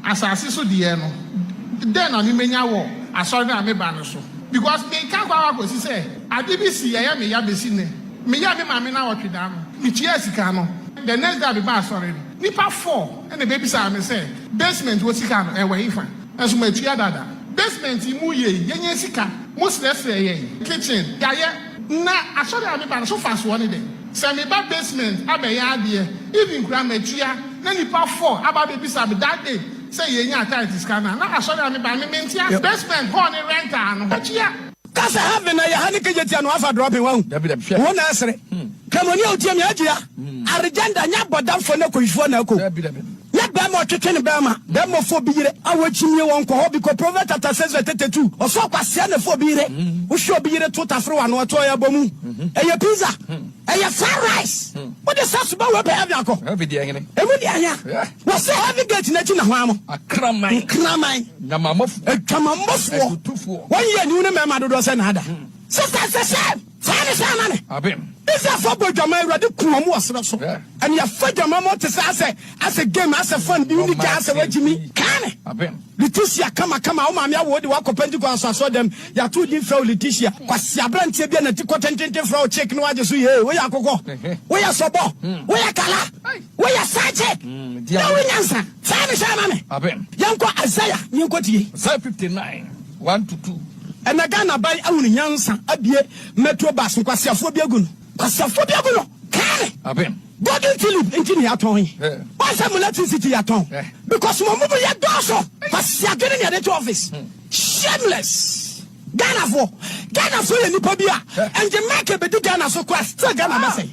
asase so de no then on menya wo asori na me ba no so because me can go say adibisi ya me ya besi ne me ya me ma me na wotwe da no me tia sika no the next day be ba asori nipa 4 and the baby say me say basement wo sika no e we ifa enso ma tia dada basement mu ye yenye sika mo stress ye kitchen ya ye na asori na me ba no so fast one dey say me ba basement abeya ade even kura matua na nipa 4 aba baby say that day say yenya artiste kana na asori na me ba me mentia basement go on renter no chia kasa have na ya hani kejetia no afa dropping one won asere kamoni otie me agia arigenda nya bodamfo na koyifo na ko ya ba mo twetwe ne ba ma ba mo fo biyire awachimie won ko ho because Proverbs chapter 6:32 oso kwase na fo biyire wo hwe biyire to tafre wa no to ya bomu eye pizza eye fried rice what is that about we have yakọ e bi anya wo say heavy gate na chi na ho am akraman namamofu etwamamofo won ye ni ne mema dodo se na ada sister se fani sana ne abem this is for Jama ready kuomu wasra so and ya fa Jama mo te say as a game as a fun bi uni ka as wajimi kane abem Leticia kama o ma me awodi wa kopendi kwa so dem ya tu di fa Leticia kwasi abrantie bia na ti kotentente fra o check no aje so ye we ya kokko we ya sobo we ya kala we ya sache na we nyansa fani sana ne abem yanko Isaiah yanko tie Isaiah 59:1-2 and I Ghana by awuni nyansa abie metro bus kwasiafo biagu no kane abem body Philip engine yaton why say electricity yaton because mo mu ya doso kwasiagene ne the office shameless Ghana for ye nipa bia and the make be do Ghana so kwa still Ghana be say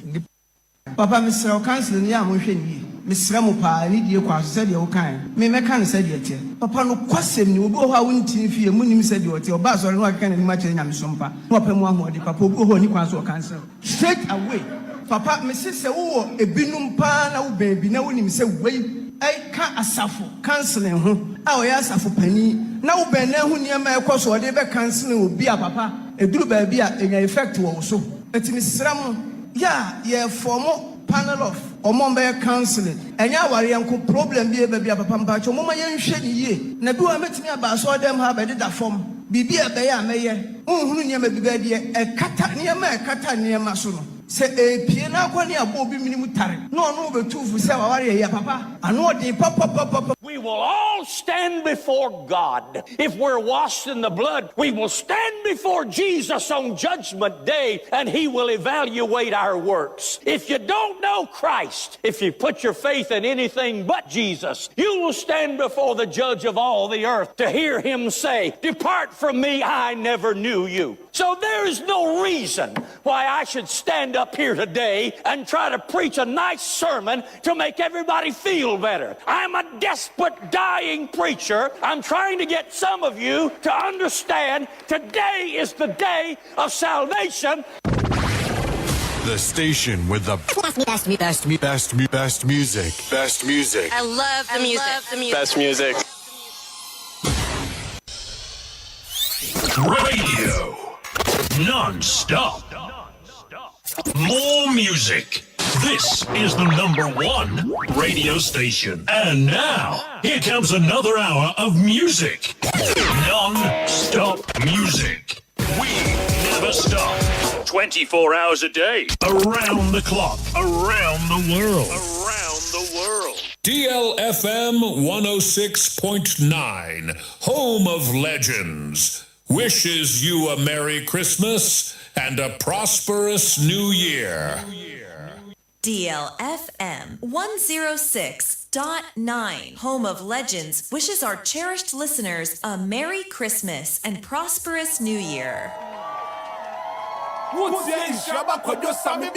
papa Mr. Council ni amonhwe ni Mr. Mupa ni die kwa so de wo kan me meka ne se de tie papa no kwasem ni obi ho a wontin fie munim se de otie oba so no aka ne ma kire nyame so mpa no papa mu ahode papa obi ho ni kwa so cancel straight away papa me se wo ebinum pa na wo baabi na wonim se wei ai ka asafo canceling ho a o ya asafo pani na wo ben na hu niam e kwaso ode be canceling obi a papa eduru baabi a enya effect wo so etimi sram ya ye formo panel of omombe counseling enya ware yanko problem bi e ba bia papa mpa cho moma ye nhwe ni ye na bi wa metimi aba so dem ha be da form bibi e be ya meye unhunu niam bi ba die e kata niam so no se e pie na kwa ni abo bi minimu tare no be tufu se wa ware ya papa anu odi papa. We will all stand before God. If we're washed in the blood, we will stand before Jesus on Judgment Day, and He will evaluate our works. If you don't know Christ, if you put your faith in anything but Jesus, you will stand before the Judge of all the earth to hear Him say, "Depart from me, I never knew you." So there is no reason why I should stand up here today and try to preach a nice sermon to make everybody feel better. I'm a desperate, dying preacher. I'm trying to get some of you to understand today is the day of salvation. The station with the best music. Best music. I love the music. Best music. Radio. Non-stop. More music. This is the #1 radio station. And now, here comes another hour of music. Non-stop music. We never stop. 24 hours a day. Around the clock. Around the world. Around the world. DLFM 106.9. Home of Legends. Wishes you a Merry Christmas and a prosperous New Year. DLFM 106.9, Home of Legends, wishes our cherished listeners a Merry Christmas and prosperous New Year. Nhyiraba Kwadwo Sammy.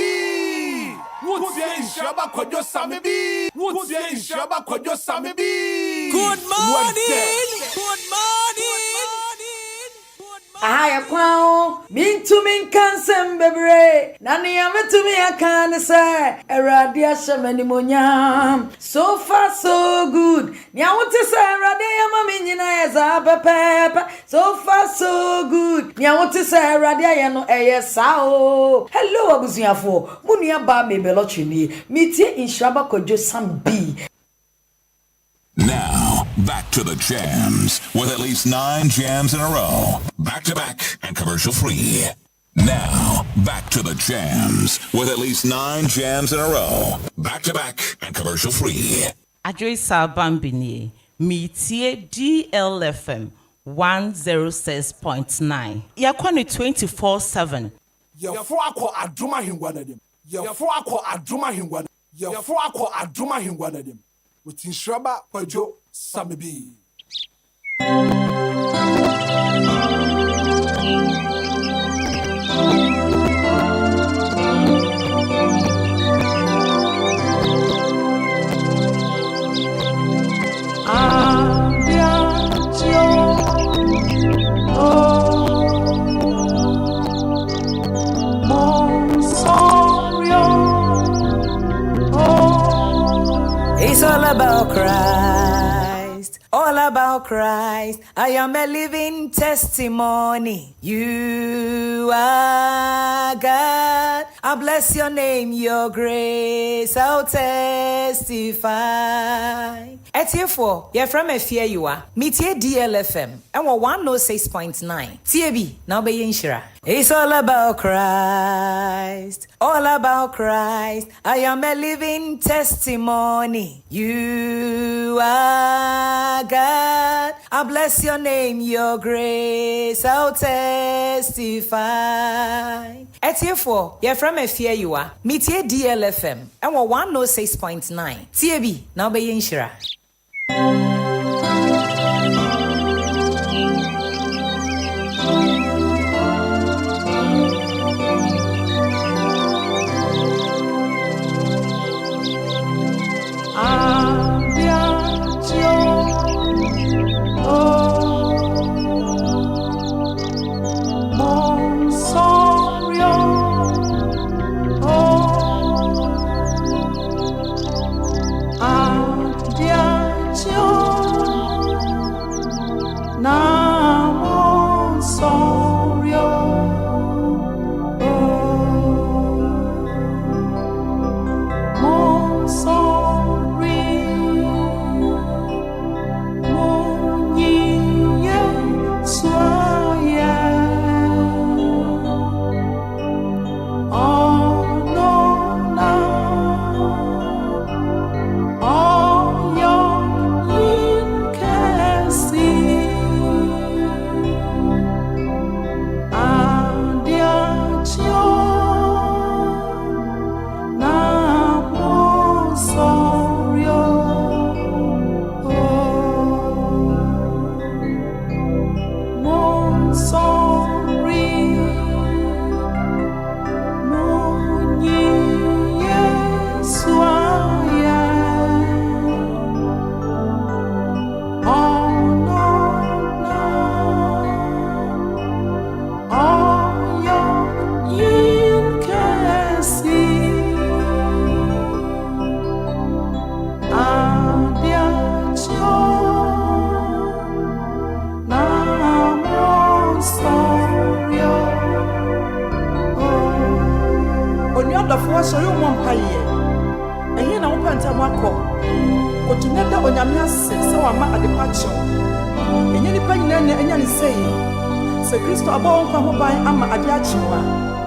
Nhyiraba Kwadwo Sammy. Nhyiraba Kwadwo Sammy. Good morning. Good morning. Aya kwao mintu minkansem bebre nani ametu mi akane say erade ashemani monyam so far so good ni awuti say erade yama minyina eza pepe so far so good ni awuti say erade aye no eye sao hello abusuafo munua ba mebelotwe ni mitie Nhyiraba Kwadwo Sammy. Now back to the jams with at least 9 jams in a row. Back to back and commercial free. Now, back to the jams with at least 9 jams in a row. Back to back and commercial free. Adresa Bambini, Metie DLFM 106.9. Yakoni 24/7. Yafo akọ aduma hingwa na dem. Yafo akọ aduma hingwa. Yafo akọ aduma hingwa na dem. With Nhyiraba Kwadwo Sammy. It's all about Christ, all about Christ. I am a living testimony. You are God. I bless your name, your grace. I'll testify. Etiefo, you're from Afia Ayiwah. Metie DLFM. And we're 106.9. TAB, now be Nhyira. It's all about Christ, all about Christ. I am a living testimony. You are God. I bless your name, your grace. I'll testify. Etiefo, you're from Afia Ayiwah. Metie DLFM. And we're 106.9. TAB, now be Nhyira.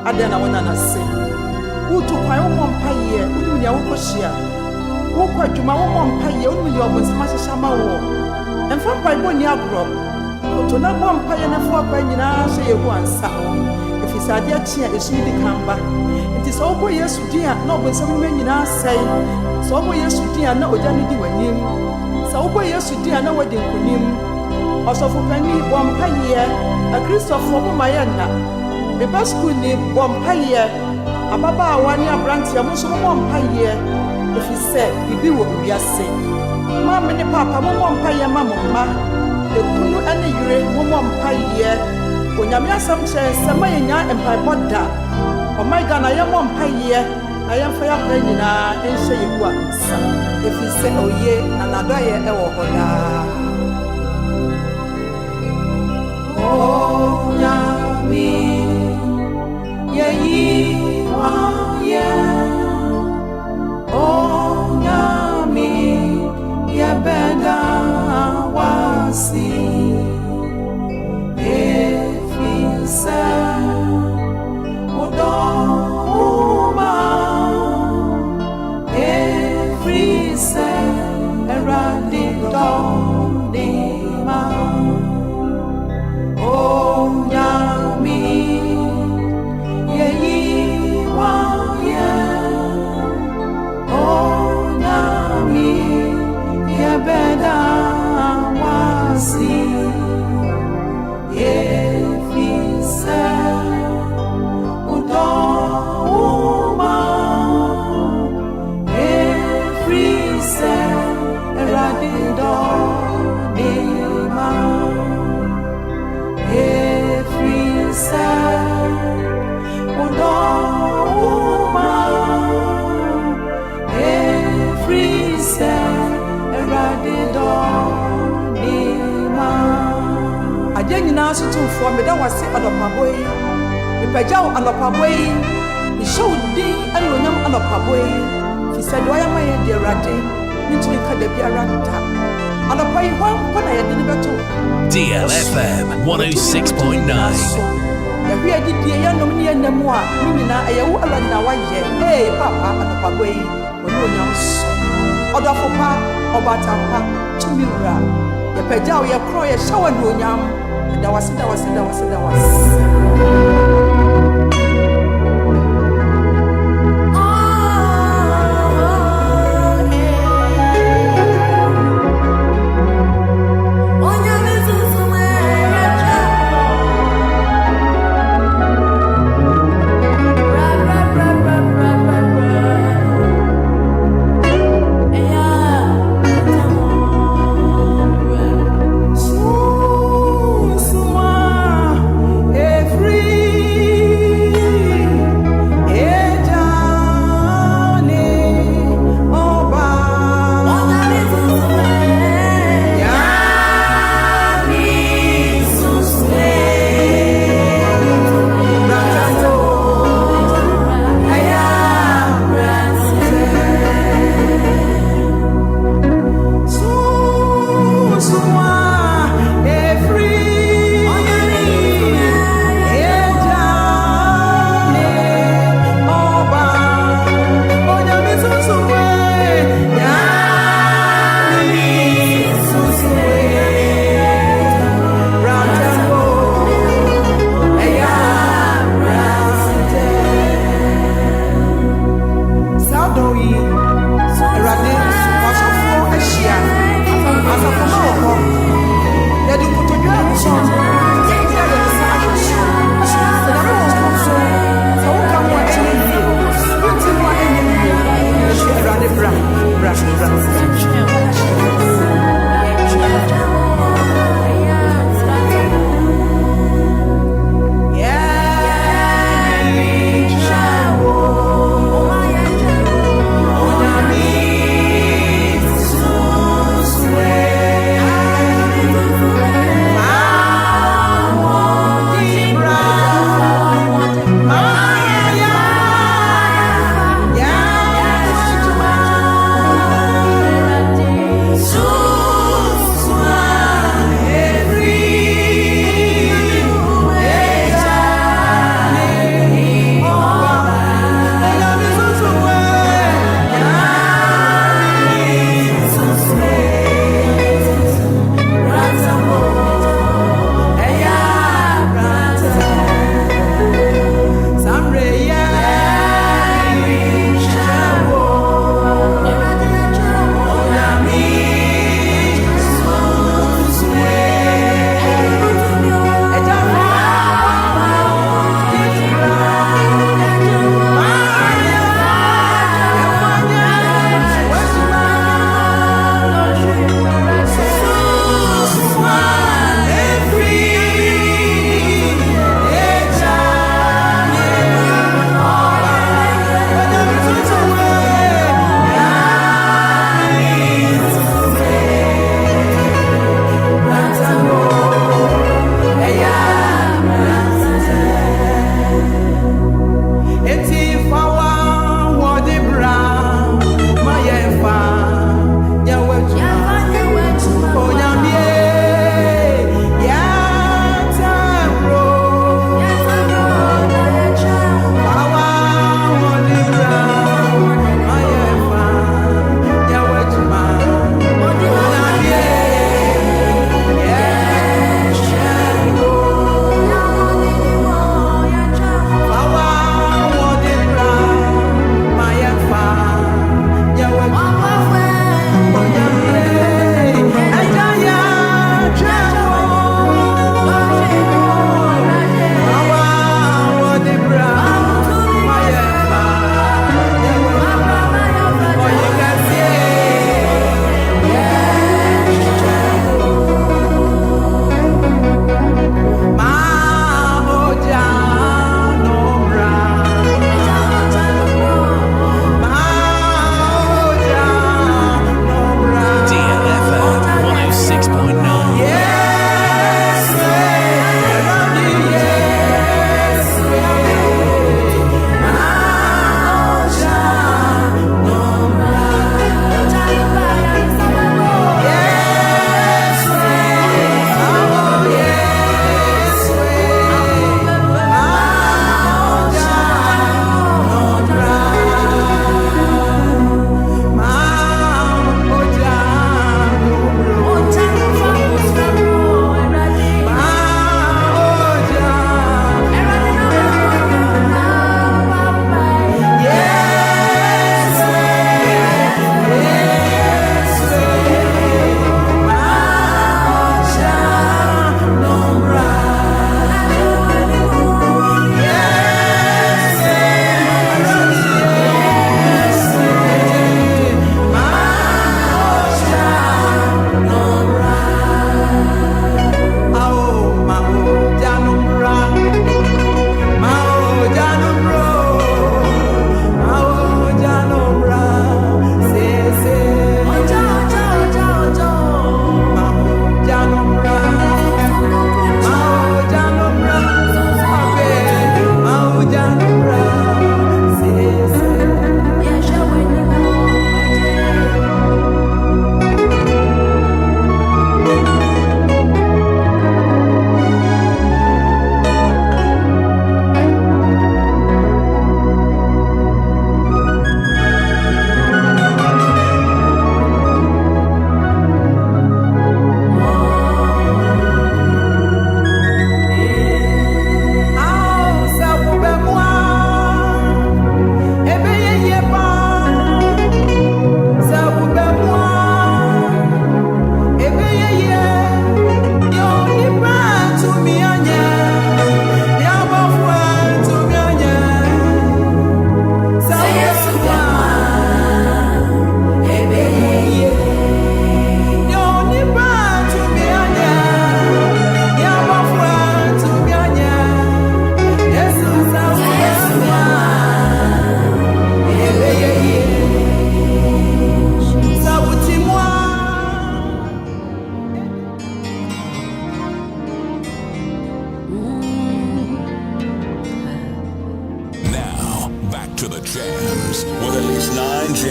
Adena wana na se utu kwa yomo mpaye unu ya ukoshia ukwa juma womo mpaye unu ya obonsema shashama wo emfa kwa ibo ni agro utu na bo mpaye na fo kwa nyina hye yehu ansa efisa ade atia esu di kamba nti so obo Yesu dia na obonsema me nyina asai so obo Yesu dia na oja ni di wanim so obo Yesu dia na wadi nkunim osofo pani bo mpaye a Christopher mo mayenda me basku ni bompaye ababa awani abranti amuso bompaye efise bibi wo biase ma me ne papa bompaye ma mama ekunu ane yire bompaye onyame asam che sema yenya empire boda o my god na ye bompaye na ye fa ya kwa nyina enhye yehu ansa efise oye na nadoye ewo hoda oh nyami Ayiwah, oh, Nami, ye beda. nyinaa so tumfoɔ meda wase anɔpabɔ yi mepagya wo anɔpabɔ yi mehyɛ wo din anuonyam anɔpabɔ yi fi sɛ deɛ ɔyɛ ma yɛ de Awurade mentumi nka da biara da anɔpa yi hɔ nkɔ na yɛde ne bɛto DLFM 106.9 yɛhwɛ adidie yɛnom ne yɛnam a ne nyinaa ɛyɛ wo Awurade na wayɛ papa anɔpabɔ yi ɔne onyam so ɔdɔfo pa ɔbata pa tumi wura yɛpagya wo yɛkorɔ yɛhyɛ wo anuonyam da wase Every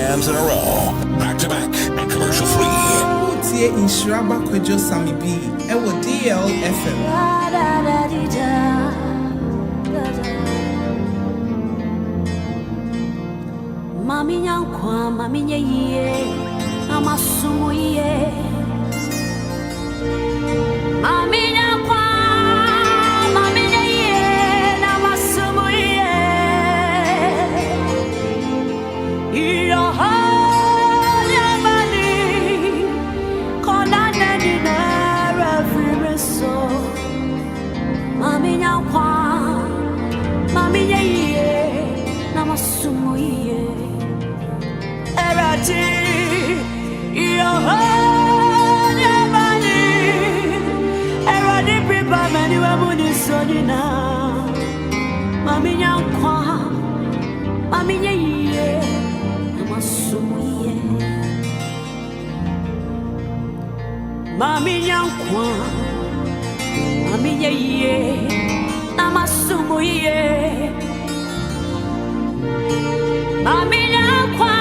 jams in a row. Back to back and commercial free. Nhyiraba Kwadwo Sammy B. Ewo DLFM. Mami nyankwa, mami nyeye, amasumu ye. Mami nyankwa, mami nyeye, amasumu ye. Iyo hanya mani, kona nani na refireso. Mami nyankwa, mami nyeye, amasumu ye. Erati Yohane Mani Eradi Pripa Mani Wamuni Sonina Mami Nyankwa Mami Nye Namasuye Mami Nyankwa Mami Nye Namasuye Mami Nyankwa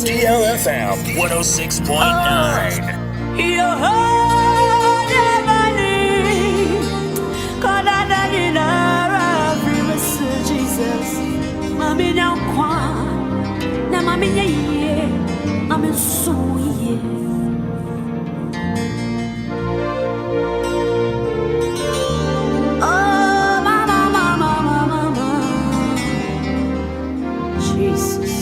DLFM 106.9. Jesus, Mami Nyankwa, na Mami Nye, I'm so ye. Oh, mama, Jesus,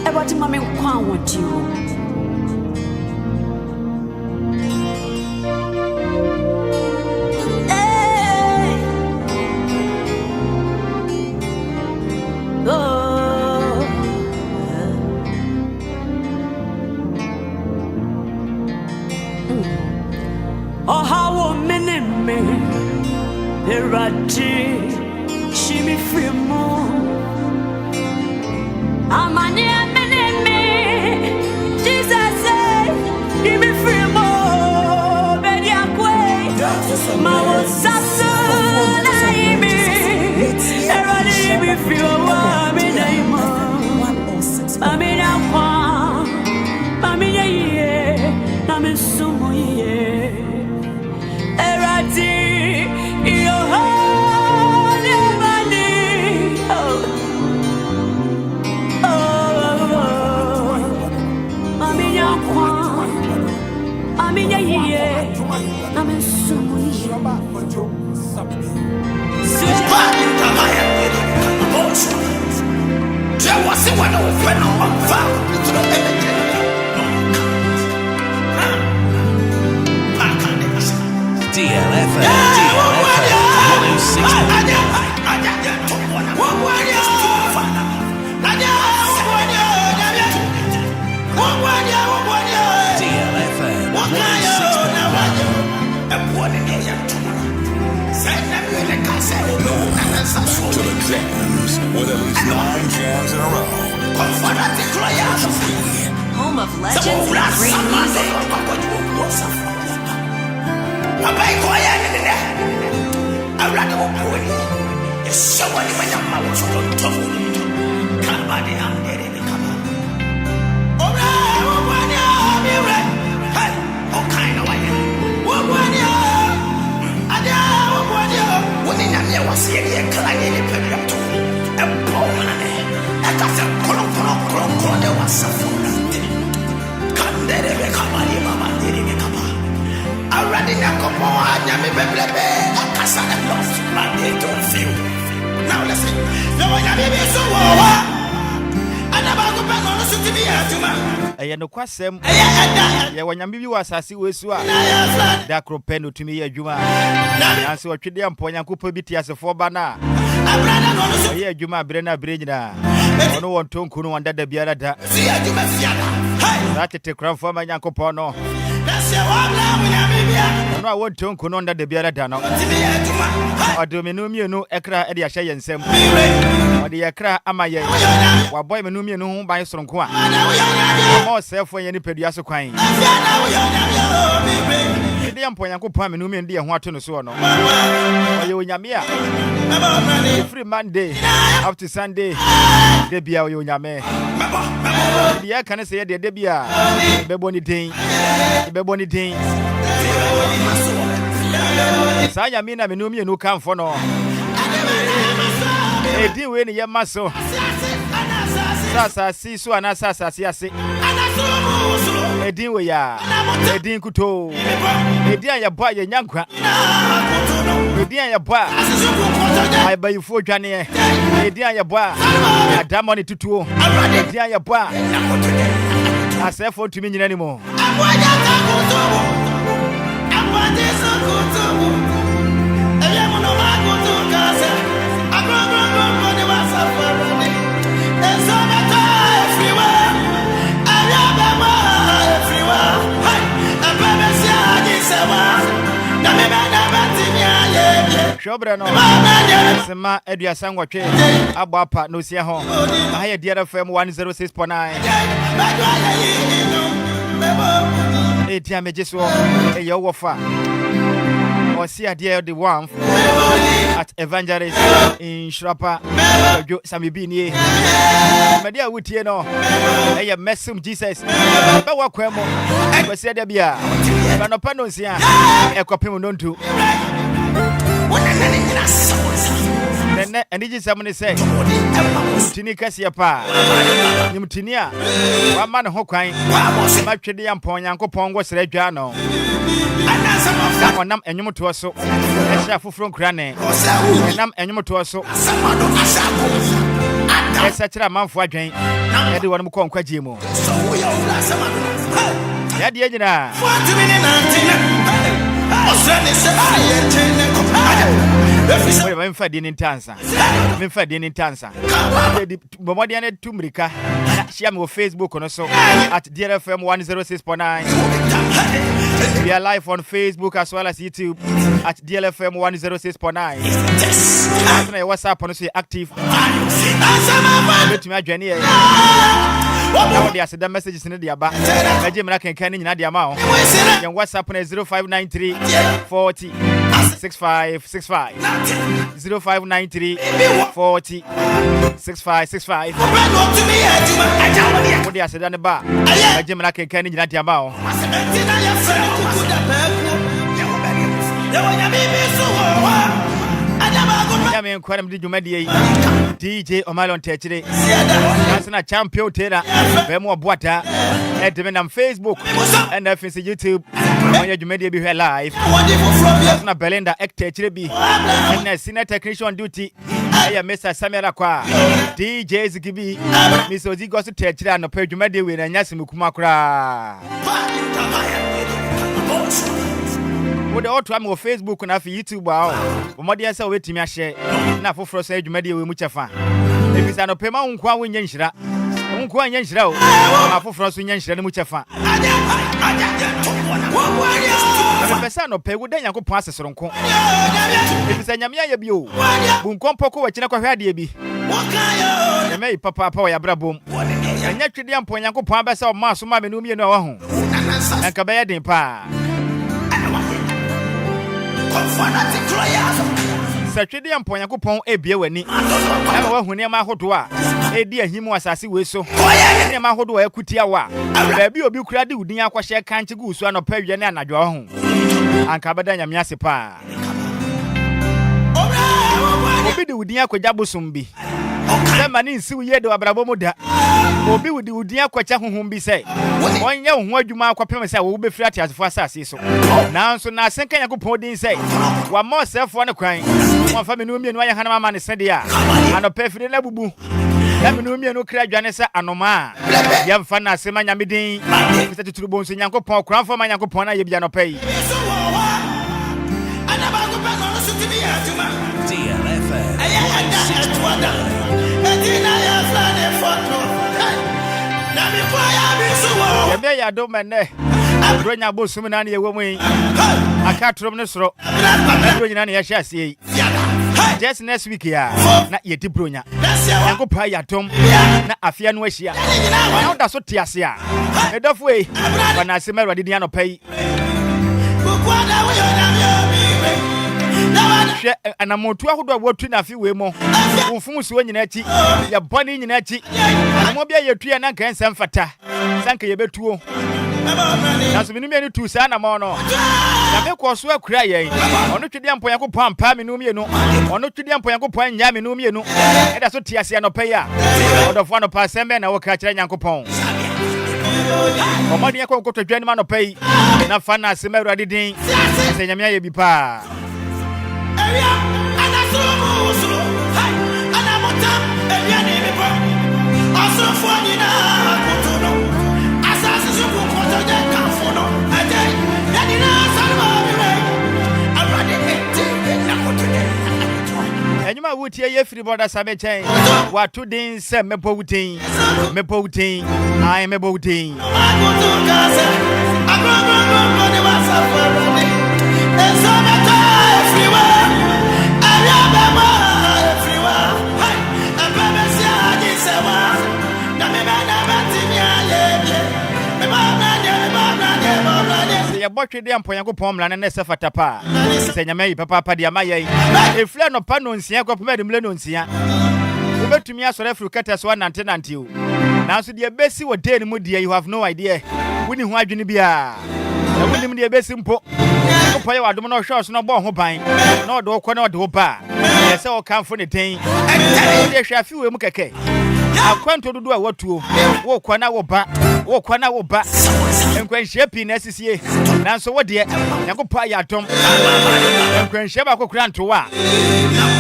everybody, Mami Nkwa want you. Oh, how a minute me, Erati, she me free more. I'm a near minute me, Jesus said, give me free more. Betty Aquay, my was Sasso, me, Erati, me free more. I'm in a farm, I'm in a year, I'm in some year. Erati, your heart, money. Oh, I'm in your farm, I'm in a year, I'm in some year. DLFM 106.9. To the jams with at least 9 jams in a row. Home of legends and great music. Now listen, ɛyɛ no kwasɛm yɛ wanyame bi wɔ asase wɔ su a da kropɛ no tumi yɛ adwuma nanso ɔtwede ampɔ nyankopɔ bi te asefoɔ ba na ɔyɛ adwuma abrɛ na abrɛ nyinaa ɔno wɔ ntonku no wɔn dada biara da saa tete koramfoɔ ma nyankopɔn no ɔno a wɔ ntonku no wɔn dada biara da no Odo menu mienu ekra e de ahye yensem. Ode ekra ama ye. Wa boy menu mienu ho ban soronko a. Mo sefo ye ni pedua so kwan. Ede yampo Yankopon menu mienu de ho ato no so no. Oye onyame a. Every Monday up to Sunday. De bia oye onyame. Bia kan say de bia. Beboni den. Beboni den. Sa nyame na menu mienu kan fo no. Edi we ni ye maso. Sasa si so ana sasa si ase. Edi we ya. Edi kuto. Edi ya boa ye nyankwa. Edi ya boa. Ai ba yifo dwane. Edi ya boa. Adamoni tutuo. Edi ya boa. Asefo tumi nyina ni mo. Shobre no sema edua sangwatwe abo apa no sia ho aye DLFM 106.9 etia mejeso e yo wofa osia dia the one at Evangelist in Nhyiraba Kwadwo Sammy ni media wutie no eye Mesom Jesus ba wakwemo osia dia bia no pano sia e kopem no ntu Nene eniji samune say tini kase pa nimtini a wa ma ne ho kwan ma twede yampon Yankopon go sere dwa no onam enyum to so ehia foforo nkura ne enam enyum to so esa kira manfo adwen e de wonum kon kwagie mu ya de nyina Wait, I'm fading in Tansa. I'm fading in Tansa. Bomodiane Tumrika. Share me on Facebook and also at DLFM 106.9. We are live on Facebook as well as YouTube at DLFM 106.9. WhatsApp and also active. Let me join here. Now they the messages in the aba. Najimra can in the amount. Your WhatsApp on 0593 40 6565 0593 40 6565. What they are said on the bar. Najimra can in the amount. Yami Enquiries di Jumadi DJ Omalon Techre National Champion Tera Bemo Boata Edmen on Facebook and YouTube on your Jumadi be here live National Belinda Techre be and senior technician duty Mr. Samuel Akwa DJ Zigibi Miss Ozigo Techre and Ope Jumadi with and Yasimu Kumakra What the old time of Facebook and YouTube wow. Modia say wait me share. Na for say dwumadi we mu chefa. If it's an opema unkwa we nyanhira. Unkwa nyanhira o. Na for so nyanhira ne mu chefa. Pesa no pe wo da Yankopon asesoronko. If it's anyamia ya bio. Bunkompoko wa kina kwa hwade bi. Eme papa pa ya brabom. Anya twede ampon Yankopon abesa o ma so ma menu mie no wa ho. Anka be ya den pa. Satwede yampon Yankopon ebie wani na wa huni ma hodo a edi ahimu asase we so ne ma hodo a kutia wa ba bi obi kura de udin akwahye kanche gu so anopa wie ne anadwo ho anka bada nyame ase pa obi de udin akwaja bosum bi se mani nsi wo yedo abrabo mu da obi wudi udin akwacha honhom bi se onye ho adwuma akwapem se wo be firi atiasefo asase so nanso na asenka Yankopon din se wa mo sefo ne kwan wa fa menu mienu aye hanama ne se dia anopa firi na bubu na menu mienu kra dwane se anoma ya mfa na asema nyame din se tuturu nso Yankopon kran fo ma Yankopon na ye bia anopa yi DLFM 106.9. Yebe ya do mene Bronya bosum na ne ye wo mu aka trom ne soro Bronya na ne ya hye ase yi just next week ya na yeti bronya yango pa ya tom na afia no ahia na oda so tiase a edofo e bana se mero de no pai hwe anamotu ahodo watu na afi we mo wonfum so nyina achi ya bone nyina achi mo bia yetua na kan sem fata sanka ye betuo na so minumi ani tu sa na mo no na me ko so akura ye ono twede ampo yakopon ampa minumi enu ono twede ampo yakopon nya minumi enu eda so tiase no pai a odofo no pa sembe na wo ka kire nyankopon omani yakon ko twadwa ni ma no pai na fa na se mero adidin se nyamia ye bi pa Enyuma wutie ye free border sabe chen watu din se mepo wutin ai mepo wutin ya botwe de ampo yankopon mla na se fatapa se nyame yi papa de amaye efle no pa no nsia ko pema de mle no nsia ubetumi asore frukata so nante o nanso de besi wo de ni mu de you have no idea woni hu adwene bia na woni de besi mpo ko pa ye wadom no hwe so no bo ho ban na odo ko na odo ba se o kanfo ne den de hwe afi we mu keke akwanto dodo a watuo wo kwana wo ba enkwanhye pi na sisie nanso wo de yakopɔ ya atom enkwanhye ba kokura nto wa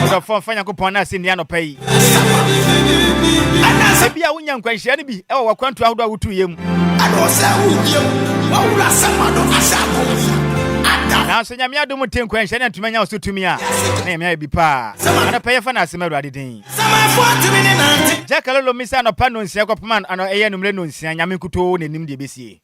odo fonfa yakopɔ na senia no pai bia wonya nkwanhye ne bi e wo wakwanto ahodo a wotu yem nanso nyame adom te nkwanhye ne ntumanya wo sotumi a na yemia bi pa ana pai fa na semadu adedin Jakalolo misa no pa no nsia kopaman ano eye numre no nsia nyame kuto ne nim de besie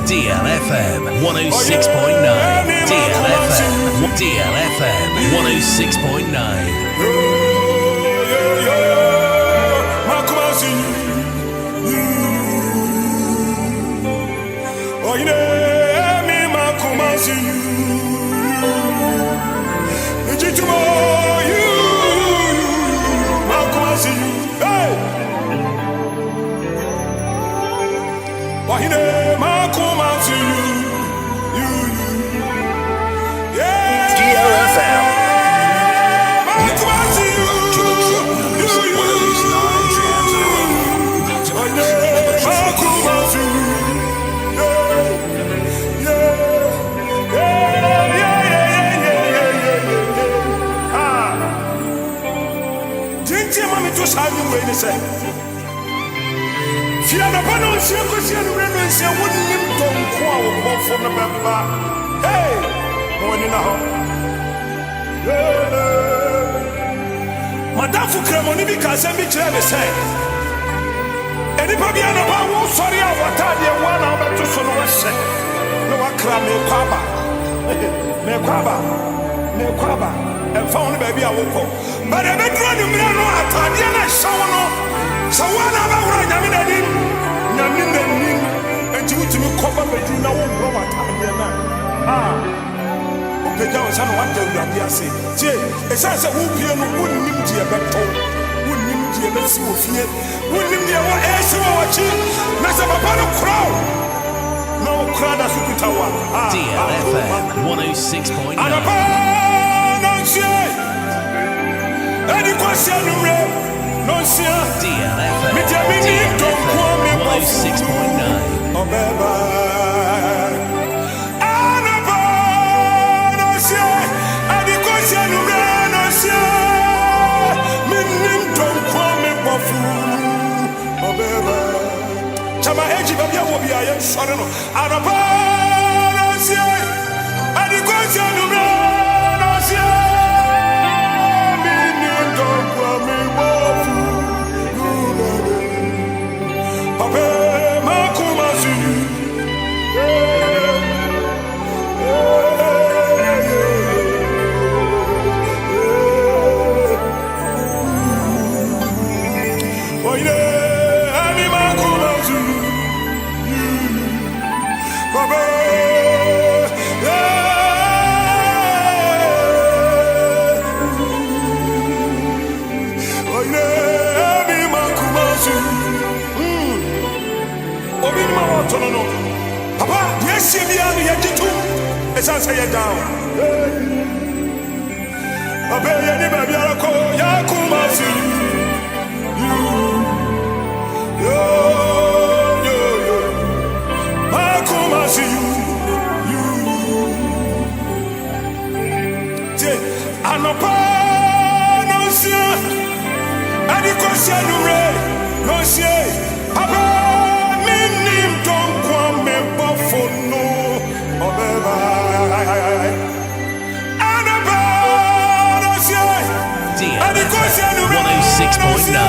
DLFM 106.9. DLFM 106.9. DLFM Madame Foukremoni bi kase mi kire me say. Eni pa bia na ba wo sori awata de wa na ba to so no we se. no wakra me kwaba and found baby I woke up but I be drawn you no atadia na show no so one aba wura nyame na nim and you to me cover be na wo bro atadia na Peja was an one day we are say, it says a whoop here, wouldn't nim to a beto, wouldn't nim to a messy of fear, wouldn't nim to a air so watching, Massa Papa crowd. No crowd as you tower. DLFM 106.9. And a any question, no, sir. DLFM 106.9. Oh, baby. Chama eji babia wo bia ye sore no araba na sie adi kwasi numra na sie mini ndo kwa mi bofu pape makuma si no. Papa, yes, you be on the it's answer you down. Obey any baby, I'll call Yakumasi. Yo, Makumasi, I'm a no, sir. And the question, no, sir. Papa. DLFM 106.9.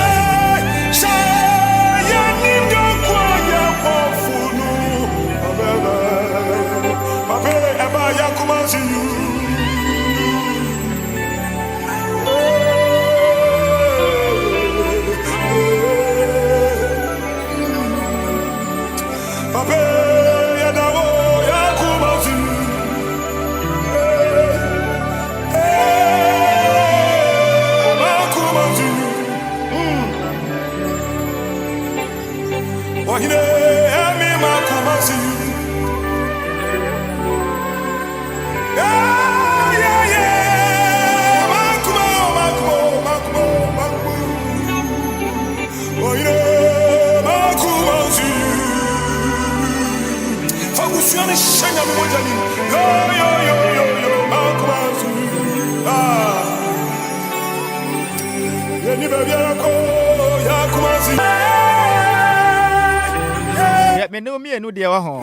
Me no me enu de wa ho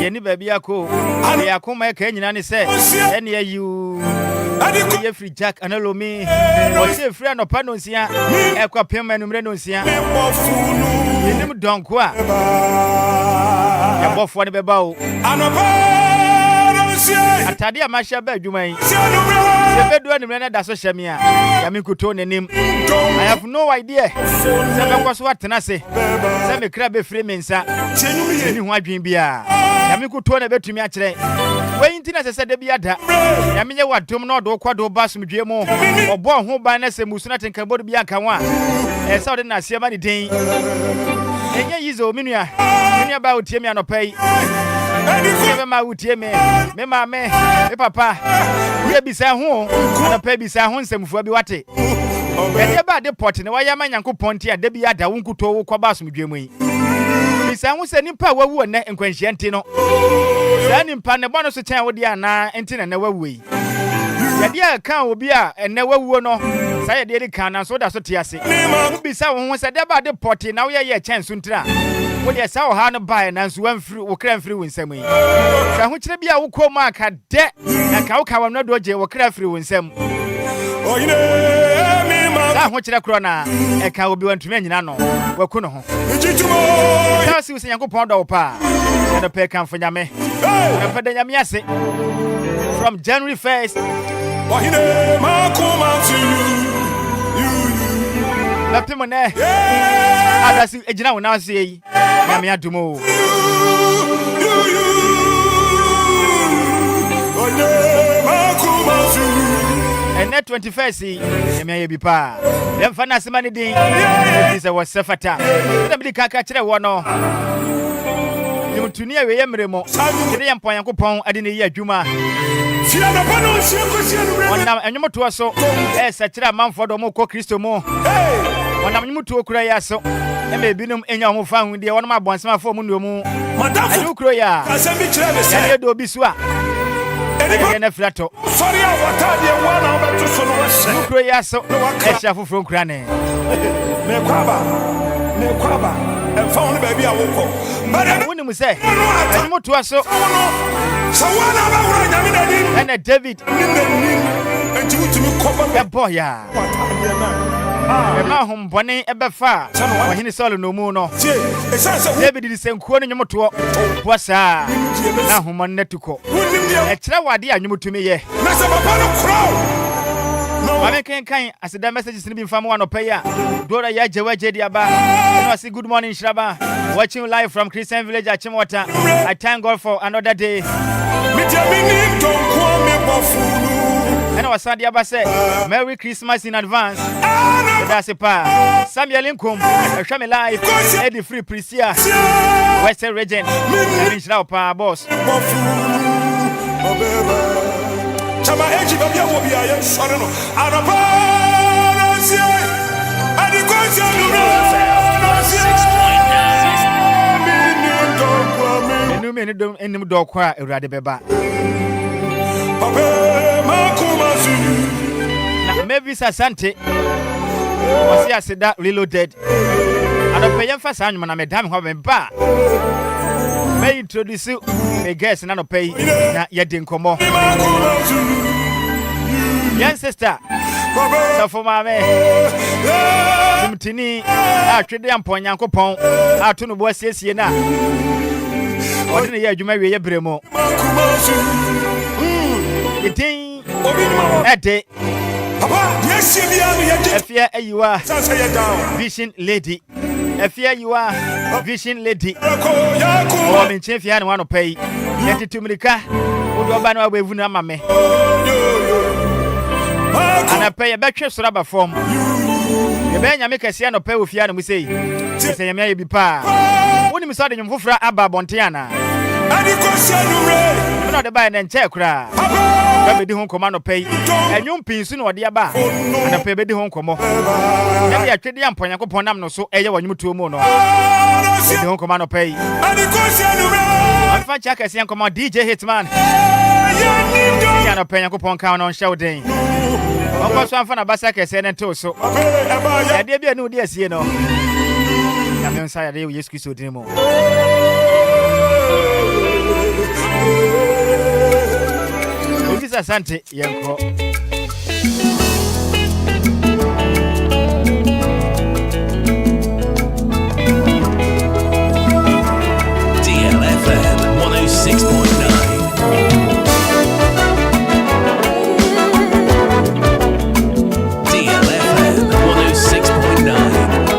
ye ni ba bia ko ye akoma ka nyina ne se ene ayu ye free jack analomi o se free anopa no nsia e kwa pem anumre no nsia ye nim donko a ya bofo ne beba o atade a mahia ba adwuma yi ye bedu anumre na da so hye me a ya me kuto nenim I have no idea se me kwaso atena se me kra be free me nsa ni ho adwen bia ya me kuto na betumi a kire we ntina se de bia da ya me nye wadom na odo kwado basum dwe mu obo ho ban na se musu na tenka bodo bia kan wa e sa ode na se ma ni den enye yizo minua ba otie me anopai me ma utie me ma me papa we bisa ho na pa bisa ho nsemfo bi wate e ba de pot ne waya ma Nyankopon tie da bi ada wo nkuto wo kwa basum dwemu yi bisa ho se nipa wawu na nkwanhia nti no sa nimpa ne bono so chen wo dia na enti na wawu yi ya dia kan obi a ene wawu no sa ya de kan na so da so tie ase bisa ho se da ba de pot na wo ye chen so ntira wo de sa wo ha no ba na so wamfiri wo kra mfiri wo nsam yi sa ho kire bia wo kom aka de na ka wo ka wo no do je wo kra mfiri wo nsam ho kyerɛ korɔ na ɛka obi wantumi anyina no waku no ho na si usi Nyankopɔn dɔ wo pa na pɛ kamfo nyame na pɛ da nyame ase from January 1st lapimo ne adasi ejina wo na ase yi nyame adumo and net 21st nyame ayebi pa dem fa na sema ne din is was sefata dem di kaka kire wo no yimtuni awe yemremo kire yempo Yankopɔn ade ne yi adwuma Onam enyomoto so sekira manfo do mo ko Kristo mo onam enyomoto okura ya so e me binum enya ho fa hu de wonam abonsema fo mu ndomu anu kuro ya ya do bi so a e na frato sorry awata de wana obeto so no wese kuro ya so e sha foforo nkura ne me kwaba emfa won ba bi awoko woni mu se enyomoto so sawana ba wura nyame na di and David enti utumi koba e boy ya ema hombone ebefa ohini Saul no mu no David di senkuo no nyomoto boasa na homon natuko e kire wade anyomotumi ye na se papa no kro Mame kan asida messages ni bi mfa mo anope ya dora ya jewaje di aba I say good morning Nhyiraba watching live from Christian Village at Chimota. I thank God for another day. And I was sad to say Merry Christmas in advance. That's a pa. Samuel Inkum, Shami Live, Eddie Free Prisia, Western Region, Nhyiraba boss. Chama eji babia wo bia ye sore no araba na sie adi ko se no no enim do kwa Ewurade beba papa makuma su na maybe Sasante wasi asida reloaded adope yemfa sa anwuma na medam ho bemba may introduce a guest na no pay na yedi nkomo yan sister so for mame simtini atwede ampon Yankopɔn ato no bo asiesie na odi ne ye adwuma wie ye bremo itin ede papa yes bia no ye Afia Ayiwah vision lady Afia Ayiwah vision lady o me nche fia ne wano pay yeti tumrika odo ba na abevu na mame ana pay be twe soro ba form ye be nyame kase no pay ofia na musei se nyame aye bi pa woni mi so de nyumfofra aba bonte ana adi ko se no re no de ba na nche kura ba be di ho koma no pay enwum pinsu na ode aba ana pay be di ho komo ye ya twede ampon Yankopɔn nam no so eye wanyumutuo mu no be di ho koma no pay adi ko se no re Alfa Chaka si yanko DJ Hitman. Ya no penya ko ponka no show den. Okwa so amfa na basa kese ne to so. Ya de bia no de asie no. Ya me nsa ya de Yesu Kristo din mo. Ofisa Sante yanko. DLFM 106.9. DLFM 106.9.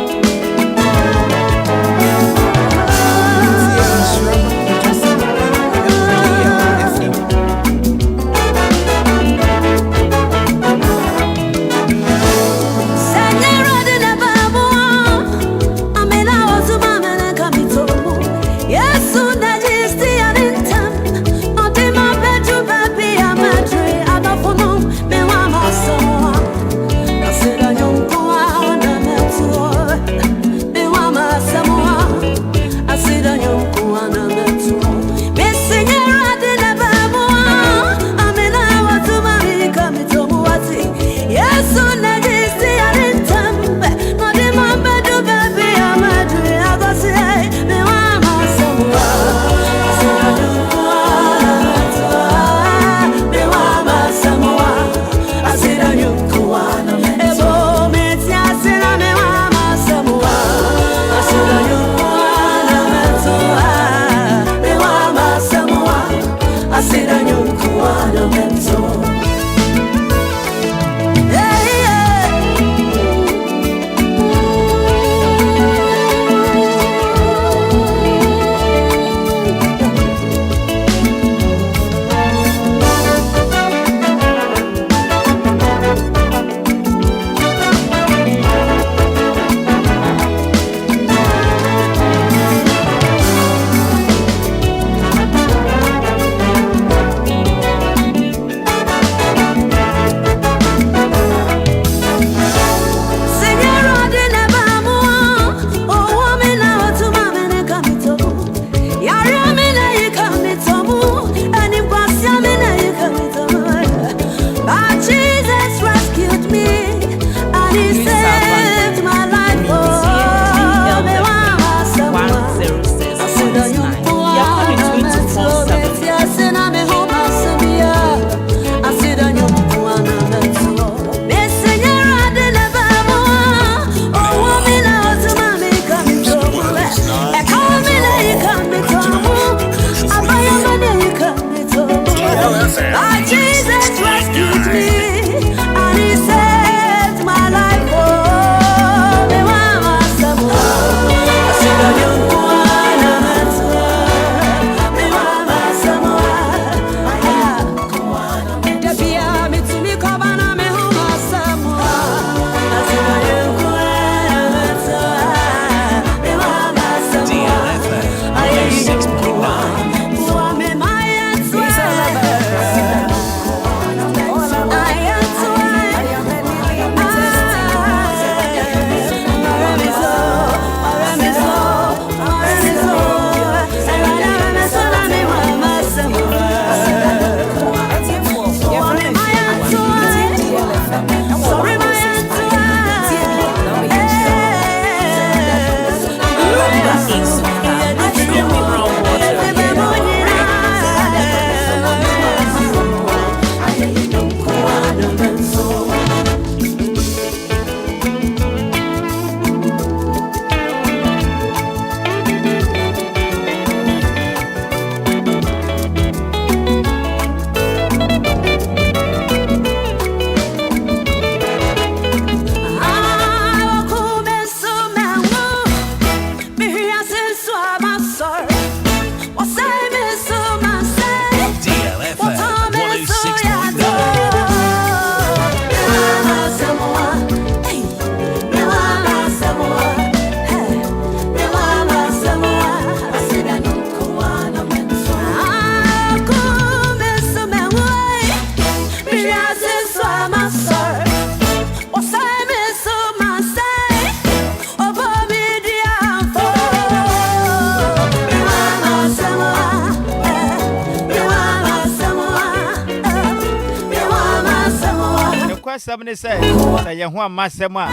asɛm ne sɛ sɛ yɛ ho amma asɛm a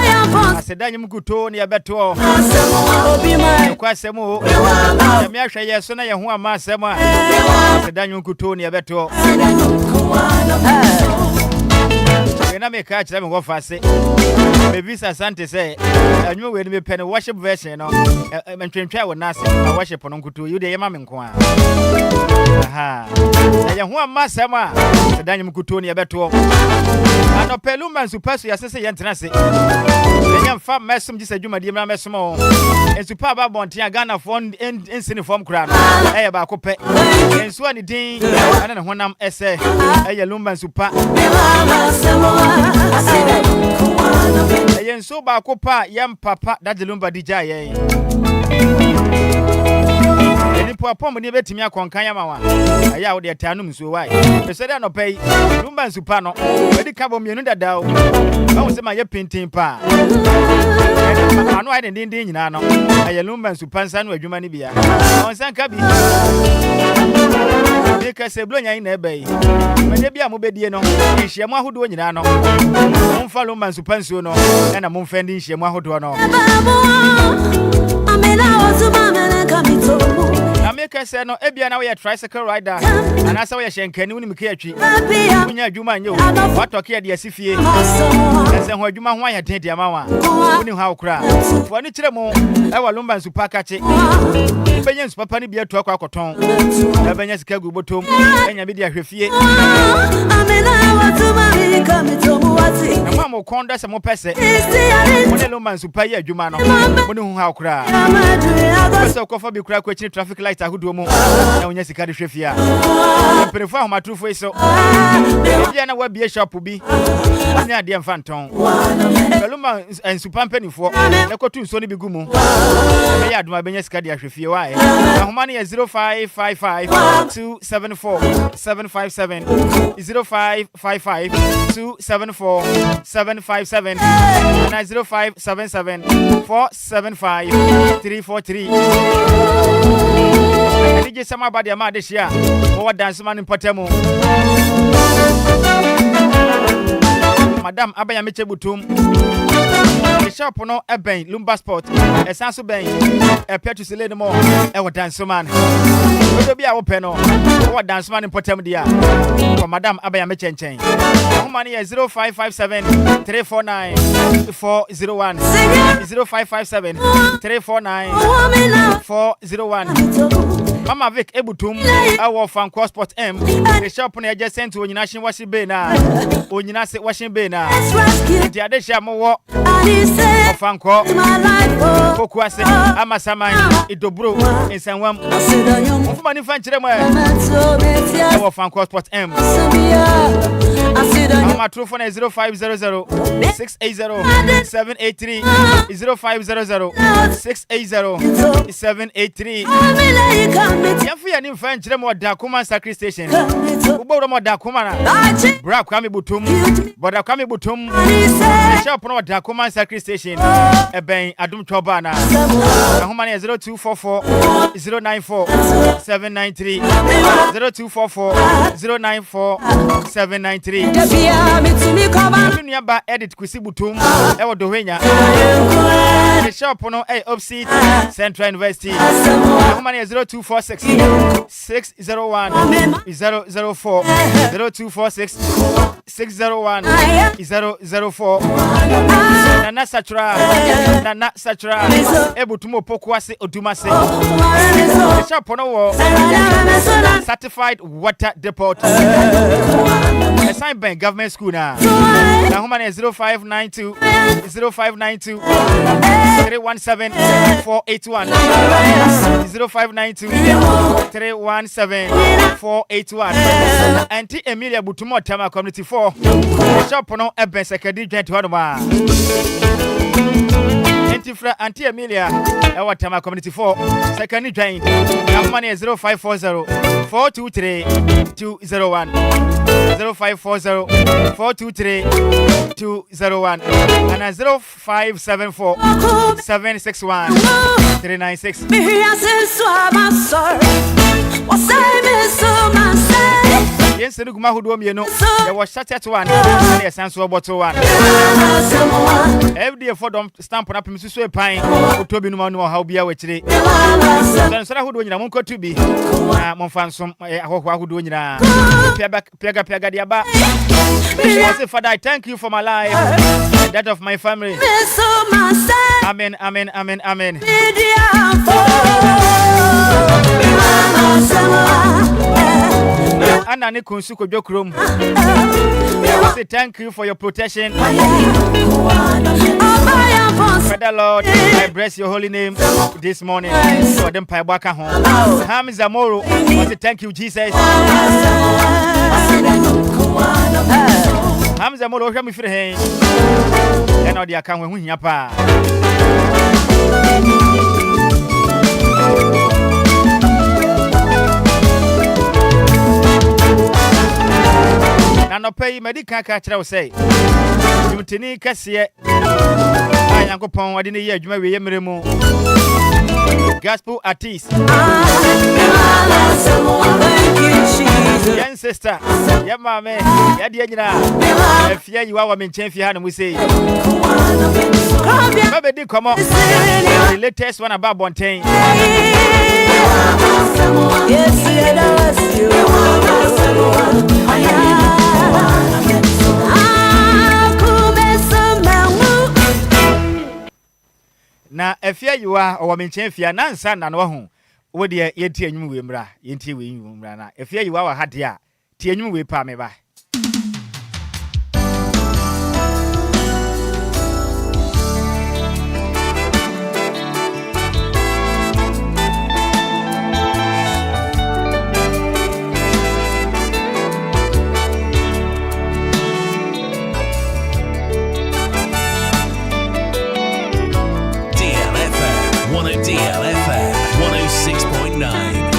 asɛda nyim kuto ne yɛbɛto ɛkɔ asɛm o nyame ahwɛ yɛ so na yɛ ho amma asɛm a asɛda nyim kuto ne yɛbɛto na me ka kyerɛ me wɔ fa se baby sasante sɛ anwo we ni me pɛ ne worship version no mentwentwa wo nase worship no nkuto you de yema me nko a aha yɛ ho amma asɛm a asɛda nyim kuto ne yɛbɛto anɔpɛ Lumba nsupa so yɛsɛ sɛ yɛntena se ɛnyɛ mfa Mesom gye sɛ dwumadie mra Mesom o nsupa ba bɔnten a Ghana fo nsini fam kura no ɛyɛ baako pɛ nsu a ne din ana ne honam ɛsɛ ɛyɛ Lumba nsupa ɛyɛ nsu baako pa yɛm papa dade Lumba di gya yɛn nipo apom ne betimi akonkan ama wa aya wo de tanum nsuo wai esede anɔpɛ yi Lumba nsupa no wedi ka bɔ mienu dada o ba wo se ma yɛ pintin pa ano ai den nyina no ayɛ Lumba nsupa nsa no adwuma ne bia onsan ka bi de ka se blonya ina eba yi mede bia mo bedie no nhyiamu ahodo nyina no momfa Lumba nsupa nsuo no na momfa ndi nhyiamu ahodo no na make say no ebia na we tricycle rider ana say we shenkani woni mika atwi unya adwuma nye o watoke de asifie ese ho adwuma ho ayɛ den de ama wa woni ha okra fo ni kyerɛ mo e wa Lumba nsupa kache benya nsupa pa ni bia to akwa akoton e benya sika gu botom enya bi de ahwefie na mo konda se mo pese mo ne Lumba nsupa yɛ adwuma no mo ni ho ha okra so ko fo bi kura ko akyi traffic light ahodo mu na onya sika de hwefia mperefo ahomatrofo iso bia na wabie shop bi anya ade mfanton Lumba nsupa mpanifo na kotu nso ne bigumu be ya aduma benya sika de ahwefie wa ahoma ne 0555 274 757 0555 274 757 na 0577 475 343 DJ sama ba de ma de hia mo dance man mpotemu Madam Abaya Meche Butum the shop no eben Lumba Sport esanso ben petu sele no mo e wo dance man we be a wo pe no wo dance man mpotemu dia for Madam Abaya Meche nchen ahoma ne 0557 349 401 0557 349 401 Mama Vic Ebutum awo fan Sport M the shop no just sent to onyina hye washing bay na onyina se washing bay na di ade hye mo wo fan ko fokuase amasaman idobro ensanwam ofuma ni fan kire mo awo fan Sport M Mama true phone 0500 680 783 0500 680 783 Yafia ni mfa nkyere mo da kuma sacred station ubawro mo da kuma na bra kwa me butum boda kwa me butum shop no da kuma sacred station eben adum choba na ahoma na 0244 094 793 0244 094 793 Nhyiraba edit kwisi butum e wo dohwenya the shop no opposite Central University ahoma na 0246 601 004 0246 601 004 Nana Sachra Ebutumo Pokwase Odumase Chapono certified water depot assigned by government school now. Now home 0592 0592 317 481 0592 317 481 Auntie Emilia Butumo Tama Community 4 shop no Eben Secretary Joint Honoma Auntie Emilia our Tama Community 4 Secondary Joint now money 0540 423 201 0540 423 201 and 0574 761 396 Me here since my soul. What's I miss so my say? Yes, the Guma who do me, no, there was such a one, and a sense of bottle one. Every day for them stamp up in Mrs. Pine, who told me no more how be away today. Then, so who do you want to be? Monfansom, who do you know? Pega diaba. Father, I thank you for my life and that of my family. Amen, amen, amen, amen. Anna Nikunsuko Jokrum. I say thank you for your protection. Father Lord, I bless your holy name this morning for them Paibaka home. Hamza Moro, I say thank you, Jesus. Hamza Moro, help me for the hand. And all the account when we yapa. Na no pay medical catch say. You tini kasiye. Ay Yankopon wadi ne ye adwuma we yemre mu. Gospel artiste. Thank you, Jesus. Young sister. Ya mama, ya die nyina. Afia Ayiwah wa menchen fi ha no mu say. Baby di come on. The latest one about Bontain. Yes, it was you. Na Afia Ayiwah o menchen fi na nsa na no ho. Wo de yenti anwum we mra, yenti we anwum mra na Afia Ayiwah wa hade a ti anwum we pa me ba. DLFM 106.9.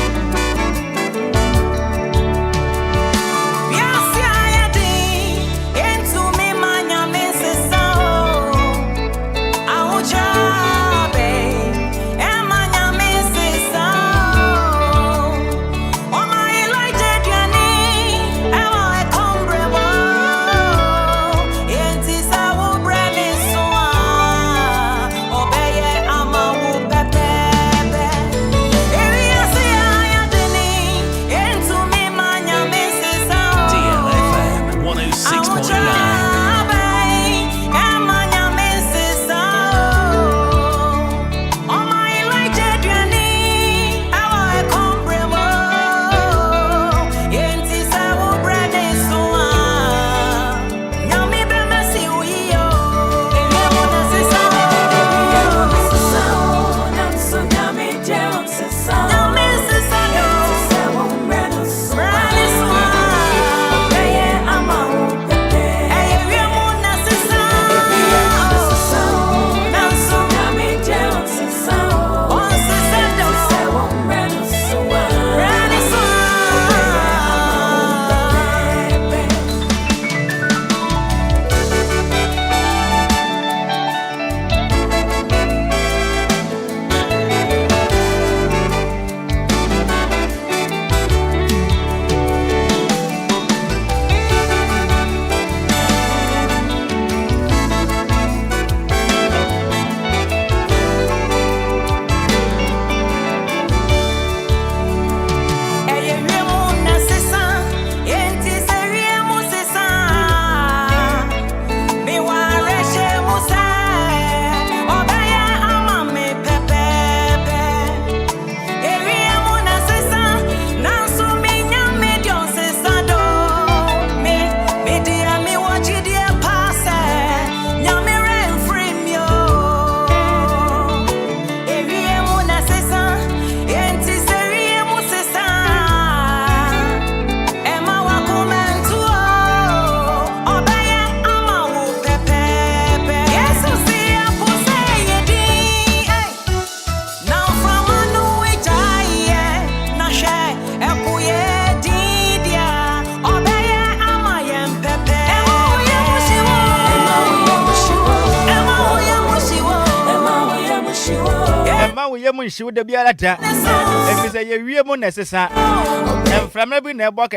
She would be a letter. If it's a year more necessary, and from every neighbor,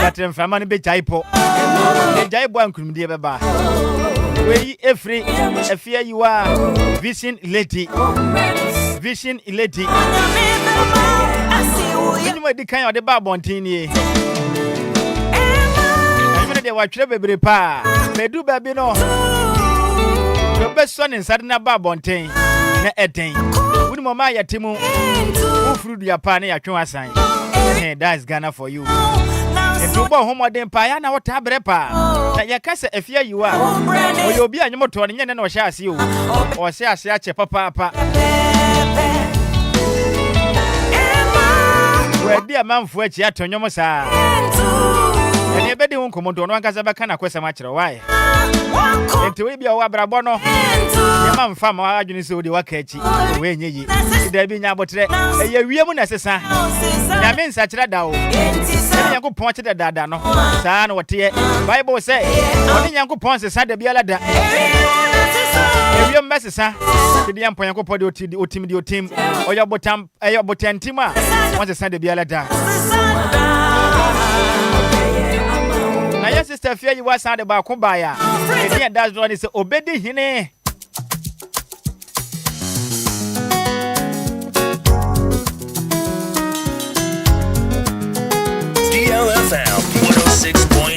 Batem Famani be Jaipo. Jaibo and Kumdia Baba. We every Afia Ayiwah Vision Lady. Vision Lady. You might the kind of the Babontini. They were baby pa. They do baby no. The best son in Sadna Babontain. Na etain. With Mama Yatimu. Who fruit your pan ya sign. Hey, that's Ghana for you. And to go home with them payana what tabrepa. That your casa Afia Ayiwah. Or you'll be a motor and no shall see you. Or say I say papa. Where dear man for which you have to Yomosa. And you better won't come on to one Kazabakana question much. Why? And to be a wabrabono, your man farm or arguing so the wakachi, when ye there be nabotre, a year woman as a son. I mean, such a dow. Yanko pointed at Dadano, son or tear. Bible say, only Yanko points the side of Bialada. If your message, sir, to the Ampoyanko Podio to the Ultimate team or your bottom, your botan tima, once the side of Bialada. Na your sister Afia Ayiwah sound about Kumbaya. And that's what is obedi hine. DLFM 106.9.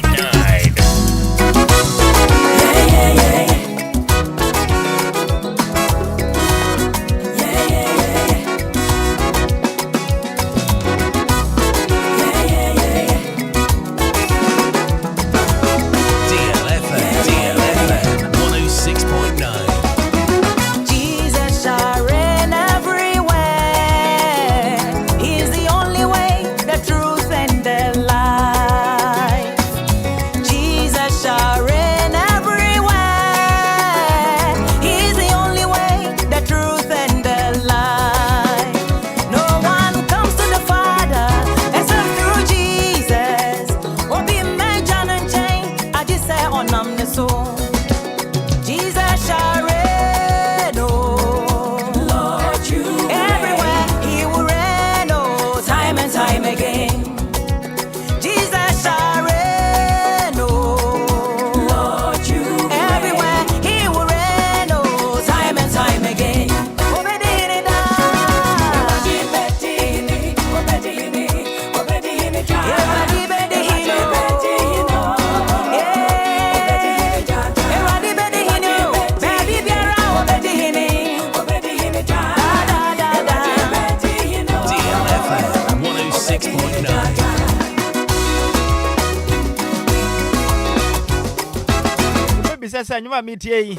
Anyuma metie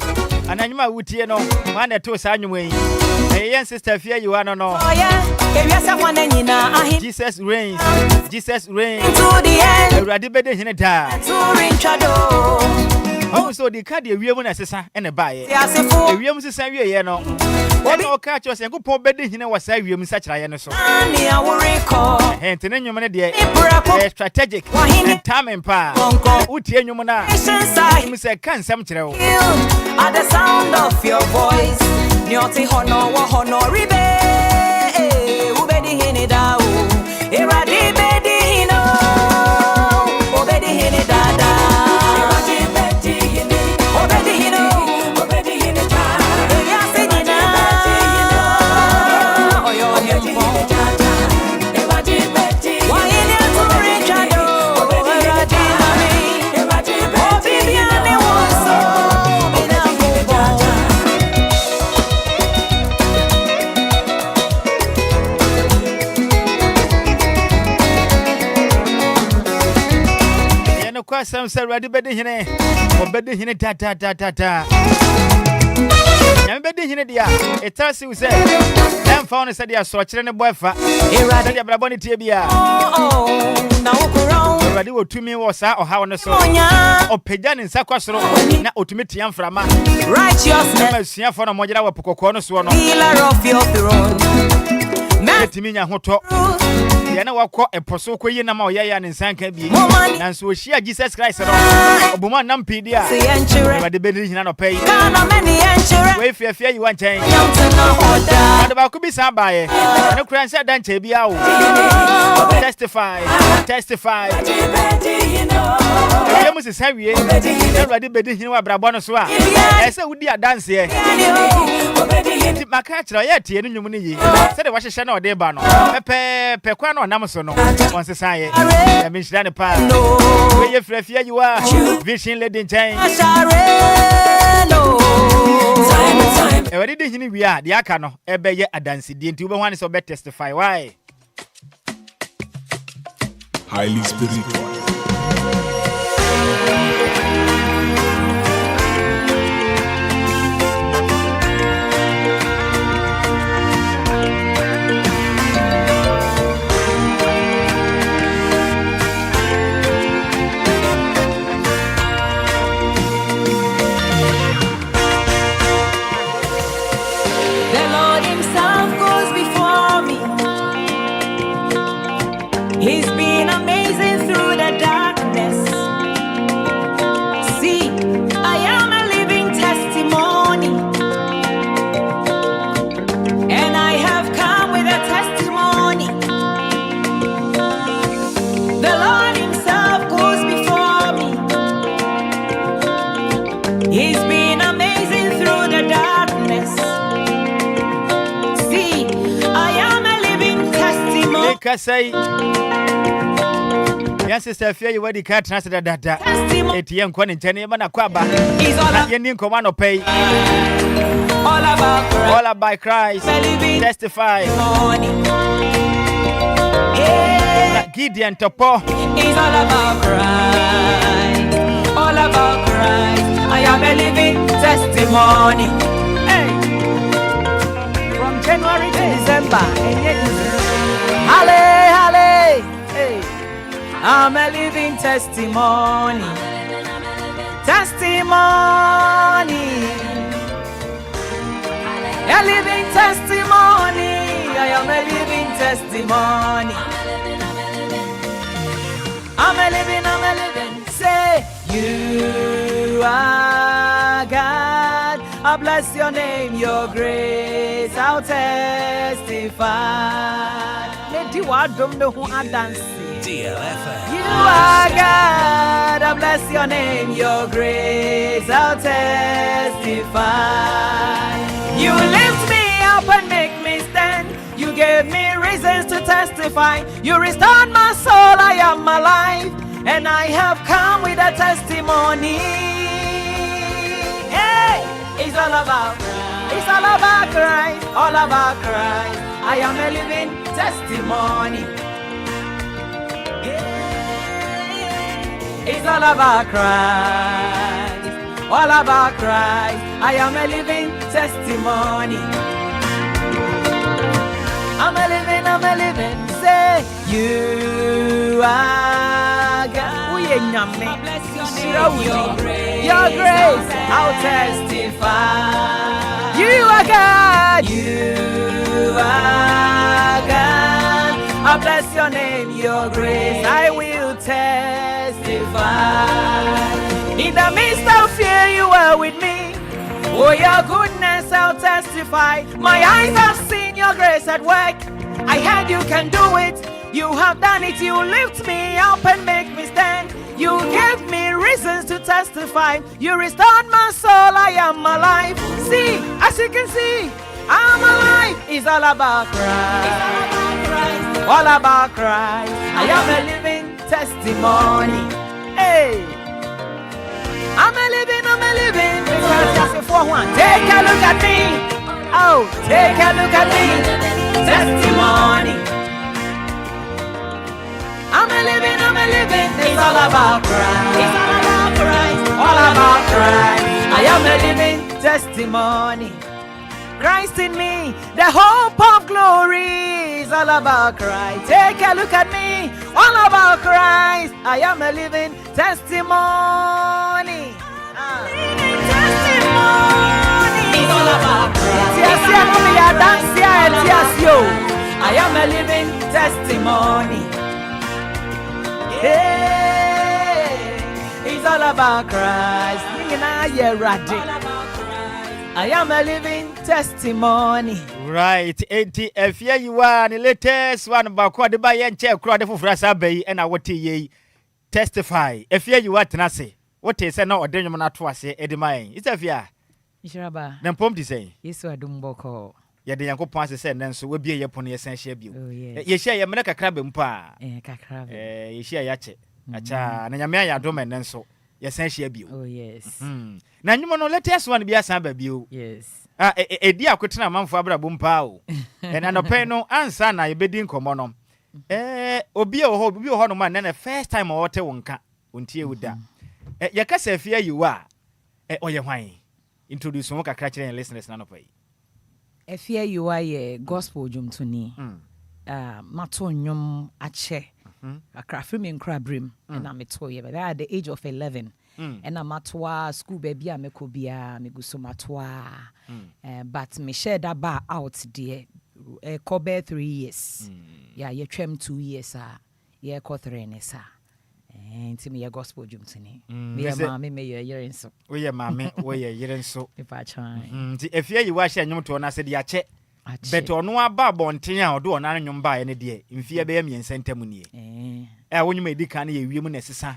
and anyuma wutie no man to sa anwume yen sister Afia Ayiwah no Jesus reigns to the end Erade bede hene da oh so the card ewiem na sesa ene bae ewiem sesa wie ye no when o catch us Yankopon bede hene wasa ewiem sa kira ye no so hent ne nwum ne de strategic and timing pa utie nwum na im se kan sam kire wo at the sound of your voice nyoti hono wa honoribe ubedi hene da o erade bede hino obedi hene da da Some say ready bedi hine obedi hine ta nyame bedi hine dia etasi we say dem found say dia so kire ne boyfa say dia brabo ne tie bia na okoro ready otumi wo sa oha no so opagya ne nsa kwasoro na otumi tia mframa righteousness ma sua fo no mogira wo pokoko no so no healer of your throne Timinya Hoto. Yana wako a poso ye nama ya and sanka be. And so she Jesus Christ. Obuma Nampedia. But the bedroom no pay. Wait fear you want change. And about could be somebody. No crime said than Chabia. Testify. I must say, we already bedding you a Brabonoswa. I said, would you dance here? My catcher, yet, you know, said it was a channel de Bano. Pequano and Amazono. Once a sign, I mean, Shana Pa. Where you fear you are, vision led in change. Already didn't we are the Akano, Ebe a dance, the Tuba one is so better testify. Why? Highly spiritual. He's been amazing through the darkness. See, I am a living testimony, and I have come with a testimony. The Lord himself goes before me. He's been amazing through the darkness. See, I am a living testimony. Yes, sister, Afia Ayiwah the cat translated that ATM Kwan in Mana Kwaba. Yendin Komano pay. All about Christ. Testify. Gideon Topo. It's all about Christ. All about Christ. I am a living testimony. Hey. From January to December. Halle. Hey. I'm a living testimony. Testimony. A living testimony. I am a living testimony. I'm a living. Say, you are God. I bless your name, your grace. I'll testify. You are dumb, no one dance. DLFM. You are God, I bless your name, your grace, I'll testify. You lift me up and make me stand. You gave me reasons to testify. You restored my soul, I am alive, and I have come with a testimony. Hey, it's all about Christ. It's all about Christ, all about Christ. I am a living testimony. It's all about Christ, all about Christ. I am a living testimony. I'm a living. Say, you are God. I bless your name, your grace. I'll testify. You are God. You are God. I bless your name, your grace. I will testify. In the midst of fear, you were with me. Oh, your goodness, I'll testify. My eyes have seen your grace at work. I heard you can do it. You have done it. You lift me up and make me stand. You gave me reasons to testify. You restored my soul. I am alive. See, as you can see, I'm alive. It's all about Christ. All about Christ. I am a living testimony. Hey, I'm a living. Take a look at me. Oh, take a look at me. Testimony. I'm a living. It's all about Christ. It's all about Christ. All about Christ. I am a living testimony. Christ in me, the hope of glory, is all about Christ. Take a look at me, all about Christ. I am a living testimony. Living testimony. It's all about Christ. Yes, I I am a living testimony. Hey, it's all about Christ. I am a living testimony. Right, Afia Ayiwah, the latest one about the buy and check crowd for Frasa Bay and our tea testify. Afia Ayiwah Tenase, what is no or Daniel Natwase, Edimine? It's Afia. Nhyiraba. Then Pom to say, Yes, I do Boko. Ya the uncle passes and so will be upon your essential view. Oh, yes. You share your America crab and pa. You share yache. Acha, and Yamaya domain and so. Essential view. Oh, yes. Now you want to let us one be a sample view. Yes. A dear Kutina man for Abra Bumpao. And an openo answer na bedding commono. Obio hope you honor man, and the first time or water wonka, until with that. Yakasa Afia Ayiwah, or your wine. Introduce Moka Catcher and listeners none of pay. Afia Ayiwah ye gospel jum to ni. Mato nyum ache. A crafty in crabrim, and I'm a toy, but at the age of 11. And I'm at school baby, I'm a cobia, me gusumatwa. But me share that bar out, dear. Kobe 3 years. Yeah, you trim 2 years, yeah, 3 years, and to me a gospel jump to me. Me, mammy, may your earring so. We are mammy, we are earring so. If I try. If you wash and you to an acid, ya check. But on one bar on Tina or do an annual buy any day, in fear baby and Santa Munie. When you made the canny, women necessary.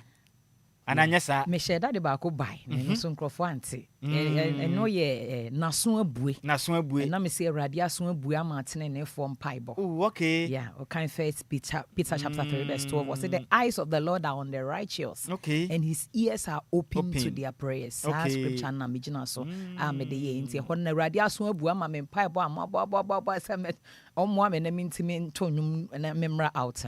And I yes, I may share that about go buy, and soon crofante. And no, ye, Nasun Bui, and I say Radia Sun Bua Martin and form Pibo. Oh, okay. Yeah, okay, first Peter chapter 3, verse 12. Was the eyes of the Lord are on the righteous, okay, and his ears are open to their prayers. Okay, scripture and Mijina so I made the year when the Radia Sun Bua, my Pibo, my Samet, or one and a mintimin tonum and a memra out.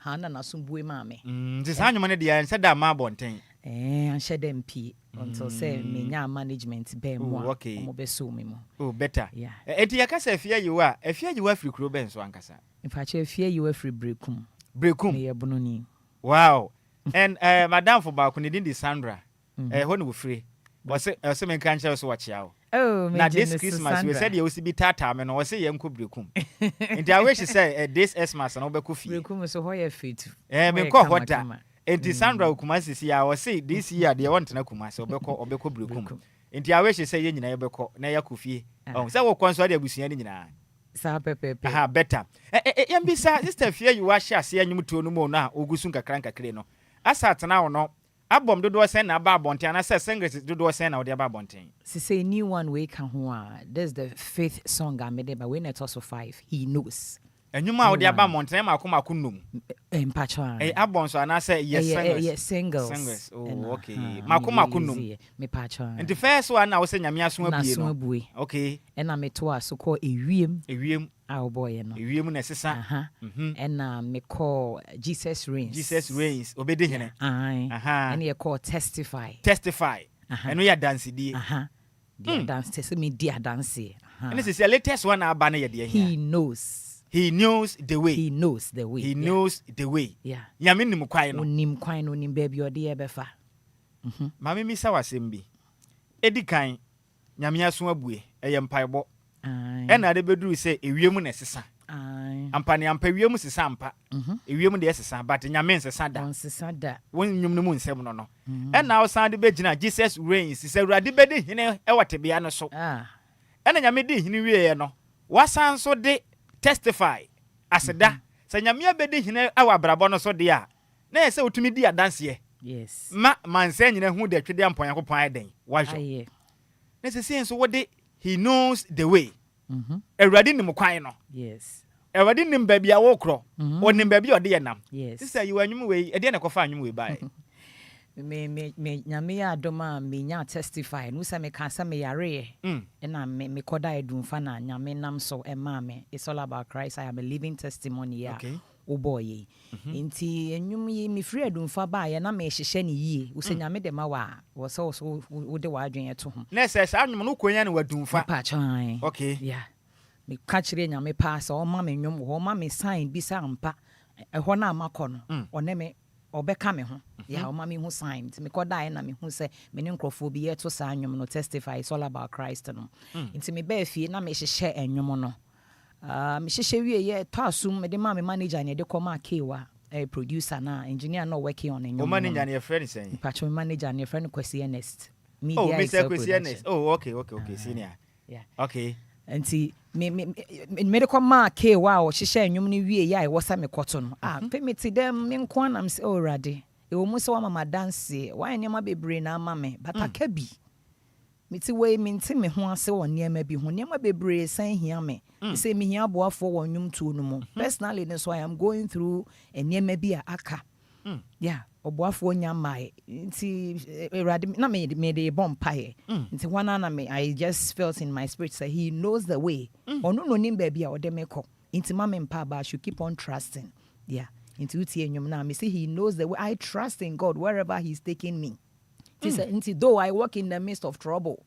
Hannah Nasum Bui Mammy. This annual dear and said that Marbon thing. And shed MP until say me management be more. Okay. Mo be so me mo. Oh, better. Yeah. Yakasa Afia Ayiwah free crew Ben Swankasa. In fact, Afia Ayiwah free breakum. Breakum. Me bunoni. Wow. And Madame for balcony didn't Sandra. When we free. Was it a semen cancer so watch out? Oh, now this Christmas we said you will be tata and I say young breakum. And I wish you say this Xmas and Obecufi. Breakum so why fit. Me call what that. Enti Sandra Kumasi si ya say this year they want na Kumasi obeko brekum. Enti I wish you say ye nyina yebeko na yakufie. Oh, say wo kwanso ade abusua ni nyina. Sa pepe. Aha, better. Yambisa sister Afia Ayiwah hia se anyum to no mo na ogusu nkakran kakre no. Asat na wo no. Abom dodo sen na ba bonten ana say singles dodo sen na wo de ba bonten. Si say new one we kan ho a. This the 5th song I made but when it also 5 he knows. Enyuma wo de ba monten ma akoma kunum. Empacha. Abom so ana say yes singles. Singles. Oh, okay. Makoma kunum. Me pacha. And the first one na wo say nyame aso abue no. Okay. And me to so call ewiem. Our boy no. Ewiem na sesa. And me call Jesus Reigns. Obedi hene. And you call Testify. And we are dancing die. Dear dance me dear dance. And this is the latest one na ba na ye de He knows the way. He knows the way. Yeah. Nyame nim kwan no. Onim kwan no nim baby ode e befa. Mama mi sa wasem bi. Edi kan nyame aso abue eye mpaibo. Na de beduru se ewiem na sesa. Ampane ampa ewiem sesa ampa. Ewiem de sesa but nyame sesa da. Sesa da. Won nyum no mu nsem no no. Na osan de begina Jesus reigns. Se Awurade bedi hene e watebea no so. Na nyame di hene wie no. Wasan so de testify aseda se nyame abedi hene awa brabo no so de a na ese otumi di adanse yes manse nyina hu de twede ampon yakopon aden wahwo na se sense wo de he knows the way Awurade nim kwan no yes Awurade nim ba bia wo kro onim ba bia ode ye nam yes sister you anwum we e de na kofa anwum we bai me nyame ya adoma me nya testify no say me kan say me yare na me koda edunfa na nyame nam so e ma me it's all about Christ. I am a living testimony ya o boy nti enwum yi me free edunfa ba ya na me hyehye ne yie wo say nyame de ma wa wo so wo de wa adwen eto ho na say anwum no konya ne wadunfa pa chan okay yeah me ka kire nyame pa so o ma me nwum ho ma me sign bi sa ampa e ho na amakọ no one me obeka me ho ya o ma me hu sign me koda na me hu say me ne nkrofo bi ye to sa anwum no testify it's all about Christ no nti me ba fie na me hyehye enwum no Sheshe wie ye to asum de ma me manager ne de koma kewa producer na engineer no working on o manager ne friend say patch manager ne friend Kwesi Ernest media Mr. Kwesi Ernest okay senior yeah okay nti me de koma kewa o sheshe enwum ne wie ya e wosa me koto no permit dem me nko anam say already e wo mu se wa mama dance wa enema bebre na ama me bataka bi meti we minti me ho ase wo niema bi ho niema bebre san hia me say me hia boafo wo nwum tu no mu personally no so I am going through niema bi a aka yeah oboafo nya mai nti erade na me dey bomb pie nti wana na me I just felt in my spirit say he knows the way ono no nim ba bia ode me ko nti ma me mpa ba I should keep on trusting yeah nti utie nwum na me say he knows the way I trust in God wherever he's taking me. Nti though I walk in the midst of trouble,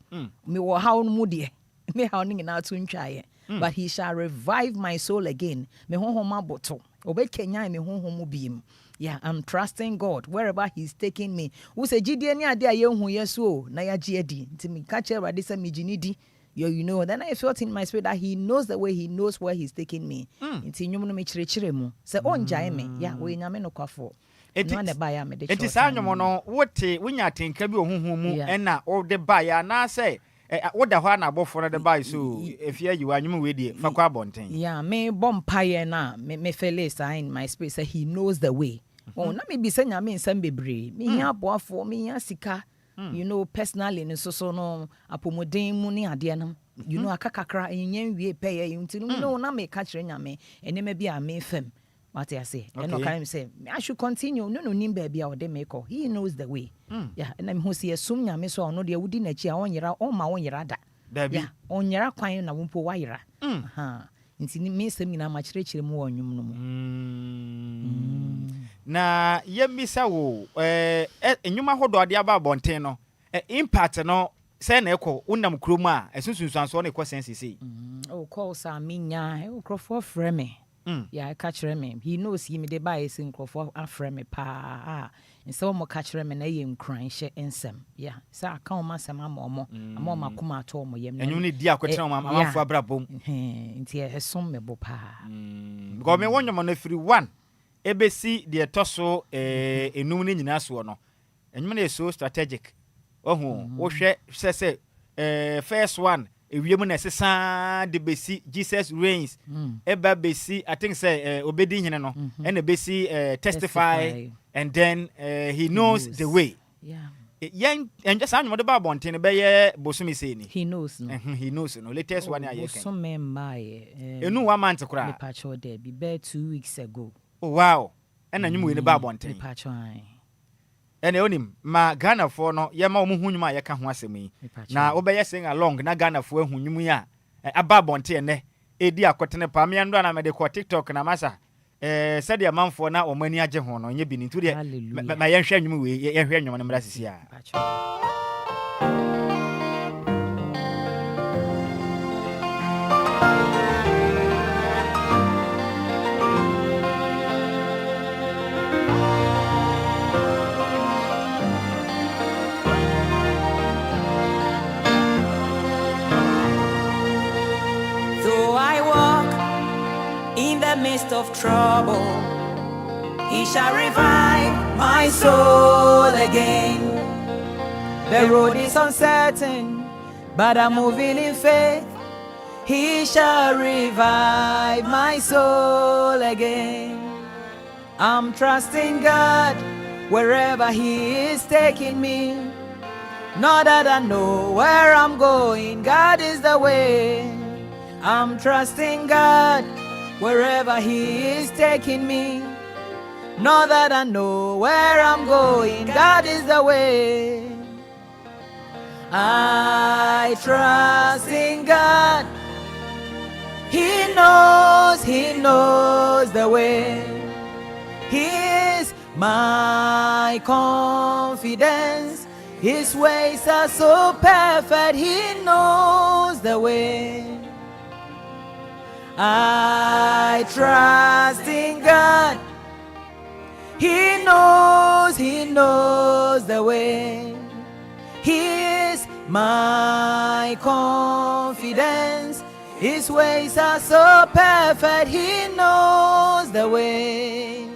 me wo how mu de me how ning na to ntwaye but he shall revive my soul again. Me honhom aboto obekenya me honhom mu biem. Yeah, I'm trusting God wherever he's taking me. Wo se gidie ni ade aye hu yeso na ya gi adi. Nti me ka che Awurade se me ginidi. You know, then I felt in my spirit that he knows the way, he knows where he's taking me. Nti nyum no me chire mu. Se onjae me. Yeah, we nyame no kwafo. It is annual no what when you think can be and now all the buyer now say what the one above for the buy so if you are you with it for quabonting. Yeah, me bomb pie na me fellows in my space say he knows the way. Oh, na me be saying I mean some bebre. Me ya boa for me ya sika. You know personally so no apomodin mu ni ade no. You know akakakra enyen wie pay you know na me catch nyame ene me bi a me fam. What I say, and no can say, I should continue. No, nimbe be our demeko. He knows the way. Yeah, and I'm who see a sum ya miso no de wudi na chi a on yera on ma on yera da. Yeah, on yera kwan na wumpo wa yera. Nti ni me sem na ma chire mu onwum no mu. Na yemisa wo enwuma hodo ade aba bonten no impact no say na ekọ unam krom a esunsunsan so na ekọ sensisi. Oh, call sa minya e krofo frame. Yeah, I catch him. He knows he me de buy sin crofo aframe pa. And so mo catch him na yem crying she ensem. Yeah. So I come ma sama mo ma kuma to mo yem. And you need dia kwetena ma amafo abrabom. Nti e som me bo pa. Because me wonyo mo na free one. Ebesi de toso enum ni nyina so no. Enum na so strategic. Ohu, wo hwe se first one ewiem na sesa de besi Jesus reigns eba besi I think say obedi hene no and besi testify and then he knows the way yen and just anu de ba bonten be ye bosumi say ni he knows no he knows no latest one aye kan bosumi mbae enu 1 month kura me pacho there be 2 weeks ago oh wow and anyum we ne ba bonten me pacho ai ene onim ma Ghana for no ye ma omu hunyuma ye ka ho asem yi na obeye sing along na Ghana for ahunyum yi a aba bonte ene edi akotene pa me ndo na me de ko TikTok na masa said ya manfo na omani age ho no nye bi ni ntu de ma ye hwe anwum we ye hwe anwum na mra sisi a midst of trouble, he shall revive my soul again. The road is uncertain, but I'm moving in faith. He shall revive my soul again. I'm trusting God wherever he is taking me. Not that I know where I'm going, God is the way. I'm trusting God wherever he is taking me. Know that I know where I'm going, God is the way. I trust in God. He knows the way. He is my confidence. His ways are so perfect. He knows the way. I trust in God. He knows the way. He is my confidence. His ways are so perfect, He knows the way.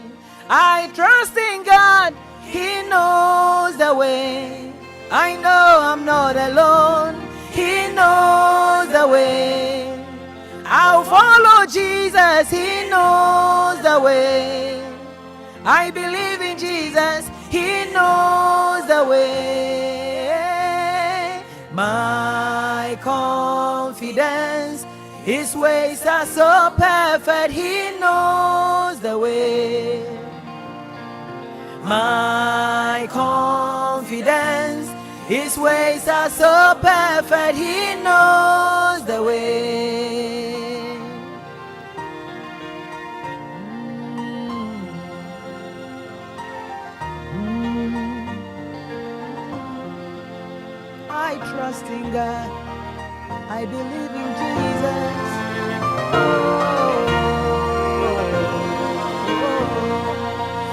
I trust in God, He knows the way. I know I'm not alone, He knows the way. I'll follow Jesus, He knows the way. I believe in Jesus, He knows the way. My confidence, His ways are so perfect, He knows the way. My confidence, His ways are so perfect, He knows the way. I trust in God, I believe in Jesus.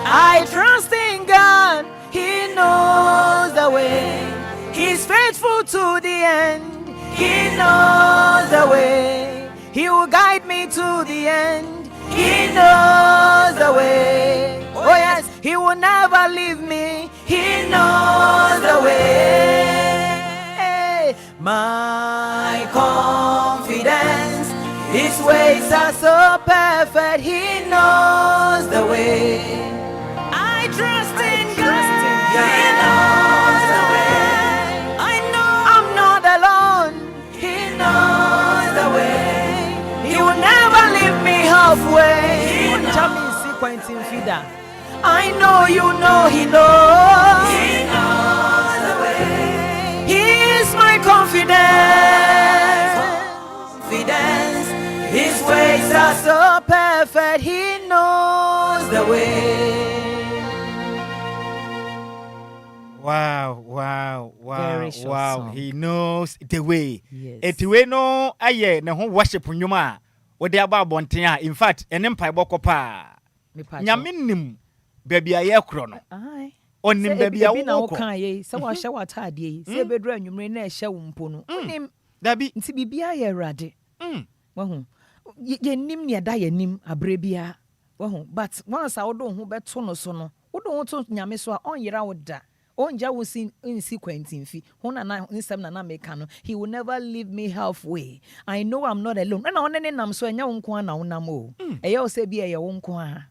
I trust in God, He knows the way. He's faithful to the end, He knows the way. He will guide me to the end, He knows the way. Oh yes, He will never leave me, He knows the way. My confidence, His ways are so perfect, He knows the way. I trust in God, He knows the way. I know I'm not alone, He knows the way. He will never leave me halfway. I know you know He knows. He knows the way. He is my confidence. His ways are so perfect, He knows the way. Wow. Very short song. He knows the way. Yes. Etiwe no aye na ho worship nyuma wo de aba bonten a in fact enem pai bokopa. Nyame nim baabi aye kro no. Ai. Onim baabi a wo na wo kan ye, se wa hye watade ye, se bedru anwumre na hye wo mpo no. Onim dabi nti bibia ye Awurade. Wahu. Ye nim ne da ye nim abre bia. Wahu. But once I do ho beto no so no. Wo do ho to nyame so a onyera wo da. Onja wo sin insequenting fi. Hona na nsem na meka no. He will never leave me halfway. I know I'm not alone. Na onene nam so enya wo nko na wonam o. Eye o se bia ye wo nko a.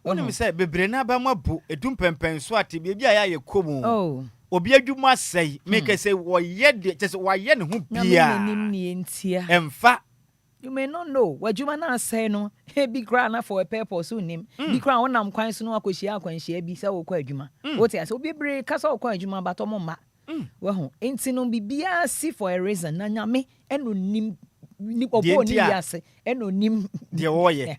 Wonim say bebre na ba mabu edum pempen so ate bia ya ye komu. Oh. Obi adwuma sei make say wo ye de just wo ye ne ho bia. Emfa. You may not know what you na say no. He be grana for a purpose unim. Be crown wonam kwan so no akohia akwanhia bi se wo kwa adwuma. What say obi bre kasa wo kwa adwuma ba to mo ma. We ho enti no bibia si for a reason na nyame eno nim ni obo ni yase eno nim de wo ye.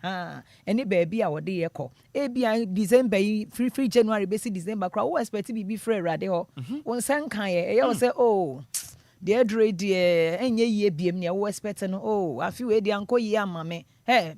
Eni baabi a wo de ye ko. E bia December free January be si December kra wo expect bi free rade ho. Won san kan ye e say oh the dread enye ye biem ne wo expect no oh afi we de anko ye amame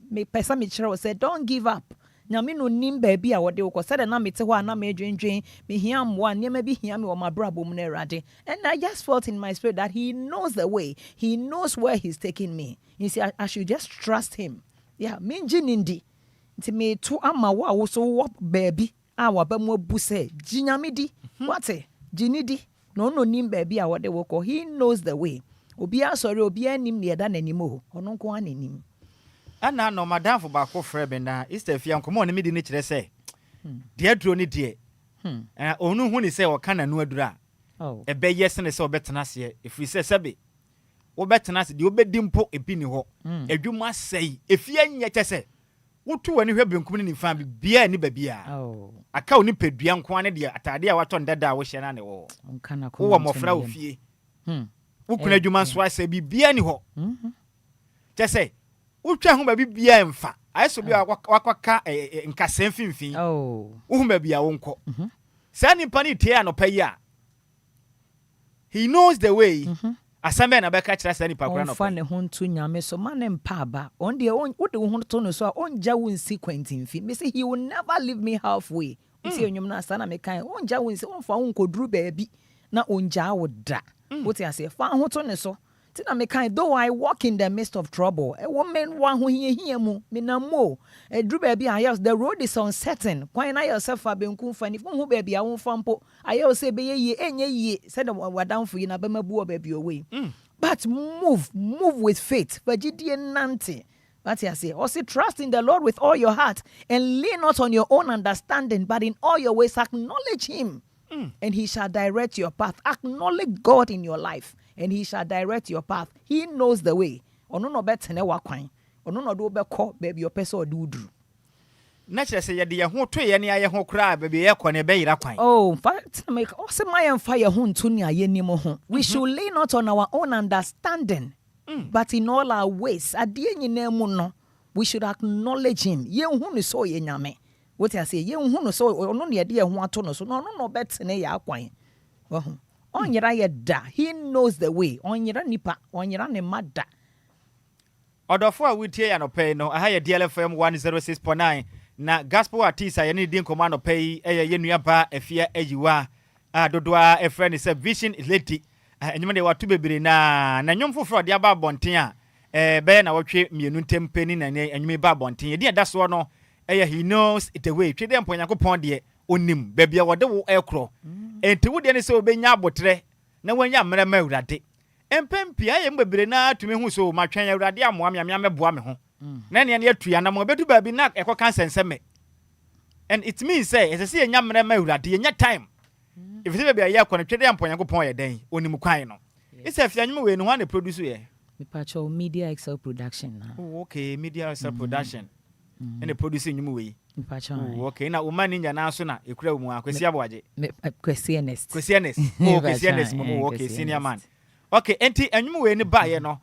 me pesa me kire wo say don't give up na me no nim baabi a wo de wo said na me te ho na me dwendwen me hia mwa ne ma bi hia me wo mabrabo mu na Awurade. And I just felt in my spirit that He knows the way, He knows where He's taking me. You see, I should just trust Him. Yeah, me nji nti me to ama wo so wo baabi a wa ba mu abu say jinyame di what jinidi no nim baby a wode wo. He knows the way. Obi asori obi anim ne da nanim ho. Ono nko ananim. Ana no madam for baako frebe na Afia nkomo ne medi ne kire se. De aduro ne de. Onu hu ni se o kana nu adura. Ebe yes ne se obetena se. If we say sebe. Obetena se de obedi mpo ebi ni ho. Adwuma sei. Efia nya kyese. Wotu wani hwe benkum ni fa bia ni babia. Aka oni pedua nko ane de atade a wato ndada a wo hye na ne wo. Nkana ko. Wo mofra ofie. Wukuna adwuma so ase bibia ni ho. Kyese utwa ho ba bibia emfa. Ayeso bi wakwaka nkasem finfin. Wo ba bia wo nko. Sa nipa ni tie anopa yi a. He knows the way. Asambe na beka kira sa nipa kura no. Fa ne ho ntu nyame so ma ne mpa aba. On de wo de ho to no so a onja wo nsequenting fi. Me say He will never leave me halfway. Nti onwum na asa na me kan onja wo nse onfa wo nkoduru baabi na onja wo da. What you say fa ho to ne so. Tina me kind though I walk in the midst of trouble. A woman one who hear mu me na mo. A drew baby the road is uncertain. Why na yourself have been kun if who baby I won't fampo. I say be ye said we down for you na be mabu baby away. But move with faith. Vajidian Nante. But I say, also trust in the Lord with all your heart and lean not on your own understanding, but in all your ways acknowledge him. And he shall direct your path. Acknowledge God in your life, and he shall direct your path. He knows the way. Ono no better ne wakwan. Ono no do be call baby your person or do. Naturally, say ye ho to ye ne aye ho kra baby ye kɔ ne be yira kwan. Oh, fact make also my and fire ho to ne aye ni mo ho. We should lean not on our own understanding, but in all our ways. Adie nyina mu no, we should acknowledge him. Ye hu ni so ye nyame. What I say, ye hu no so ono ne de ho ato no so no bet ne ya kwan. Onyera ye da. He knows the way. Onyera nipa, onyera ne mada. Odofo a wutie ya no pay no, aha ye DLFM 106.9 na gospel artiste ya ne din command pay ye Nhyiraba Afia Ayiwah dodoa a friend is a vision lady. Enyuma de watu bebere na nyom foforo de aba bonten a be na wotwe mienu ntempeni na enyuma ba bonten. Ye da so no he knows the way. Twede mponyankopon de onim bebia wode wo ekro. Enti wo de ne se obenya abotre na wanya mrema awurade. Empempia ye mbebere na tumi hu so matwen awurade amoa me meboa me ho. Na ne ne atu ya na mo bedu ba bi na ekoka nsenseme. And it means say ese se nya mrema awurade nya time. If you be a yakon twede mponyankopon ye den onim kwan no. Ese afia nyum we no ho na produce ye. Me pacho Media Excel production na. Oh okay, Media Excel production. And the producing nyum we. Me pacho. Okay, na umani nya na so na ekura mu akwesi aboaje. Kwesienest. Oh, kwesienest mo okay, senior man. Okay, enti anyum we ni ba ye no.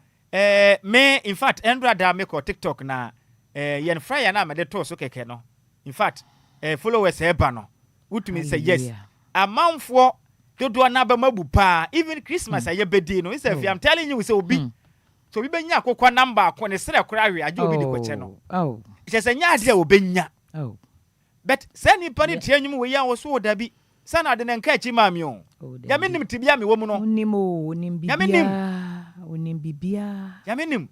Me in fact Endra da make TikTok na yen fryer na me de to so keke no. In fact, followers e ba no. Utumi say yes. Amanfo dodo na ba mabu pa even Christmas aye bedi no. I'm telling you we say obi. So we benya akokwa number ko ne sere kora we aje obi di kwache no. Oh. It say nya ade obenya. Oh. But say ni pani tianyum we ya wo so odabi. Sana de nka achi mami on. Ya menim tibia me wo mu no. Onim bibia. Onim bibia. Ya menim.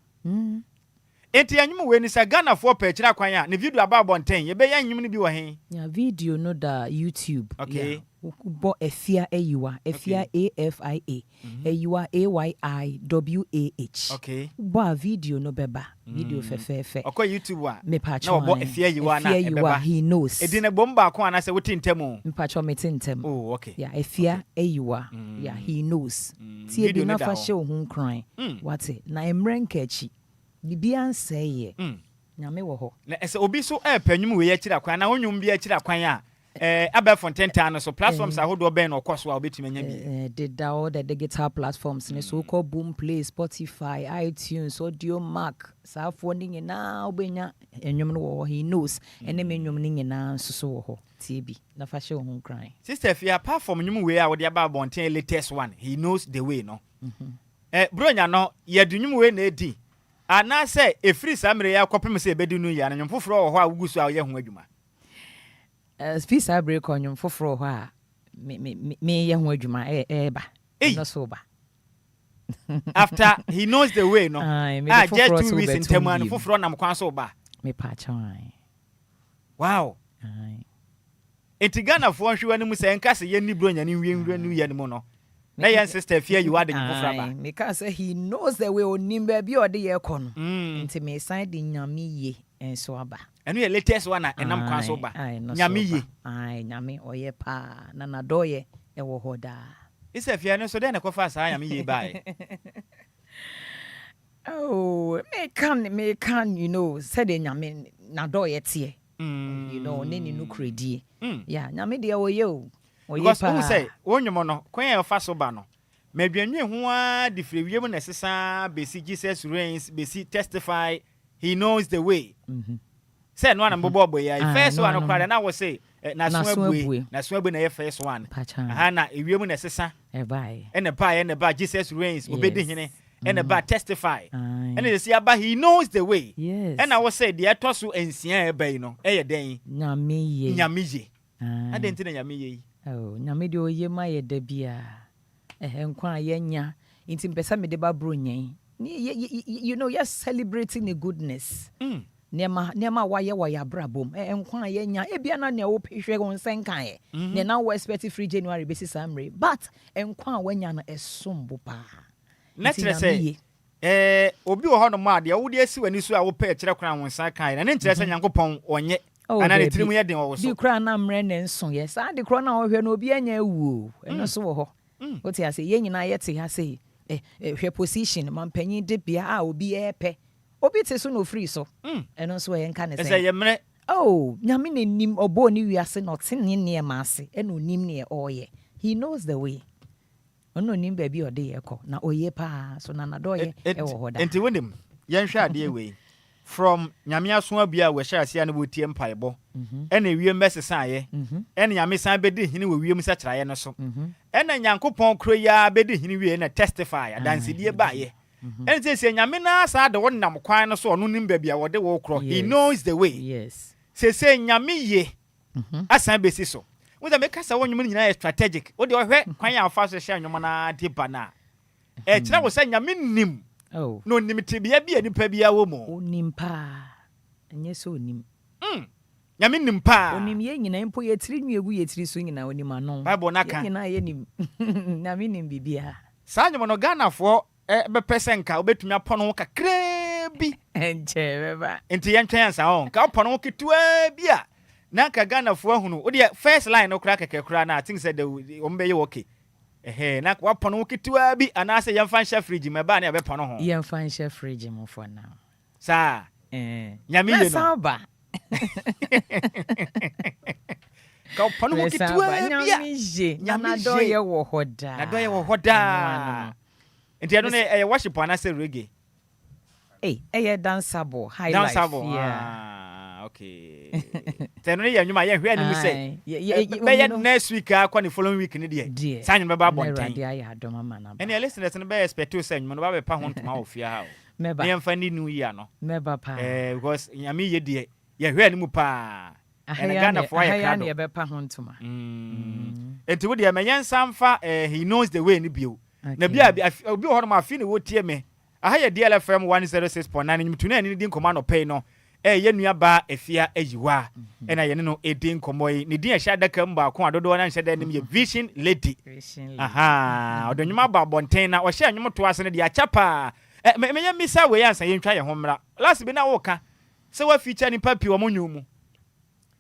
Enti anyum we ni sa Ghana for pe kira kwan ya ne video aba bonten ye be ya anyum ni bi wo hen. Ya video no da YouTube. Okay. Bo Afia Ayiwah, Afia AFIA, Ayiwah AYIWAH. Okay. Bo video no beba, video fe. Okay, YouTube wa. Me pacho. Na bo Afia Ayiwah na beba. He knows. E dine bomba ko ana se woti ntemu. Me pacho me tintem. Oh, okay. Yeah, Afia Ayiwah. Yeah, he knows. Tie bi na fa she ohun kran. Wate, na emrenka achi. Bibia nse ye. Nyame wo ho. Na ese obi so panyum we ya kira kwan na wonwum bi ya kira kwan a Abel Fontaine Tano, so platforms I hold Ben or Coswell between did all the digital platforms, so called Boom Play, Spotify, iTunes, Audio Mac, South Funding, and now Benya, and you he knows, and the menu in now so TB, the fashion home crying. Sister, if you apart from you, we are the about Bontain latest one, he knows the way, no. Bronya, no, ye do you way, Nedi. And I say, a free summary, I'll copy me say, Bedunu Yan, and you for how we go out young Weduma. Peace I break on you for a me young Weduma, ba. No sober. After he knows the way, no. I just 2 weeks in Teman for front am sober. Me patch on. Wow. Ghana for sure and say Encase Yenny Brun and New Year Mono. My sister fear you are the because he knows the way on Nimba or the year con. Into me side in Yami and Swaba. And we latest one and I'm consoba. Yami. Aye, Yami or ye pa, Nana doye, e wohoda. It's a fiano so then I go fast. I am ye by. Oh, me can, you know, said in Yamin, Nadoye tie. You know, Nini no credi. Yeah, Yami dear o yo. Because who say, when you mono, queen of Fasobano. Maybe a new one, the free women necessary, basic Jesus reigns, basic testify, he knows the way. Said one and Bobo, first one of and I will say, Nasweb na first one. Hana, a woman necessary, and a pie and a bad Jesus reigns, obeying him, and a bad testify. And it is about he knows the way. Yes. And I will say, the Atosu and Sien Bayno, a day, Yamiji. I didn't think Yami. Oh, Namidio ye my debia. Enquire yenya, Inti mpesa me de ba bro nyen. You know, you're celebrating the goodness. Nema waya brabom. Enkwa yenya ebia na ne wo pehwe won senkan e. Ne na wo expect free January basis amre. But enkwa wanya na esombo pa. Netre say obi wo hono ma de wo de asi wani so a wo pa kire kran won senkan na ne ntre say Nyankopon onye. Ana ne tirimu ye den wo so. Di kra na mre ne nso ye. Sa de kra na wo hwe na obi anya ewuo. Eno so wo ho. Wo ti ase ye nyina ye te ha say hwe position mampanyin de bia a obi epe. Obi te so no free so. Eno so ye nka ne say. Say ye mre. Oh, nyame ne nim obo ni wiase no te ne ma ase. Eno nim ne oye. He knows the way. Ono nim ba bi ode ye ko na oye pa so na do ye e wo hoda. Enti wonim yen hwe ade we. From nyame aso abia we hye ase ane bo tie mpaebo. Ena wie mesesa ye. Ena nyame san bedi hini we wie musa kiraye no so. Ena Nyankopon kro ya bedi hini wie na testify adansedie ba ye. Ena se nyame na sa de wonnam kwan no so ono nim ba bia wode wo kro. He knows the way. Yes. Se nyame ye. Asan besi so. Whether make us a one you mean strategic. What do you hear? Kwan ya fa so hye nyoma na tipa na. Kira wo se nyame nim. Oh. No nimite bia bia nipa bia wo mo. Onim pa. Enye so onim. Nyame nim pa. Onim ye nyina mpo ye tiri nwi egu ye tiri so nyina onim ano. Bible na ka. Nyina ye nim. Nyame nim bibia. Sa nyoma no Ghana fo be pesenka obetumi apono wo kakra bi. Enche beba. Enti ye ntwen ansa ho. Ka apono wo ketua bia. Na ka Ghana fo ahunu. O de first line no kra kekekra na I think said o mbe ye okay. Na kwa pono wo ketua bi anase ye mfa nhye fridge meba na ye be pono ho. Ye mfa nhye fridge mo for now. Sa nyame ye no. Samba. Ka pono wo ketua bia. Nyame do ye wo hoda. Na do ye wo hoda. Enti eno ne worship anase reggae. Ye danceable, highlife. Danceable. Yeah. Okay. Teno ye nyuma ye hwe ani say. Be next week akwa the following week ni de. Sanyo be ba bonten. Ene listeners no be expect to say nyuma no ba be pa ho ntoma ofia ha. Meba. Ye mfa ni new year no. Meba pa. Because nyame ye de ye hwe ani mu pa. Ene Ghana for ye krado. Ye be pa ho ntoma. Enti wo de me yensa mfa he knows the way ni bio. Na bia obi ho no ma afi ni wo tie me. Aha ye DLFM 106.9 nyumtuna ni din command no pay no. Ye Nhyiraba Afia Ayiwah. Ena ye no edin komoyi. Ni din ehya daka mba ko adodo na nhye da nim ye Vision Lady. Aha, odonyuma ba bonten na o hye anyum to ase ne de achapa. Menya misa we yansa ye ntwa ye homra. Last bi na wo ka. Se wa feature ni papi wo monyomu.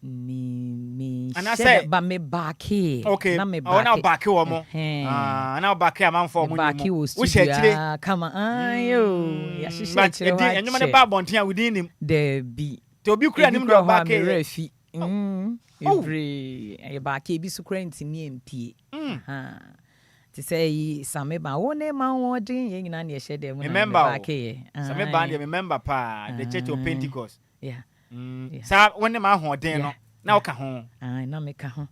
Me say ba me baaki. Okay. Na me baaki. Oh na baaki wo mo. Na baaki amanfo mo nyomu. Wo hye kama ayo. Ya hye chire wa. Enyuma ne ba bonten a wudin nim. De bi. Te obi kura nim do baaki. Refi. Every e baaki bi su kura ntimi empie. Ti say same ba wo ne ma wodin ye nyina na ye hye de mo na baaki. Same ba de remember pa the Church of Pentecost. Yeah. Sa woni ma hoden no na oka ho na me ka ho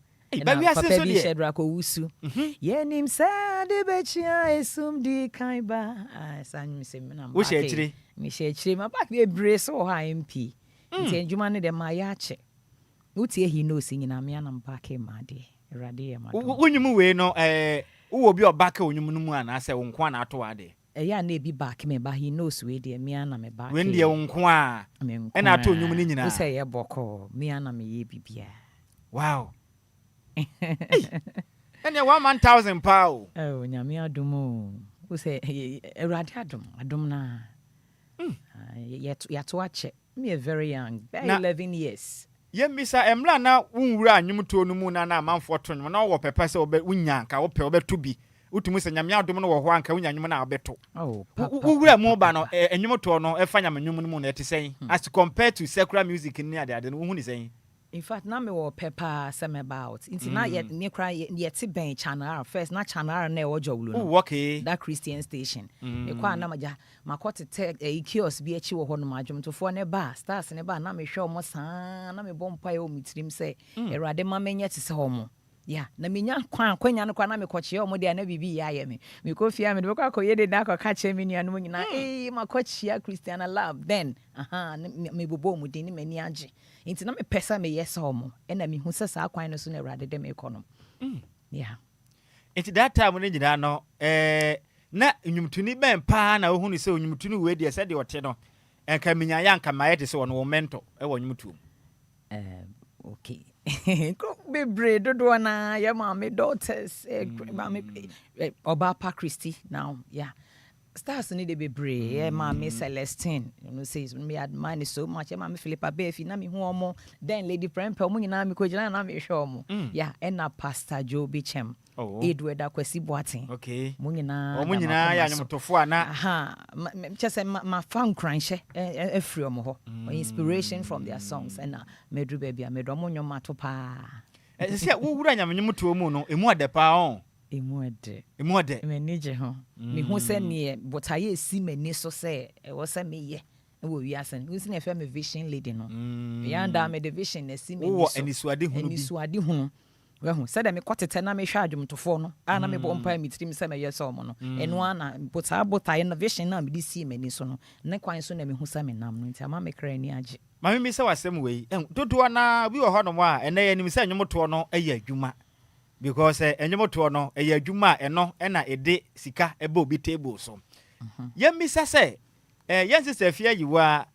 ba wi ase so de Shedra ko wusu ye nim sa de bechia esum di kan ba sa nyi se me na wo she chire me she chire ma ba be bre so ha MP nti enjuma ne de ma ya che utie hi no si nyina me na mpa ke ma de erade ye ma wonyum we no wo bi obaka onyum no mu ana se wo nko na ato ade ya na ebi back me ba he knows we de me na me back when de wo nko a e na ato onyum ni nyina wo say ye boko me na me ye bibia wow ene 1,000 pound oh nyame adum wo say erade adum na ya to ache me very young 11 years ye misa emra na wunwura anyum to no mu na amanfo to no na wo pepa se wo wunya nka wo pe wo beto bi utumu se nyame adom no wo ho anka wunya nyum na abeto wura mu ba no enyum to no e fa nyame nyum no mu na etisen as compared to secular music ni ade no hu ni sen in fact na me wo pepper some about into na ye me cry ye ti ben channel first na channel na e wo jowlu no okay that Christian station e kwa na maja makoti te kiosk bi echi wo ho no majum to fo ne ba stars ne ba na me hwe omo san na me bompa ye o mitrim se erade ma menya ti se homo ya na menya kwanya no kwa na me koche omo de na bibi ya ye me ko fia me de ko akoye de na ko ka che me nuanu nyina makoche Christian love then me bobo mu de ni mani age inti na me pesa me yes omo e na me hu se sa kwan no so na erade de me ekonom yeah inti that time no nyina no na nyumtuni ben pa na ohunu se nyumtuni we de se de ote no enka minya yanka maete se wono momento e wo nyumtu okay bebre dodo na ya mama daughters mama oba pa Christy now yeah stars need be brave yeah mama Celestine you know says me admire so much mama Philippa Befi na me hu omo then lady Prempe omo nyina me kojina na me hwe omo yeah and na pastor Joe Bichem Edward Akwesi Boatin okay mu nyina omo nyina ya nyomtofo ana aha chese ma fan cranche afri omo ho inspiration from their songs and medru baby amedo omo nyoma to pa se wo wura nyamnyomto mu no emu ade pa on Emuade menije ho me hu se ne botaye esi mani so se e wo se meye e wo wiasen hu se ne fe me vision lady no yanda me the vision esi mani so wo enisuade hunu we hu se de me kotete na me hwa adwumtofo no ana me bo mpa mitrim se me yese omo no eno ana botaye na vision na me di si mani so no ne kwan so na me hu se me nam no nti ama me kra ni age mame mi se wasem we dodo na bi wo ho no mo a ene ye nim se nwomoto no eye adwuma because enyomoto no eye adwuma eno na ede sika ebe obi table so yemisa se yense se Afia Ayiwah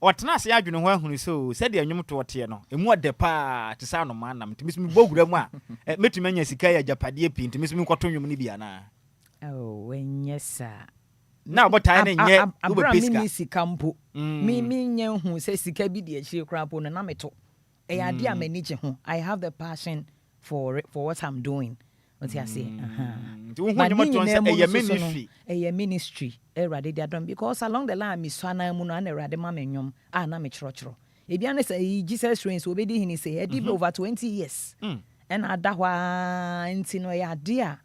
otena ase adwene ho ahunu so se de enyomoto ote no emu ode pa te sa no manam timisimi bogura mu a metumi anya sika ya japade pi timisimi kwato nwom ni bia na wenyesa na obota na nye ube piska mi sika mpo mi nye hu se sika bi de achire krapo no na meto ade amanije ho I have the passion for what I'm doing. What you say? A ministry. Because along the line, Miss Swana Muno and Rademam na me chrochro. If you say Jesus reigns, will be he say, over 20 years. And Adawa Intino ya dear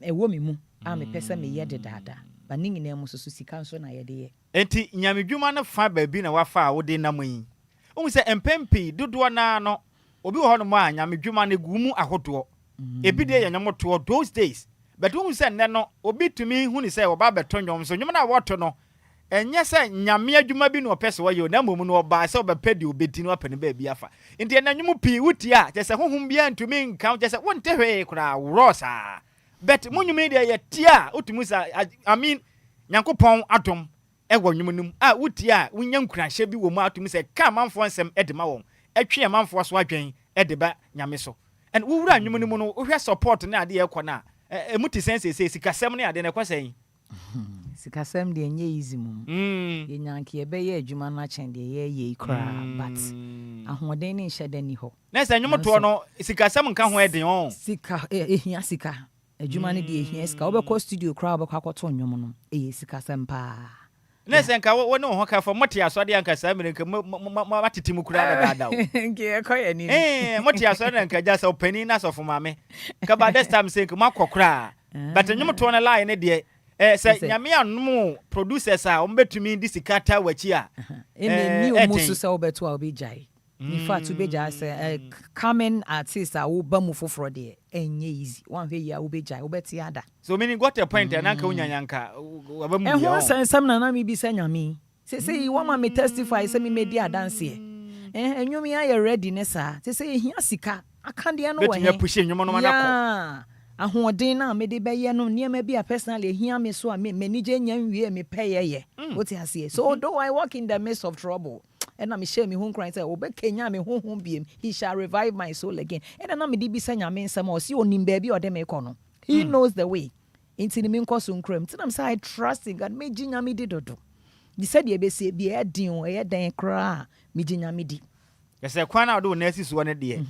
a woman, I'm a person me yet dada. But Ning name was Susi Council na ye. Enti Nyamijuma fiber being a wafa would in Namui. Say Empempi, do no. Obi ho no ma nyamedwuma ne gumu ahoto ebi de yanyamoto those days but who say no obi tumi hu ni say oba beto nyom so nyom na woto no enye say nyame adwuma bi no pese wo na momu no oba say obepedi obeti no apene ba bi afa enti na nyom pi wuti a je say honhom bia ntumi nka je say wonte hwe kura rosa but munyum de ye tia utumi sa I mean nyankopon atom ewo nyom num a wuti a wunya nkurahye bi wo mu atumi say ka manfo nsem edema won etwe manfo so adwen edeba nyame so and wo wura nwum ni mu no wo hwe support na ade ekọ na emuti sense sikasem na ade na kwasɛn sikasem de enye easy mum ye nyanke ye be ye adwuma na chen de ye kra but ahoden ni nhye ni ho na sɛ nwum to no sikasem nka ho eden on sika ehia sika adwuma ne de ehia sika wo be ko studio kra wo be kwakoto nwum no sikasem pa Nesenka woni ho ka fo moti asode anka samire nka matitimu kura da da nke ekoye ni moti asode nka ja so pani na so fo mame ka ba this time say nka makokura but nyum to na line ne de say nyame anum producers a ombetumi di sikata wachi a ni omusu say obeto a obejai in fact obeja say coming artist a wo ba mu foforo de enye easy one way ya obejai obeti ada so meaning got a point and anka unyanyanka aba mu ya ho sensam na mi bi say nyame say you want me testify say me media dance enwum ya you ready ne sa say ehia sika aka de no we he push enwum no na ko ahoden na me de beye no niam bi a personally ehia me so a me manage nya nwie me peyeye what you say so though I walk in the midst of trouble and I'm share me home crying say obekenya me honhom biem he shall revive my soul again and na me di bisa nyame nsem o si onim ba bi o de me ko no he knows the way into me nko so nkram tin am say I trust in God me ginyame di dodo di said ye be se bi e din o ye dan kra me ginyame di ye kwana o do na asi so ne de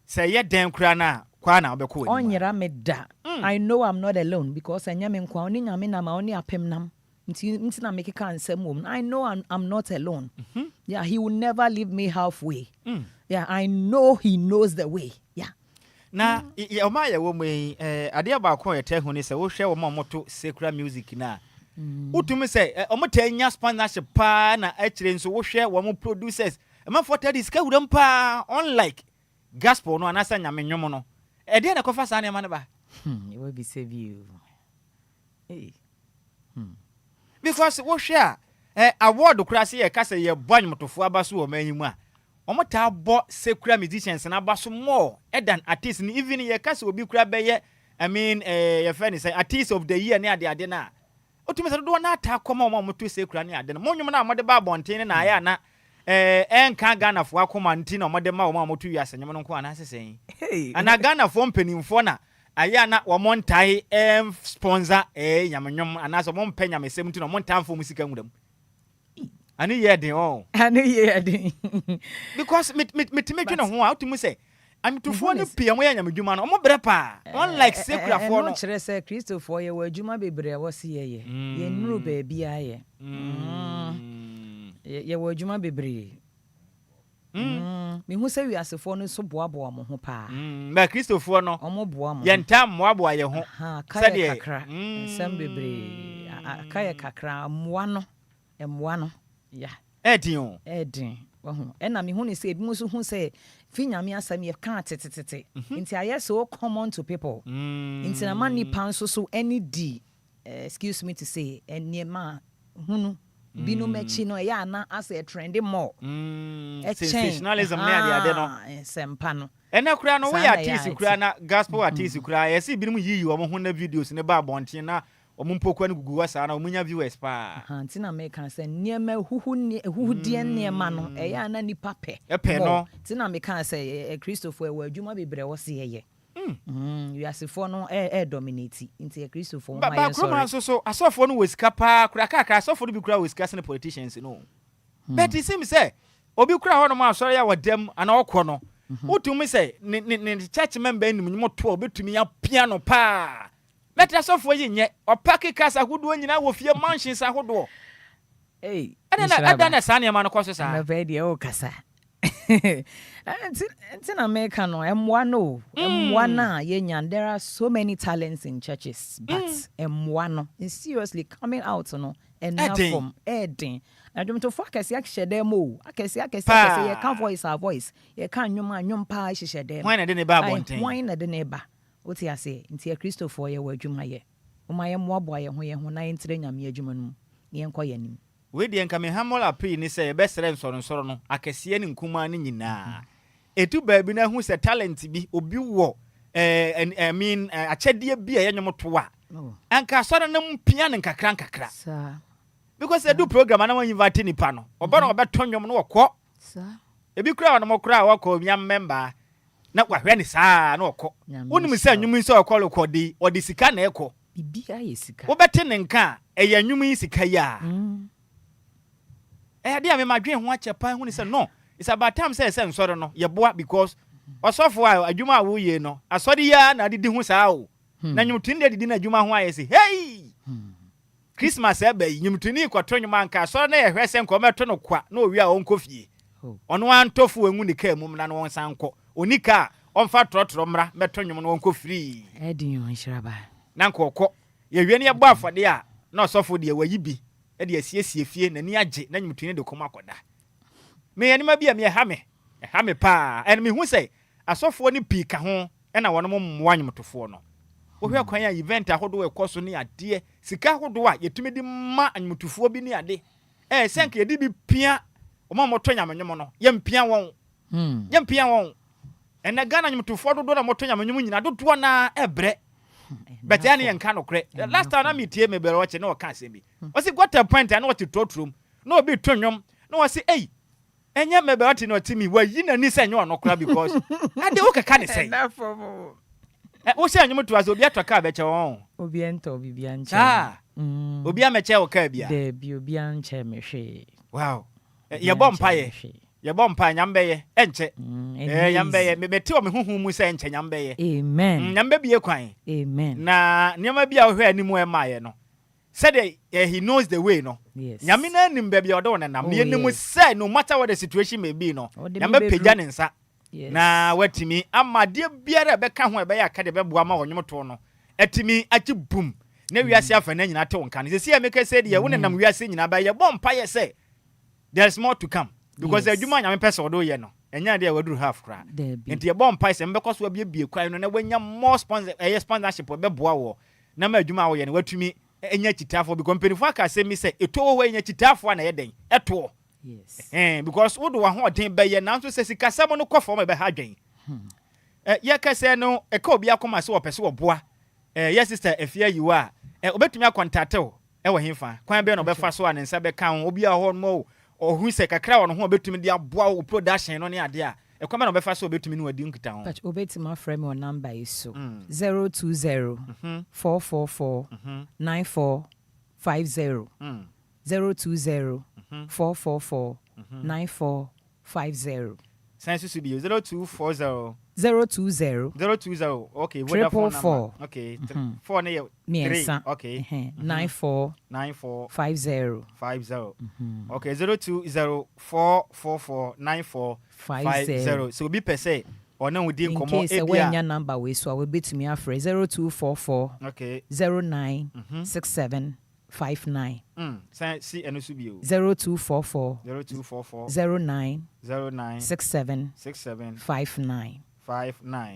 say ye dan kra na kwana obeko oni onyera me da I know I'm not alone because anyame nkwa oni nyame na ma oni apem nam nti na make can say mom I know I'm not alone. Yeah, he will never leave me halfway. Yeah, I know he knows the way. Yeah. Na o ma ye wo me ade ba ko ye te hu ni se wo hwe wo ma moto secular music na utumi se o mo ta nya sponsorship pa na a kire nso wo hwe wo mo producers e ma for tadi ska wuram pa unlike gospel no anasa nyame nwom no e de na ko fa sa na ma ne ba it will be save you. Hey. Because wo hwe award kura se ye ka se ye bon motofo abaso o manyimu a omota bo secular musicians na abaso more than artists even ye ka se obi kura be ye I mean your friend say artist of the year near the adena. Otumi say do na ta koma mo to say kura ne adena. Mo nwum na mo de ba bonten na aya na enka Ghana fo akoma nti na mo de ma mo to wiase nyem no nko ana sesen. Ana Ghana fo mpanimfo na aya na wo montai sponsor nyamnwom ana so mo mpanya mesem nti na mo ntamfo musika ngudam. Ani ye den oh. Ani ye den. Because me twe no ho a otumi say I'm to phone the PM where I'm doing no more brepa. Unlike Secra for no Chere Christopher ye were Juma bebre was ye. Ye nru baby aye. Ye were Juma bebre. Me who say we as a phone so boabo mo ho pa. Ba Christopher no. Omo boa mo. Ye ntam moabo ye ho. Kaya kakra. Nsem bebre. Kaya kakra moa no. Emoa no. Ya. Edin. Ena me hu ni say bi muso hu say finyame asam ye kan tetete nti aye so common to people nti na mani pan so any d excuse me to say eniema hunu binu mechi no ya na as a trend more sensationalism na ade no sempa no ena kura no we artist kura na gospel artist kura ye si binu yiyi wo ho na videos ne ba bonten na omumpokwa ne gugu wasa na omunya viewers pa anti na make can say niema huhu die niema no eya na nipa pe no ti na make can say Christopher we adwuma bebre wo se ye you asifo no dominate into Christopher ma ye sorry so asofo no wesika pa kura kaka asofo no bi kura wesika se politicians no but it seems say obi kura ho no ma asori ya wadam ana okọ no utumi say ne church member enim nyimo to obetumi ya piano pa Metra so for ye opake kasa hudo nyina wo fie mansions ahodo adana sane ma no kwaso sa na vedi o kasa Antina America no emwa na yenya there are so many talents in churches but emwa no is seriously coming out no and now from Eden and to focus actually them o akesi ye can voice our voice ye can nwom pa hihye dem when na de ne ba bonten when na de ne ba Oti ase nti Christopher ye wadwuma ye. Oma ye moaboa ye ho na yentre nyame adwuma no. Ye nkọ ye nim. We de nka me hamola pre ni say be sere nsoro no akese ne nkuma ne nyina. Etu baabi na hu se talent bi obi wo I mean achede bi ye nyom to a. Anka soro na mpia ne nkakra. Sa. Because they do program na wan invite ni pa no. Oba no obeto nyom no wokọ. Sa. Ebi kura no mokura wokọ nyam member. Na wahwe ni saa na okọ wonu se anwum nse okọ rekodi odi sika na ekọ bibia ye sika wo bete ne nka eya anwum yi sika ya dia me madwen ho achepa hu ni se no it's about time say nsoro no ye boa because osofo a adwuma wo ye no asori ya na didi hu saa o na nwumtun de didi na adwuma ho ayese hey Christmas ebe nwumtun ikoto nwuma nka asori na ye hwese nko meto no kwa na owi a onkofie ono antofu enwu ni ka mum na no nsanko onika onfa trotro mra meto nwum no onko free edin Nhyiraba na nkokọ ye hwe ne ye bo afode a na osofo de wayi bi e de asiesie fie na ni age na nwumtun de koma akoda me ye ne ma bia me ha me pa en me hu say asofo ni pika ho e na wono mmoa nwumtofo no wo hwe kwan ya event ahodo ekoso ne ade sika ahodo a yetumi di ma nwumtofo bi ne ade senke ye di bi pia Oma moto nyamanyom no yempia won ena Ghana nyumtufo dodo na moto nyamanyom nyina dodo na ebre but ya ne yenka no kre last time na metie mebere wache na oka asembi wasi got a point na wati totrum na obi tonwom na wasi enye mebere wati na otimi wa yi na ni se enye ono kra because ade wo keka ne sei wo se anyum to aso obi atoka abeche won obi ento bibia nche obi ameche wo ka bia de bi obi anche mehwe wow ye bompa nyambeye enche nyambeye mebeti o me huhu mu se enche nyambeye amen nyambe biye kwan amen na nyama bia wo hwe animu e maye no said he knows the way no nyame na anim ba bia odo nam ne anim say no matter what the situation may be no nyambe pagya ne nsa na watimi amade biara be ka ho e be ya ka de be boa ma wonwom to no atimi achi boom na wiase afa na nyina te wonka ne se ya meka say de wo nam wiase nyina ba ye bompa ye say there's more to come because adwuma nyame pese odo ye no enya de waduru half kra enti ye bompa se mbekọ so bie kwan no na wanya more sponsorship be boa wo na ma adwuma wo ye no watumi enya chitafo because penifo aka se mi se eto wo enya chitafo na ye den eto because wo do wa ho den be ye na so se sikasam no kofo ma be ha dwen ye ka se no e ka obi akoma se wo pese wo boa yes sister Afia Ayiwah obetumi akontate wo wo hemfa kwan be no befa so a ne nsa be kan obi a ho mo ohun se kakra wo no ho obetumi dia boa wo production no ne ade a ekwan be no befa so obetumi no wadi nkita ho but obetumi afrɛ me on number is so 020 444 9450 020 444 9450 Sense to be 0240 020 okay Vodafone number okay 4 ne 3 okay 9450 okay 0204449450 so be per se ona wudi nkomo e bia in number we so we betumi afre 0244 okay 096759 see eno so bio 0244 09 6759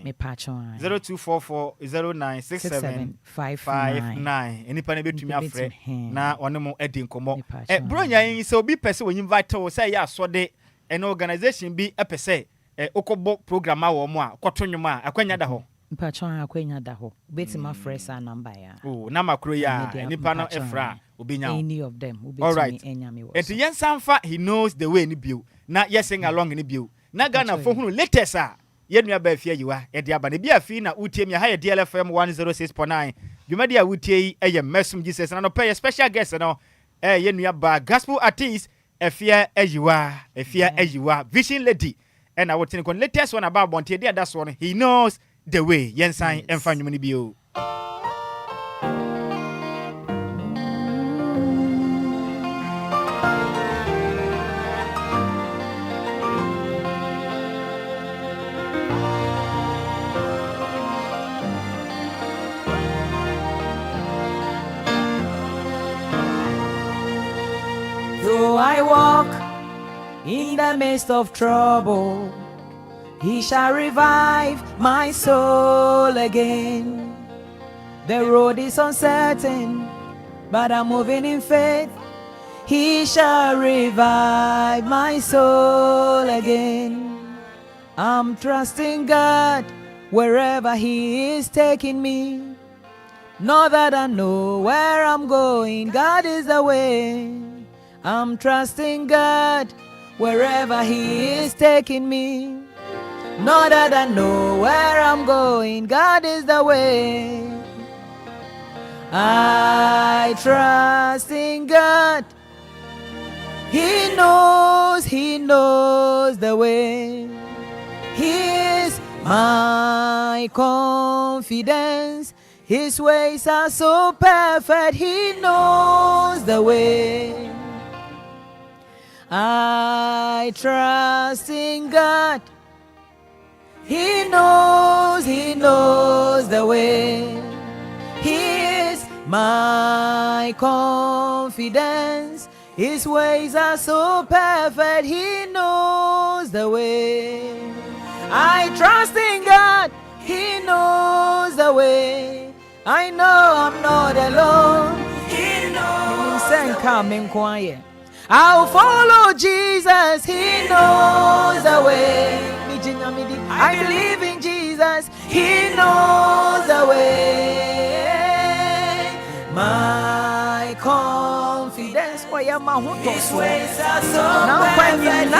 me patch on 0244 096759 enipa na betumi afre na one mo edi nkomo bronya yin se obi pese wo invite wo say ya asode an organization bi epese okobo program a wo mo a kwotonwom a akwanya da ho mpachon akwanya da ho betimi afre sa number ya na makro ya enipa no efra obenya any of them betimi enyame wo enti yen sanfa he knows the way ni bio na yesing along ni bio na Ghana fo hunu latest a yenua ba Afia Ayiwah edi aba ne bia fi na utie mi ha DLFM 106.9 dwumadi a utie yi eye Mesom Jesus na no pay special guest no yenua ba gospel artiste Afia Ayiwah vision lady and I would think on latest one about Bonte there that's one he knows the way yensan emfa nwum ni bio. Though I walk in the midst of trouble, He shall revive my soul again. The road is uncertain, but I'm moving in faith. He shall revive my soul again. I'm trusting God wherever He is taking me. Not that I know where I'm going, God is the way. I'm trusting God wherever He is taking me. Not that I know where I'm going, God is the way. I trust in God. He knows the way. He is my confidence. His ways are so perfect. He knows the way. I trust in God. He knows the way. He is my confidence. His ways are so perfect. He knows the way. I trust in God. He knows the way. I know I'm not alone. He knows the way. I'll follow Jesus. He knows the way. I believe in Jesus. He knows the way. My confidence. His ways are so perfect.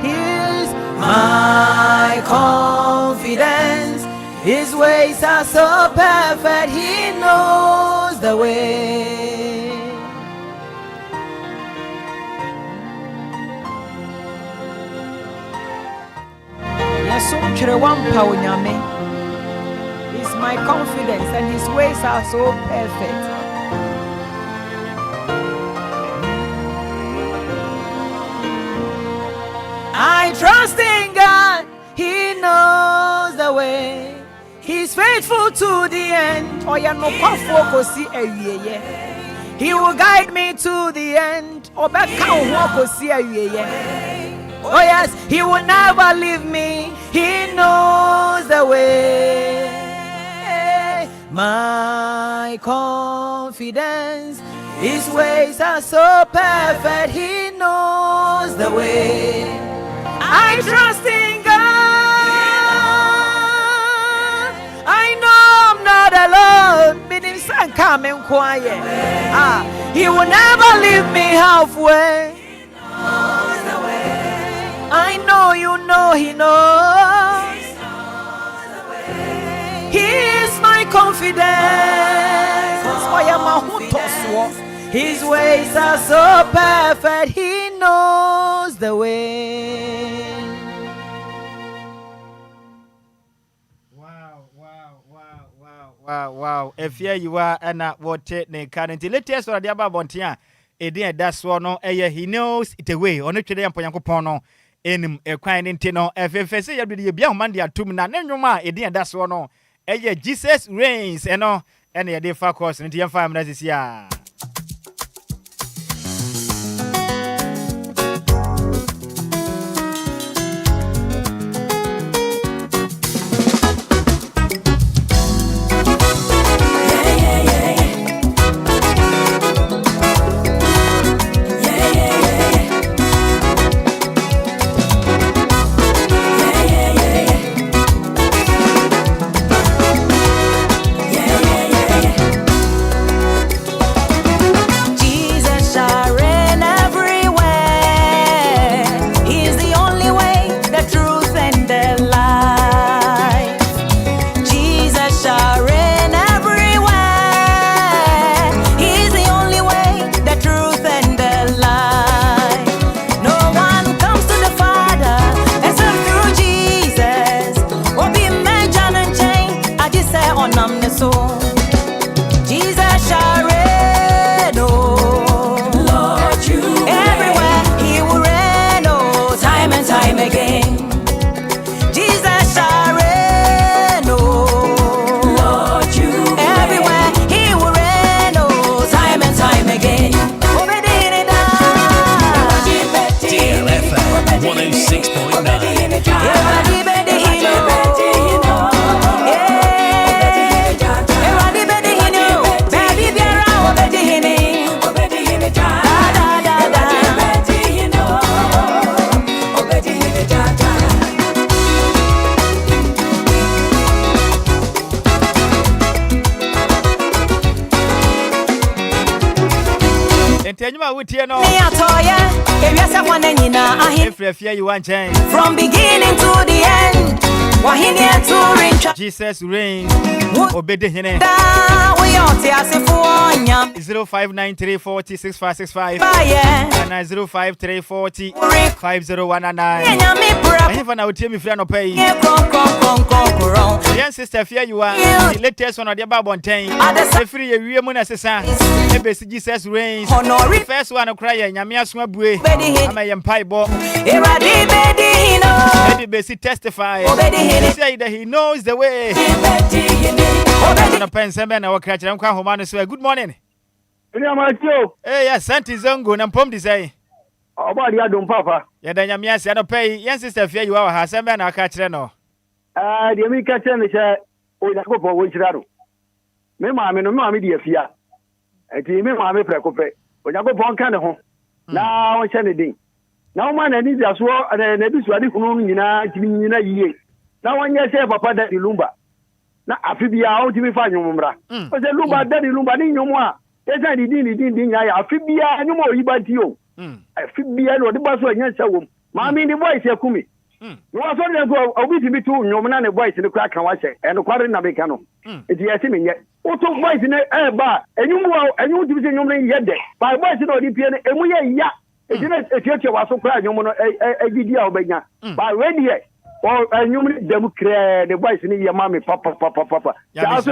He is my confidence. His ways are so perfect. He knows the way. Is my confidence and His ways are so perfect. I trust in God. He knows the way. He's faithful to the end. He will guide me to the end. Oh yes, He will never leave me. He knows the way. My confidence, His ways are so perfect. He knows the way. I trust in God. alone. Meaning son coming quiet. He will never leave me halfway. I know you know he knows. He is my confidence. His ways are so perfect. He knows the way. Wow. Afia Ayiwah and what ne currently latest or the about Bontia. That's one. He knows it away. On it today, and Poyancopono. Enim Enquiring Tino FFS. You be a young man. They are 2 minutes. Nenuma. That's one. Jesus reigns. And no. And the day for course. And the 5 minutes this year. From beginning to the end, Jesus reigns. Obede hene. 0593406565 and 0534050199. If I would tell me friend pay. Yes, sister Afia Ayiwah. The latest one of the Bible time. Every year we are necessary. Jesus reigns. First one to cry. Nyame asuma bue. Am I empire bo? Eddie Bessie testify. Say that he knows the way. Good morning. Hey, yes, Santi Zongo, and Pom say. Oh, body, I don't papa. Yeah, then you miss I pay. Yes, sister, Afia Ayiwah has a man. I catch no. The American is a go for which raro. Me, mamma, no, mammy, dear Fia. And me, mammy, precope. When I go for kind of home. Now, I'm sending. Now, man, I need as well, and I never saw in a year. Now, one year, say, Papa, that Lumba. Now, Afia, how do we find your mumra? But the Lumba, daddy Lumba, no more. Yes, I didn't, Afia, no more, about you. Afia, or the bus was against a woman. Mammy, the voice, Yakumi. You was only a bit to be too, no man, a voice in the crack and watch it, and a quarter Nabecano. It's yes, yet. What took voice in a bar, and you know, and you to be your name yet there. By voice in the piano, and we are ya. It's not a church was so proud, you know, a video by ready. Or a human democrat, the voice in your mammy, papa. Also,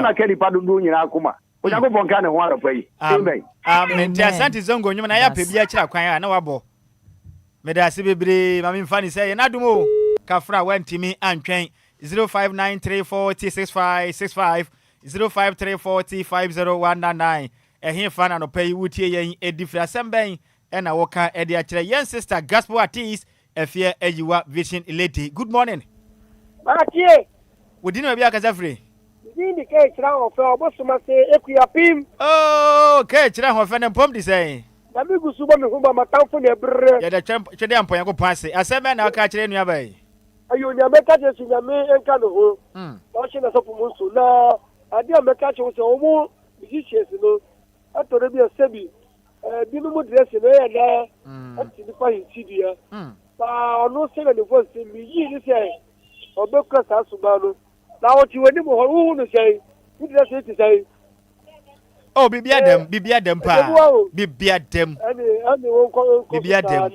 I can't do in Akuma. When I go for kind of water play. Amen. Santi Zongo, you and I have to be a child, I know about. Medasibi, Mammy Fanny say, and I do more. Kafra went to me and train 0593406565 0534050199. And here fan and pay you tea a different assembly. And I walk at the young sister, gospel artiste, Afia Ayiwah Vision Lady. Good morning. We didn't be a Kazafri. Indicate now for Bosuma say, Equiapim. Oh, okay, China, fan and pump say. Namigu Suba, my town for the bread. Yeah, the champ, Chedam Poyago Passy. I said, man, I'll catch it in your bay. Are you never catch us in your main and Cano? Washing us up Musu now. ade a meka che wo se omo musicians no atore bi asebi bi no dress no ya na ati ni fa hintidia ba ono se na the voice mi yi ni se obekura sa suba no na wo ti wani mo ho hu no sei ni dress it sei oh bibia dem pa bibia dem ani won ko bibia dem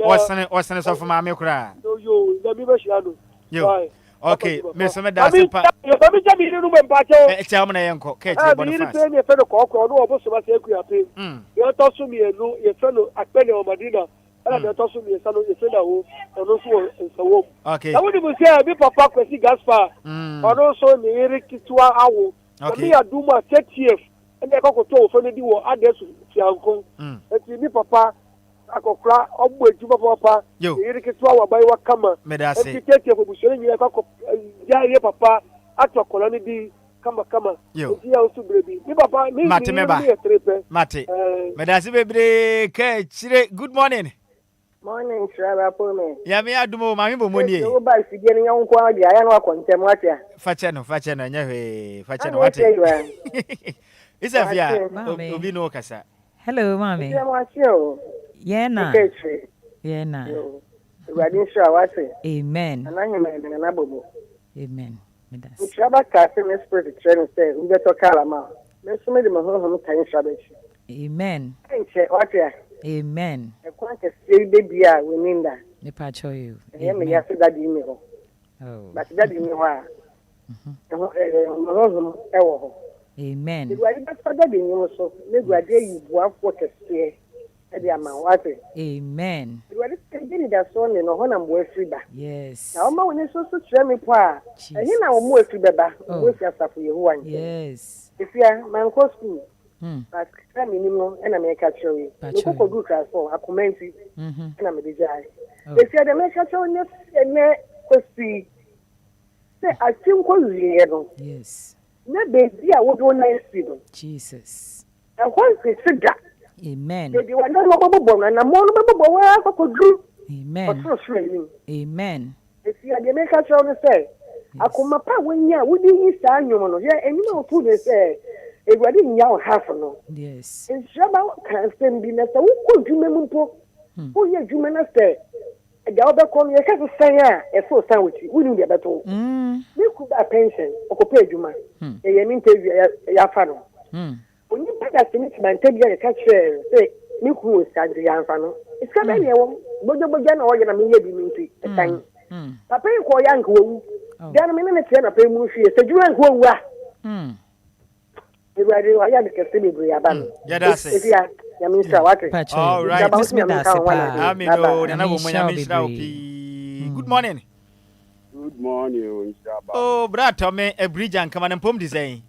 osane so fama me kura yo na mi be shia no yo okay Mesom da se pa yo bi jabi ni no me mpa che e cha mo na yenko ke che Boniface ni fe no ko no obo so ba se ku ya pe yo to su mi enu ye fe no akpele o madina ala de to su mi sa no ye fe da wo ono so nsawo okay na woni mo se bi papa kwesi Gaspar ono so ni iri kitwa awo mi aduma 30th and I go to for the war address to uncle. And me papa, I go cry, papa, you to buy what come. Medasi, take your position, you have papa at your colony be come. You also baby. Me papa, me Mate, Medasi baby, good morning. Morning, Nhyiraba Kwadwo. Ya me adumo mami bomoni. You buy sigeni ya nko adi aya no akontem watia. Facheno nya hwe, facheno wate. It's Afia obi no kasa. Hello mami. Yena. Yena. Wadin sha wate. Amen. Anahima na bobo. Amen. Medas. Nhyiraba kase me spirit training say we beto kala ma. Me so me de mo ho kan shabechi. Amen. Enche watia. Amen. E kwante sei baby a we ninda. Ne pa cho you. E me ya se dadi mi ho. Oh. But dadi mi ho a. Ewo ho. Amen. The way that father be you so, le guade you boa for kese e dey ama wate. Amen. The way that dey that so ne no ho na mbo afri ba. Yes. Na o ma woni so kire me po a. Ehi na o mo afri beba, mo fi asafo Yehowa nje. Yes. Ifia man ko school. But kra me nim no e na me ka kire. Ko ko do class 4 akomenti. E na me dey jai. Ifia de me ka kire ne ko si. Se atim ko wiye no. Yes. Na baby a wo do na esi Jesus. And once we sit down. Amen. Baby wa na mo bobo na mo no bobo wa akokudru. Amen. Amen. If you are the maker show no say, akoma pa wonya wodi isa anyom no. Ye enima otu de say, egwade nya o half no. Yes. Nhyiraba kan sem bi na say wo ko dwuma mu mpo. Wo ye dwuma na say ga obekọ ye ka say a e so san wuti. Woni de beto. Me ku ba pension okopa dwuma. E ye mi interview ya fa no. Oni pada sini mante bia ka kire say me ku o sadri ya fa no. Iska be ye wo bojo na o ye na me ye bi mi nti tan. Papa ko ya nko wu. Dan me na tie na pa mu hwie se dwuma nko wu a. Everybody wa ya de kese be bri aba no. Ya da se. Ya mi sha wake. All right. Amino na bo mo ya mi sha opi. Good morning. Good morning, Nhyiraba. Oh, brother, me a bridge and come and pom design.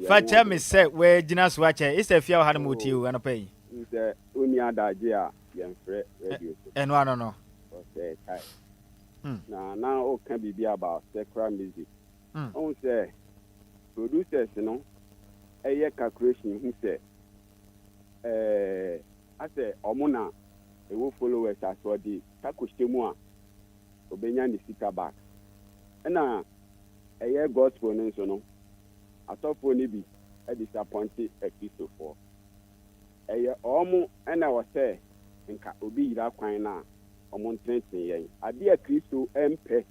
Facha me say we gina so ache. It's a fear had mo tiu and pay. It's uni adaje a yemfre radio. And no. Okay, kai. Na o kan bibia about secular music. On say producers no eye calculation who say I say omuna e wo followers as well the takoshemu a obenya ni sika back na eye gospel no so no atofo ni bi e disappointed episode for eye omo na wo say nka obi yira kwan na omo ntenten yen ade a Kristo empe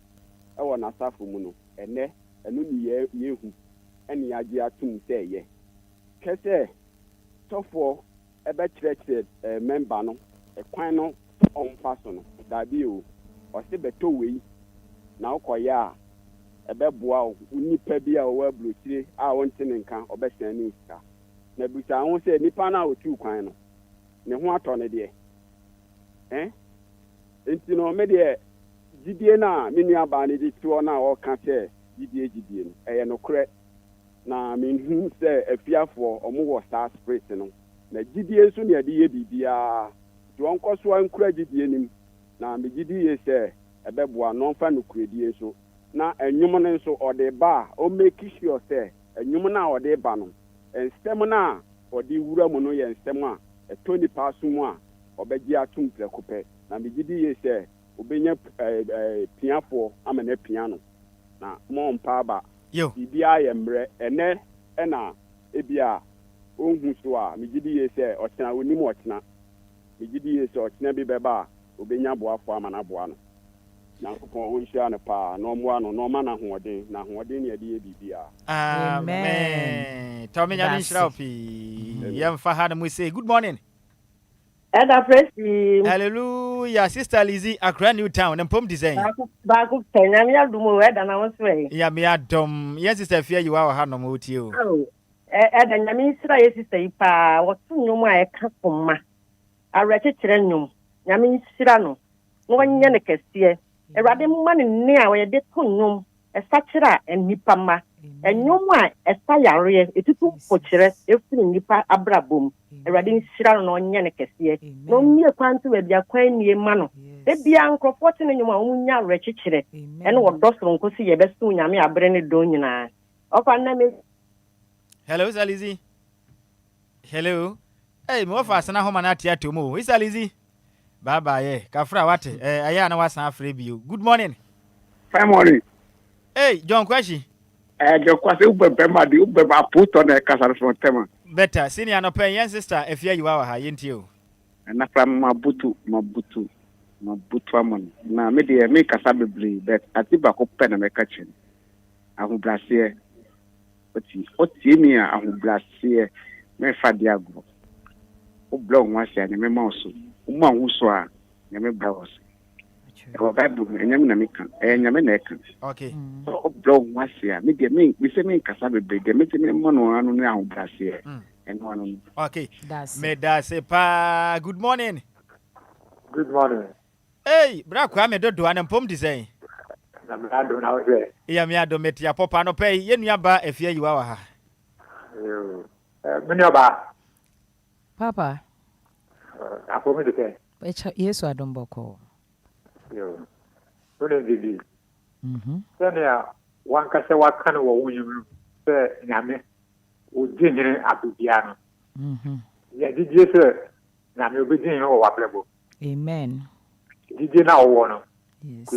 e wo na safo mu no ene enu ni yehu ene age atum say ye kese tofo ebe church member no kwan no on faso no dabi o o se beto wei na okoya ebe boa nipa bi a o ablotire a wonte ne nka obesan ni sika na buta ho se nipa na otu kwan no ne ho ato ne de enti no me de gidie na menu aba ne di to na o ka se gidie no no kre na menhu se afiafo omo wo star spirit no na gidie so ne ade ye bibia to onko so ankura gidie nim na me gidie se ebeboa no fa no kuredie so na enwum no so ode ba o make sure se enwum na ode ba no enstem na ode wura mu no ye enstem a etoni paso mu a obegi atum prekope na me gidie se obenya piafo amana piano na mo mpa ba bibia ye mre ene na ebia ohun so a megidi ye se ochena onim ochena megidi ye se ochena bi beba obenya boafo amana boa no na ko onhia ne pa no mo ano no ma na hoɔden ne yade ye bibia. Amen. Tommy Nyami Shrapi. Yemfa ha na say good morning. Eda Presi. Hallelujah, Sister Lizzie, Accra New Town, and Pom Design. Baku Kenya, me adumo eda na wonswe. Ya me adom. Yes, Sister Afia Ayiwah ha no mo ti o. Oh. Eda nyame sira ye sister ipa, wotu nyom a eka koma. Arekekere nyom. Nyame sira no. No wanya ne kese. Erade mma ne ne a we de to nyom. Esa kira enipa ma. Enyom a esa yare etutu pokyere efiri nipa abrabom. Erade nsira no onye ne kese. No mie kwantu we bia kwan nie ma no. E bia nkrofo te ne nyom a omunya rekekere. Ene wo dosoro nkosi ye besu nyame abre ne do nyina. Ofa na me. Hello, Salizi. Hello. Hey, mo fa sana homa na tia to mo. Salizi. Baba ye. Kafra wate. Aya na wasan afre bio. Good morning. Fine morning. Hey, John Kwashi. John Kwashi ubebe ma di ubebe aputo na kasar from tema. Better. Senior no pen yen sister Afia Ayiwah ha yenti o. Na from mabutu amon. Na me de me kasa bebre bet atiba ko pen na me kachen. Ahu brasier. Oti mi a ahu brasier me fa diago. O blog wasi a me mauso. Uma huso a me brawos. E o Bible enyam na me kan. Enyam na kan. Okay. O blog wasi a me de me se me kasa bebre de me te me mono anu na ahu brasier. Okay. Me da se pa. Good morning. Good morning. Hey, bra kwa me dodo an Pom Design. Na me ado na we. Ya me ado metia papa no pay ye nuaba Afia Ayiwah ha. Me nuaba. Papa. Apo me de ke. Yesu adomboko. Yo. Tole bibi. Senya wankase wakane wo wunyum se nyame o jinjire abubiano. Ya didi se nyame obedin wo waplebo. Amen. Didi na wo no. Yes.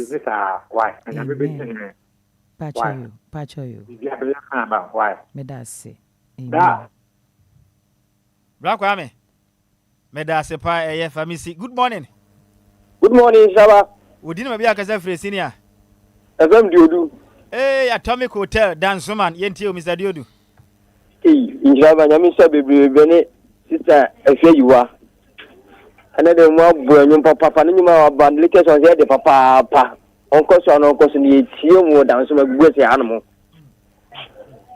Why? Nyame bedin. Pacho you. Didi abele kan ba why? Me da se. Da. Bra kwa me. Me da se pa famisi. Good morning. Good morning, Shaba. Odin ma bia kasa free senior. FM Diodu. Hey, Atomic Hotel, Dansoman, yenti o Mr. Diodu. Hey, Nhyiraba nyame sha bebre bene sister Afia Ayiwah. Ana de mo abu anyum papa ne nyuma wa band location se de papa. Onko so ni tie mu Dansoma gugu se anum.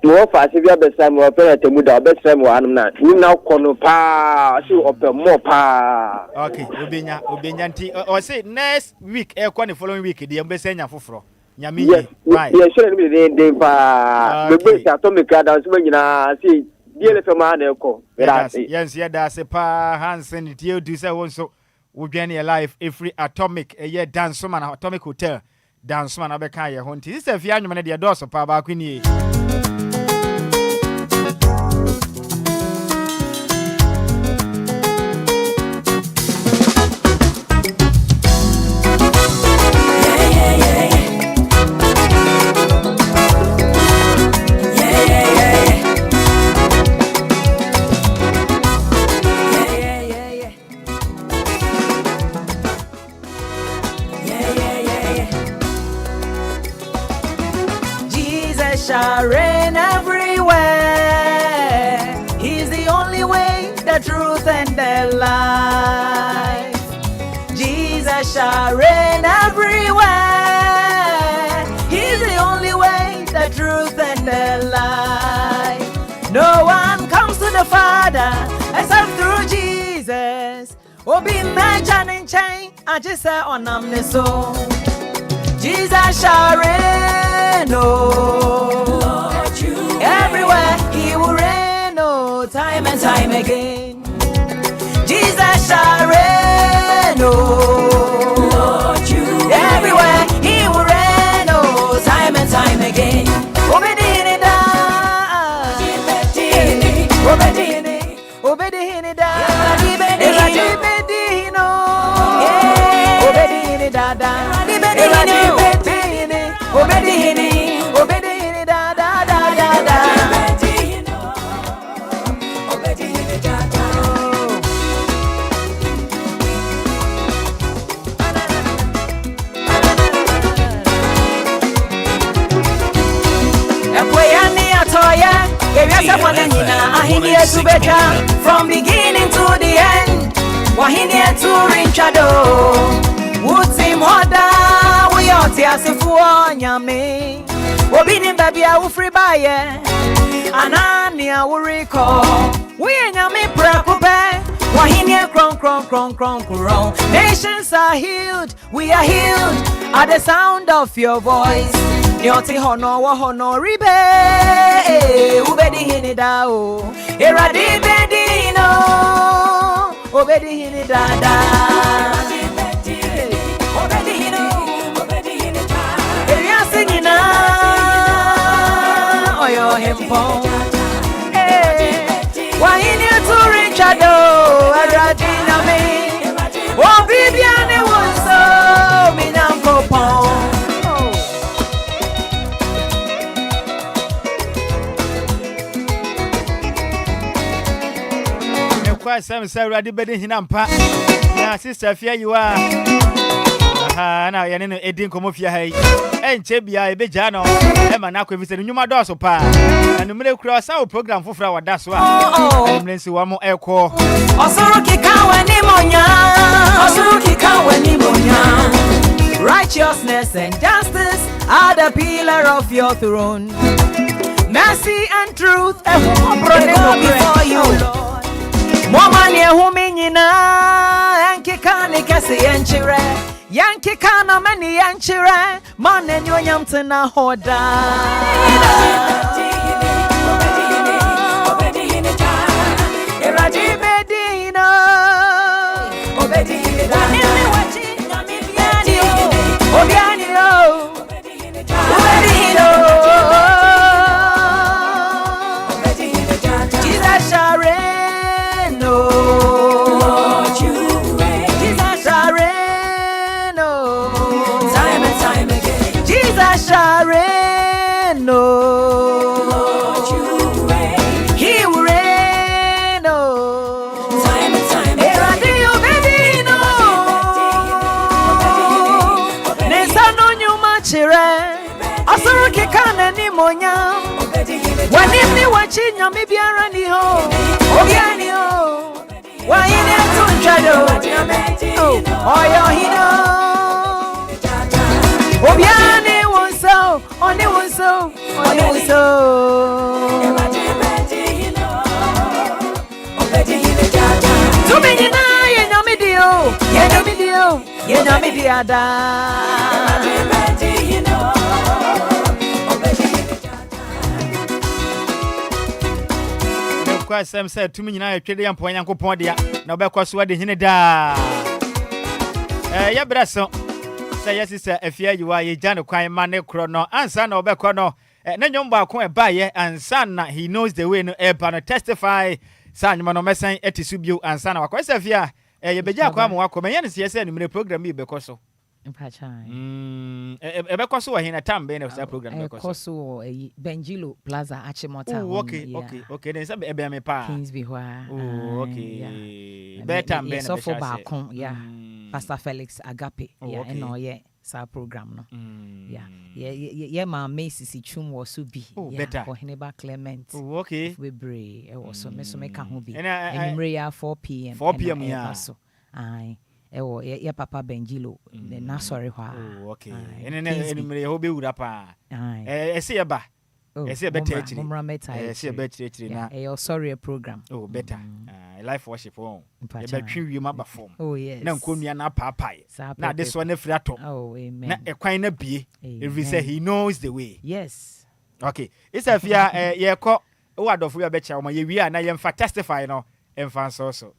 Mo fa se bia be sai mo opera temu da be sai mo anum na. Ni na kono pa si ope mo pa. Okay, obenya nti o say next week e kwa the following week de be senya foforo. Nyami right. Yes, sure me de pa. Be be Atomic Dansoma nyina si DLFM na eko. Yes, yeah, that's a pa Hansen deal do say also we join your life every Atomic a Dansoman Atomic Hotel Dansoman abeka ye ho nti this Afia Ayiwah de do so pa ba kwini. Shall reign everywhere. He's the only way, the truth, and the life. Jesus shall reign everywhere. He's the only way, the truth, and the life. No one comes to the Father except through Jesus. Obi imagine and chain, I just say on so. Jesus shall reign, oh Lord, everywhere he will reign, oh, time and time again. Jesus shall reign, oh Lord, everywhere he will reign, oh, time and time again. Obedini da, obedini da, obedini da da. Obedini da da Wahine to beja from beginning to the end. Wahine to rinchado. Wutim hoda we oti asifu nyame. Obini baby a free buy anani a uriko. We nyame prakupe. Wahine kron kron kron kron kron. Nations are healed, we are healed at the sound of your voice. Nyoti hono ribe ubedi hinida o eradi bedino obedi hinida da obedi hinida eria singina oyo hempo wahini to Richardo eradi na me obibiane wonso minanko pon. Some say ready bedding hinampa. Na sister Afia Ayiwah. Na ya nene edin komofia hai. Enche bia ebeja no. E ma na kwevise nyuma doso pa. Na numere kura sa program fofra wada so a. Numere nsi wa mo ekọ. Osoro kika wani monya. Osoro kika wani monya. Righteousness and justice are the pillar of your throne. Mercy and truth go before you, Lord. Mama ni ehumi nyina yankika ni kese yanchire yankika na mani yanchire mane nyonyam tena hoda Eraji bedino obedino nimi wachi nyami biani obiani obedino Jesus share Shareno, he will reign. Time and time again. Nesano nyuma chire. Asoro kikana ni monya. Wanimni wachinya mibiara ni ho. Obiani ho. Wahine tunjado. Oyo hino. Obiani wonso, oni wonso. Tumini na ye nyami diada. Kwa sem say tumini na ye twede yampo Nyankopon dia na obekọ so de hene da. Ya braso. Say yes sister Afia Ayiwah ye jano kwan ma ne kro no ansa na obekọ no na nyomba akon e baye ansa na he knows the way no e pa no testify sa nyoma no mesan etisu bio ansa na wakọ Afia ye beja akwa mo wakọ me ye ne se yes no program bi bekọ so mpachai bekọ so wa hina tambe na sa program bekọ so so Benjilo Plaza Achimota okay then say ebe me pa Kingsby hwa okay better be so for back yeah Pastor Felix Agape yeah no yeah sa program no yeah ma Macy Chum was so be better for Heneba Clement okay we bre e was so me ka ho bi enumre ya 4 p.m. yeah so ai ewo ye papa Benjilo na sorry hwa okay enumre ho be wura pa ese ye ba ese better actually ese better actually na e sorry program better life worship on e be twi wi ma ba form yes na nkonua na paapai na this one free atom amen na ekwan na bie every say he knows the way yes okay it's Afia ye ko wadofo ya be cha o ma ye wi a na ye mfa testify no emfa so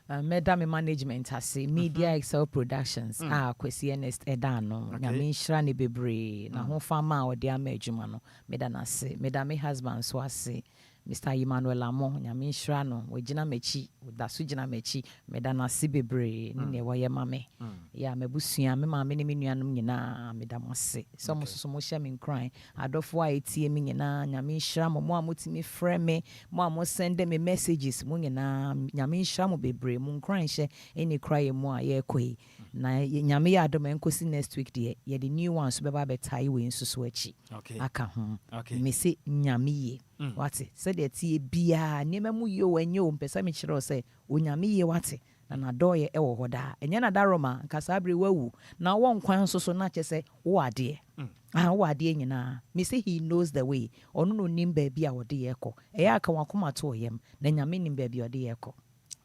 Madam management has say Media Excel Productions kwesi Ernest Edano nyame nhira ne bebre na ho fama o de ama adwuma no meda na se meda me husband so ase Mr. Emmanuel Amo nyame nhira no wagina mechi daso gina mechi meda na se bebre ne woye mame ya mabusua me mame ne me nuanom nyina meda mo se so mo so mo hye me nkran adofo a etie me nyina nyame nhira mo amotimi frɛ me mo send me messages mo nyina nyame nhira mo bebre mo nkran hye eni kraye mo a ye koi na nyame ya adom enkosi next week de ye the new ones beba betai we nsuso achi aka ho me se nyame ye wate sɛdeɛ tie biaa nneɛma mu yie wɔ ɛnyɛ wo mpɛ sɛ mekyerɛ wo sɛ onyame yie wate na nadɔɔyɛ ɛwɔ hɔ daa ɛnyɛ nadaroma nka saa bere wawu na wɔn nkwan nso so na kyɛ sɛ wo adeɛ wo adeɛ nyinaa me sɛ he knows the way ɔno no nim baabi a wɔde yɛ kɔ ɛyɛ aka wakoma to yɛm na nyame nim baabi a ɔde yɛ kɔ.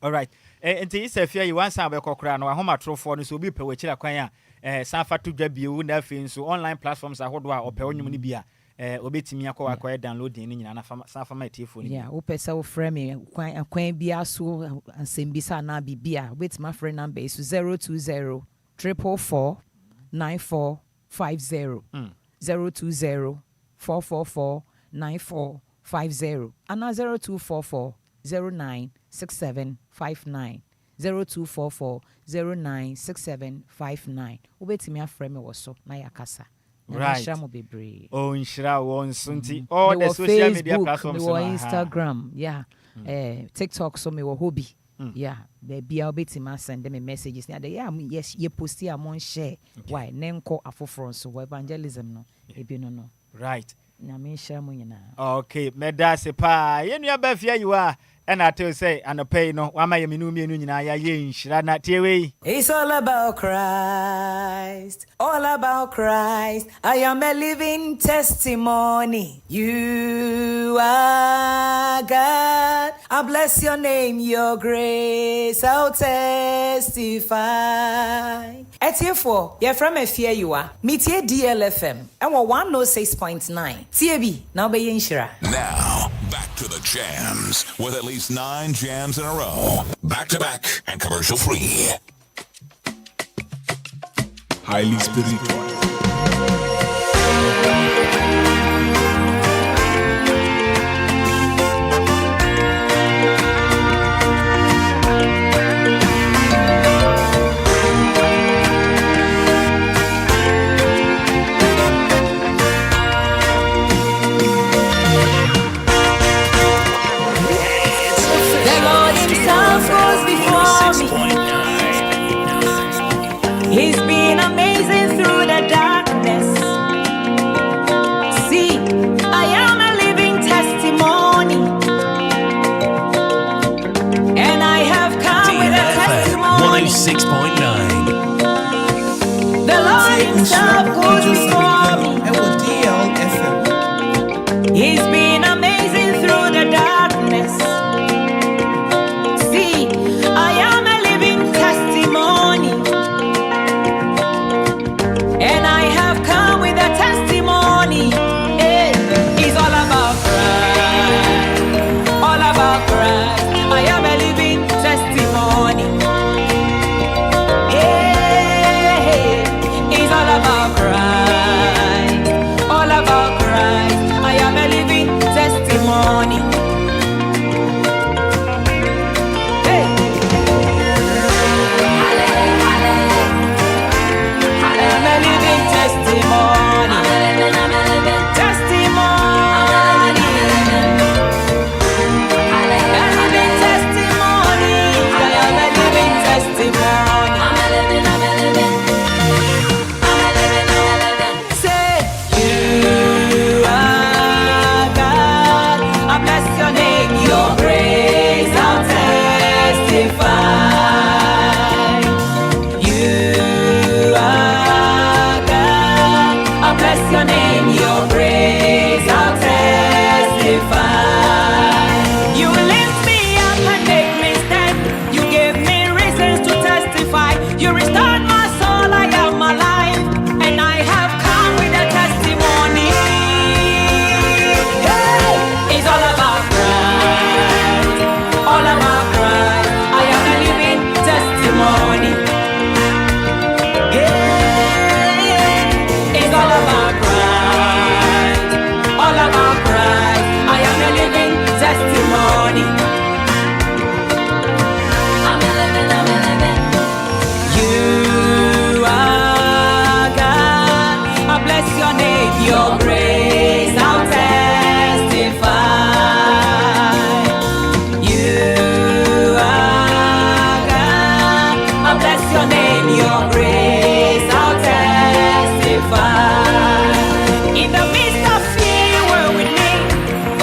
All right. Nti isa Afia Ayiwah san be kokra no ahoma trofo no so obi pe wachira kwan a san fa to dwa bio na afei nso online platforms ahodo a ope onwum no bia obetimi akwa downloading ni nyina na san fa ma telefone ni. Yeah, ope se wo frɛ me kwan bia so ansem bi sa na bibia obetimi frɛ number is 020 444 9450 020 444 9450 and 0244 096759 0244 096759 ubetimi afrɛ me wo so na yakasa. Right. Bebre. Oh, Nhyira won sunti. All the social media platforms. Me Instagram, yeah. TikTok so me wo hobby. Yeah. Baby I'll be to send them messages. Yeah, yes, you post here among share. Why? Nenko afofron so evangelism no. Ebi no. Right. Na me share mo nyina. Okay, meda se pa. Ye nua ba Afia Ayiwah. And I tell say, and pay no, why my minu nyina ya Nhyira na tie. It's all about Christ, all about Christ. I am a living testimony. You are God. I bless your name, your grace. I'll testify. Etiefo, you're from Afia Ayiwah. Meet here DLFM. And we're 106.9. TAB, now be Nhyira. Now, back to the jams with at least 9 jams in a row. Back to back and commercial free. Highly spiritual. He's been amazing through the darkness. See, I am a living testimony. And I have come with a testimony. 106.9. The Lord himself goes before me. DLFM. He's been amazing through the darkness. See, I am a living testimony. And I have come with a testimony. It's all about Christ. All about Christ. I am a living testimony. It's all about Christ. All about Christ. I am a living testimony. In the midst of fear, you were with me.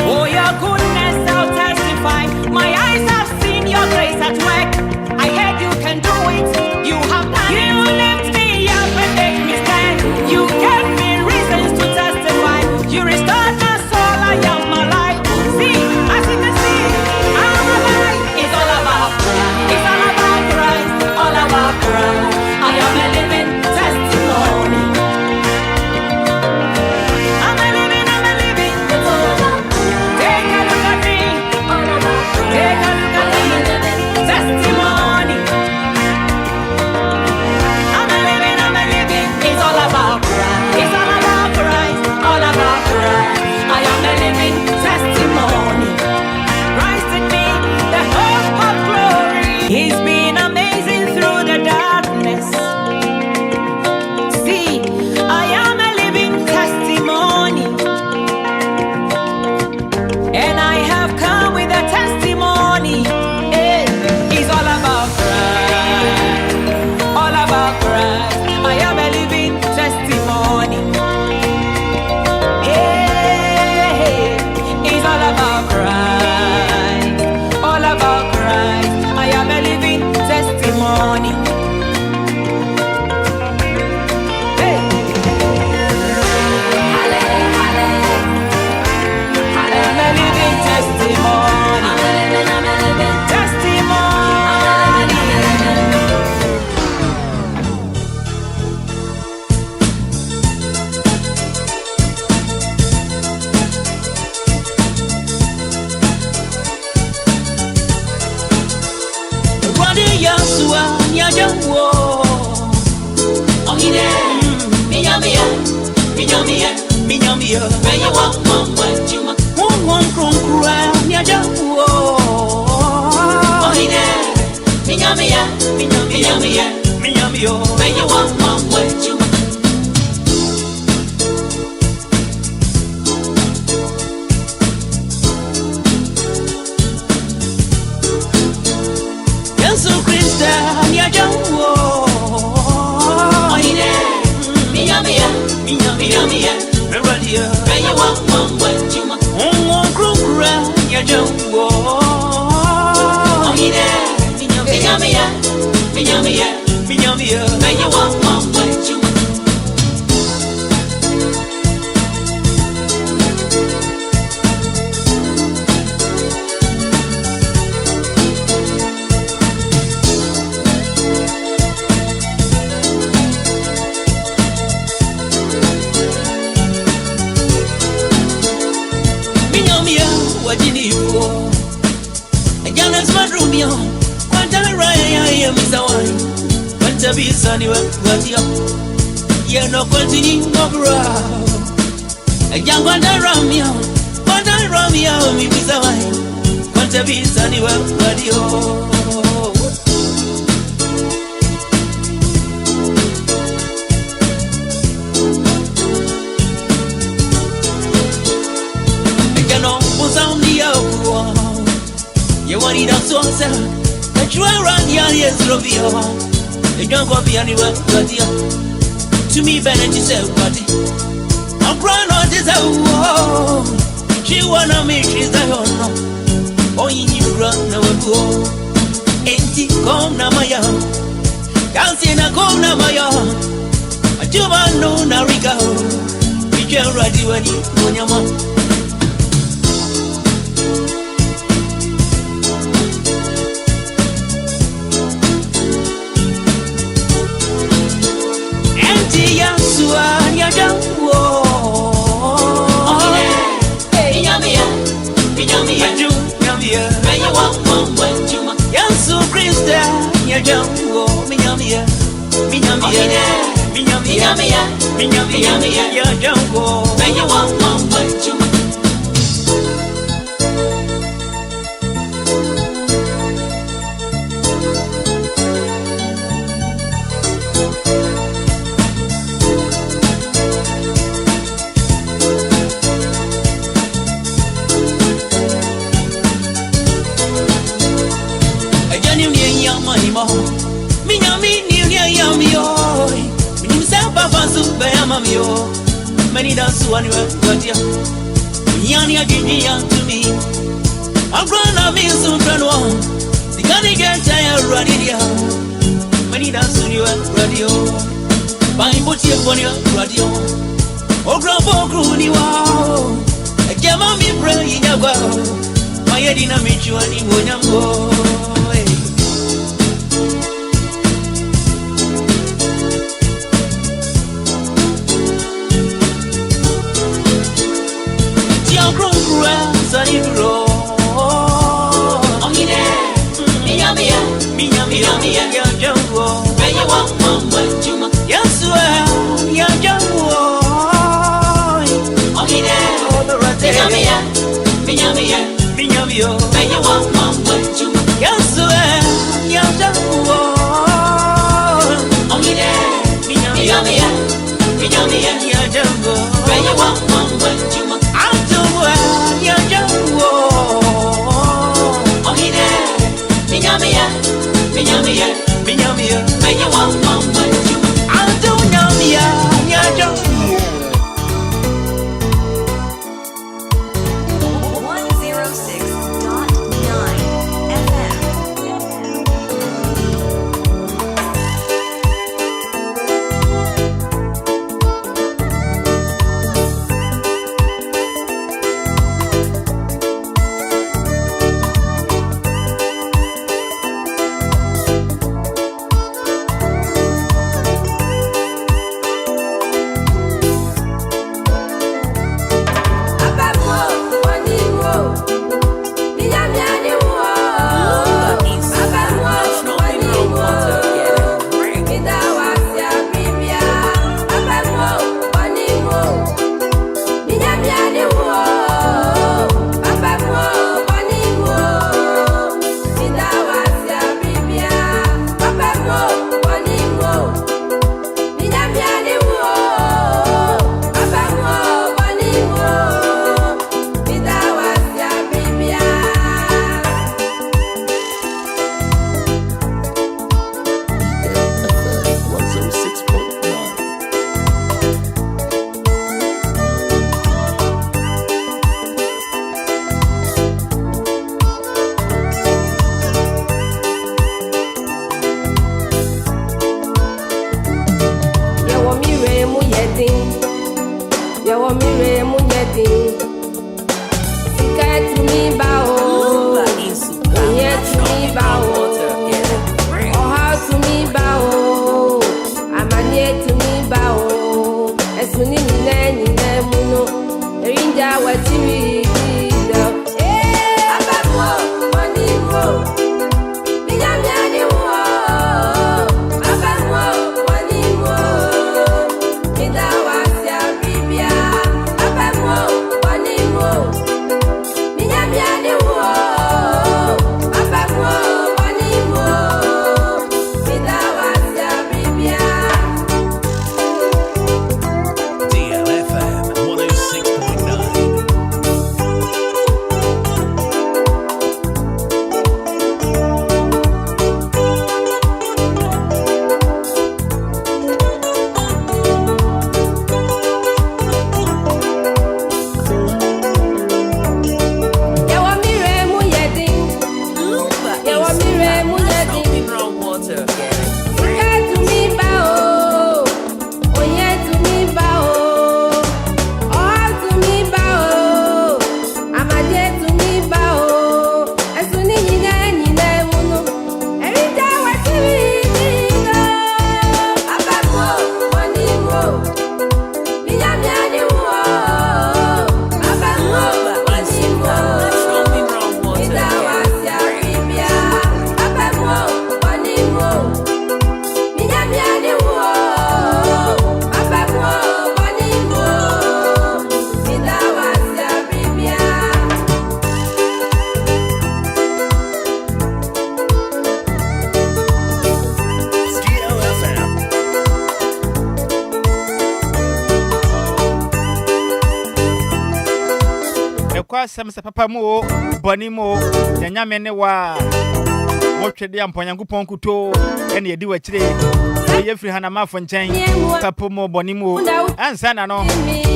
Oh, yeah. To me, Bennett is a body. I'm crying on this. She wanna make she's the honor. Oh, you run no go. Ain't it come na maya? Can't see na come na maya. I do no na riga. We can ready when you go your mom. Many dance one but ya Yanni again to me. I'm grown up in some friend one. The candy get tired radio. Many dance on your radio. Buying put your on your radio. Oh, grandpa crew wow. I came on me pray in your girl. My head in a meet you and you won't go. want me re munyeti. Sika to me bao. Yeah to me bao. Oh how to me bao. Amanye to me bao. Esuni ni muno. Erinja watimi. Ababo money mo. Minyamiani wo. Ababo money mo. Midawasia bibia. Ababo money mo. Minyamiani wo. Ababo money mo. Midawasia bibia. DLFM 106.9. Yawa mire mu yedin. Lumba Yawa mire mu yedin. mineral water. Sika to me ba o. Oye to me ba o. Oha to me ba o. Amade to me ba o. Esuni nyina muno. Erija watimi no. Ababo money mo. Minyamiani wo. Ababo money mo. Midawasia bibia. Ababo money mo. Minyamiani wo. Ababo money mo. Midawasia bibia. DLFM. Ekwa sem se papa mu o boni mu o nyame ne wa wotwede amponyankopon kuto ene edi wachire ye free hana mafo nchen papa mu boni mu ansa na no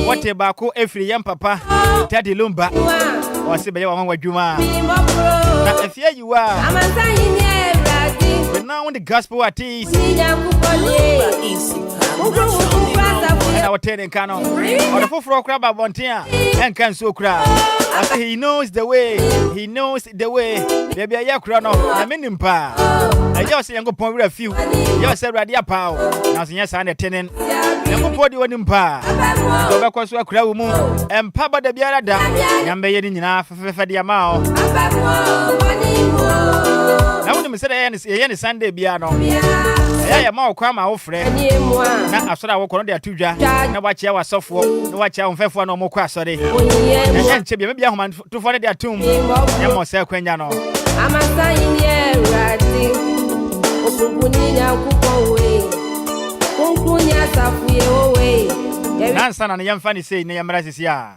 wote ba ko efri yam papa tadi Lumba o se be wa wadwuma na Afia Ayiwah we now the gospel artiste and our ten kano or the full crab abontia and can so cry. I say he knows the way, baby I crono na minimpa I just say go point with a few you say radia pow now yes and tenen yango podi wonimpa go back so akura wo mu empa ba da biara da nyambe ye nyina fefe dia ma o na woni me say ye Sunday bia no ya ma okwa ma wo frɛ na asɔre a wɔkɔ no de atudwa na wakyia wasɔfo na wakyia wɔmfɛfo na ɔmokɔ asɔre na nche bia mebia homa tofo no de atum ya ma ɔsɛ kwanya no amasayi ni erati okunkuni nya kukonwe kunkuni asafuye owe nansa na yɛmfa ne sei na yɛmmra sisi a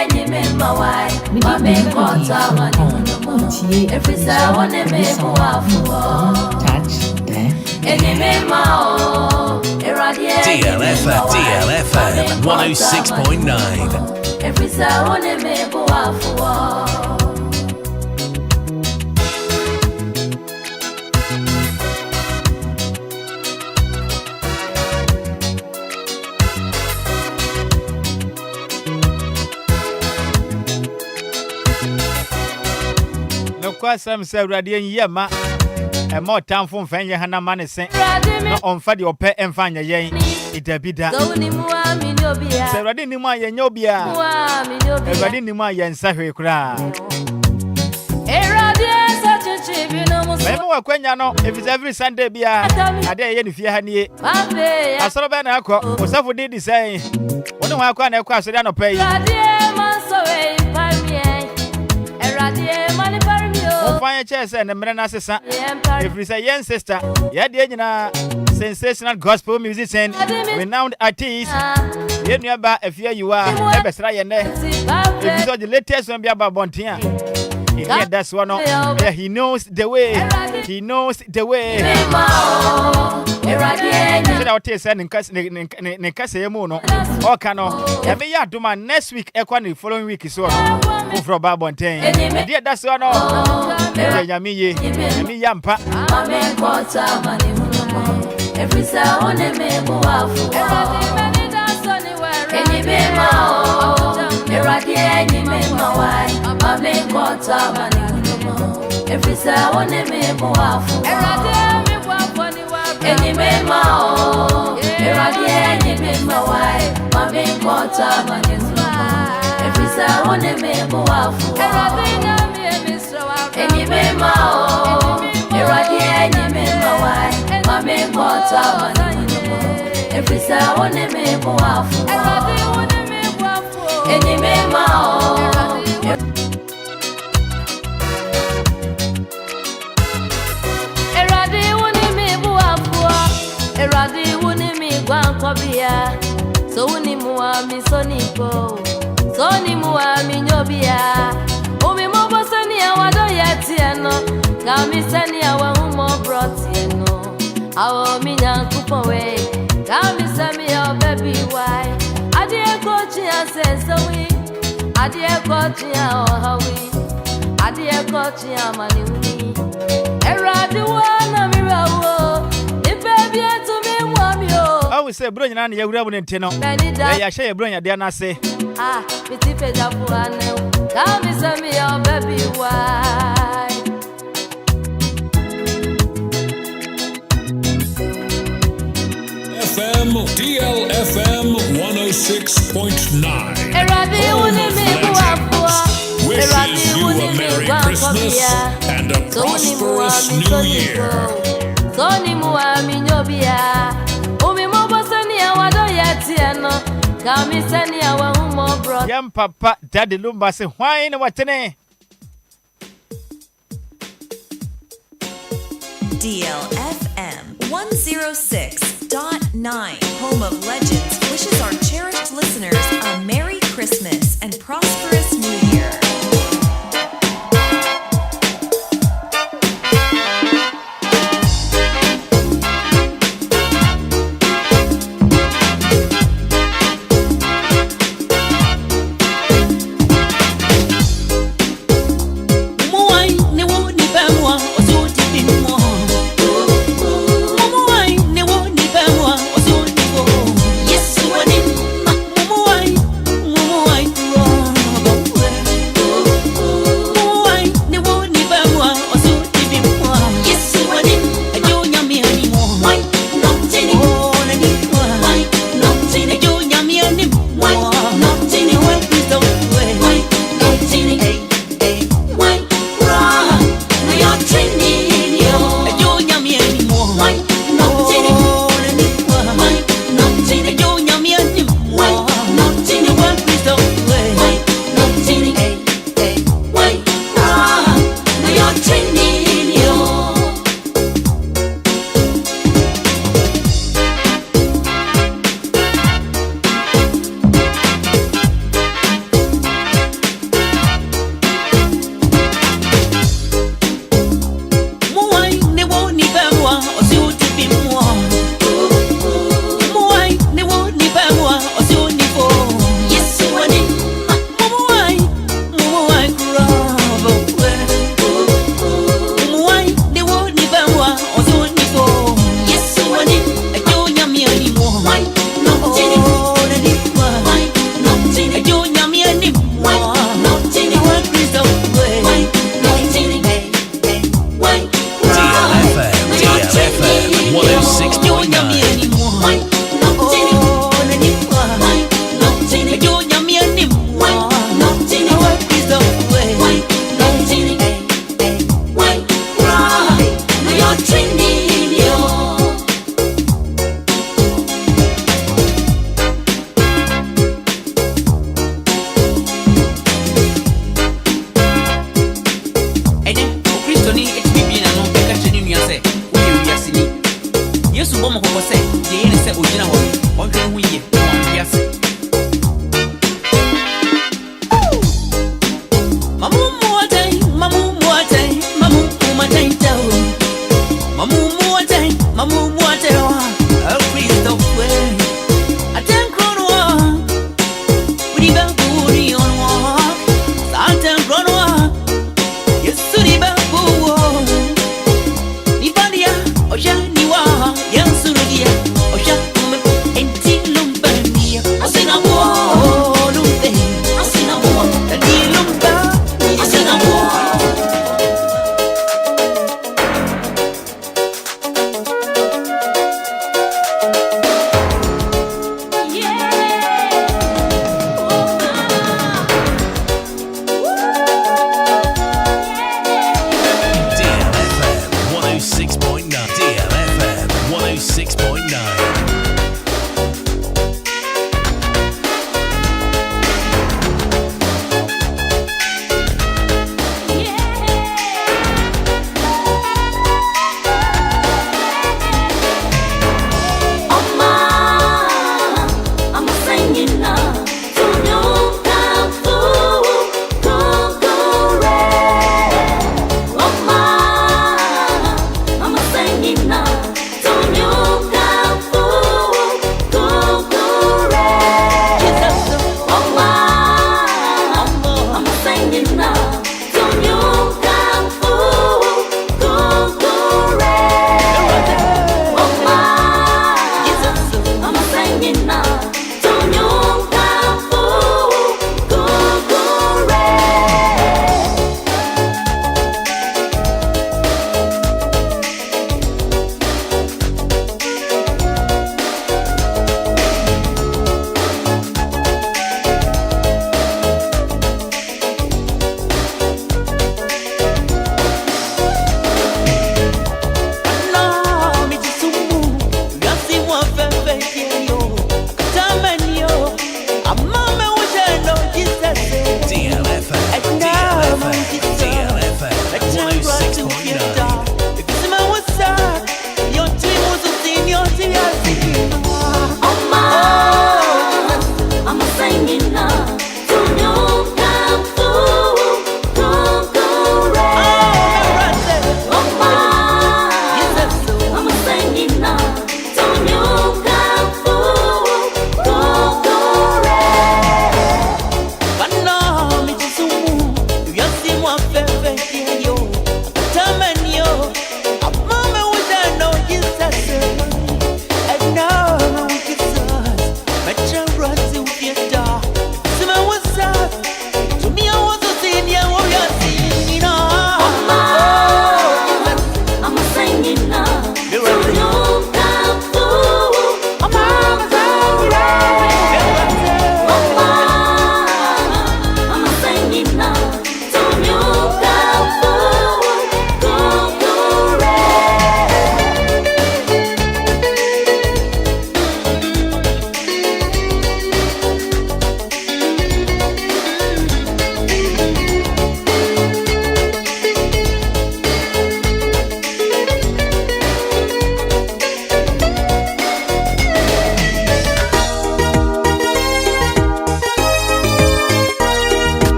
Enyime my wife, my main quarter, every side one and make touch there. Any DLFM 106.9. Every side one and make Some say Radian Yama, and more time from Fanya Hana Manison, not on Fadi or Pet and Fanya Yang, it a bit that. Say Radinima Yanobia, Radinima Yan Sahi cry. Remember when you know if it's every Sunday, be a day if you had it. I saw a banner, was for did the same. One of my corner across the other pay. Fire chess and the Meranasa. If we say young sister, yeah, sensational gospel musician, renowned artiste. Nhyiraba Afia Ayiwah, ever try and if you saw the latest one be about Bontia. Yeah, that's one. Yeah, he knows the way. He knows the way. Should I tell you, Nekasemo, or Cano? I may do my next week, the following week is so. From Babontain. Yeah, that's one. Yami Yampa. Every sound and make every sound and make so ni mua mi soniko so ni mua mi nyobia umi mobo sani awado yetieno ka mi sani awahumo brotieno awo mi nyankupo we ka mi sami o baby why adie kochi asensowi adie kochi ohawi adie kochi amani uni eradi wana mi rawo baby to me wamio I will say, Brunya, and you grab it. No, I share Brunya, dear Nase. Ah, pity page of one. Come and send me your baby. Why? FM, DLFM 106.9. Wishes you a Merry Christmas and a prosperous New Year. Soni muami nyobia umi mobo sani awado yetieno kami sani awahumo bro Yam papa daddy Lumba say why in watene DLFM 106.9, home of legends, wishes our cherished listeners a Merry Christmas and prosperous New Year.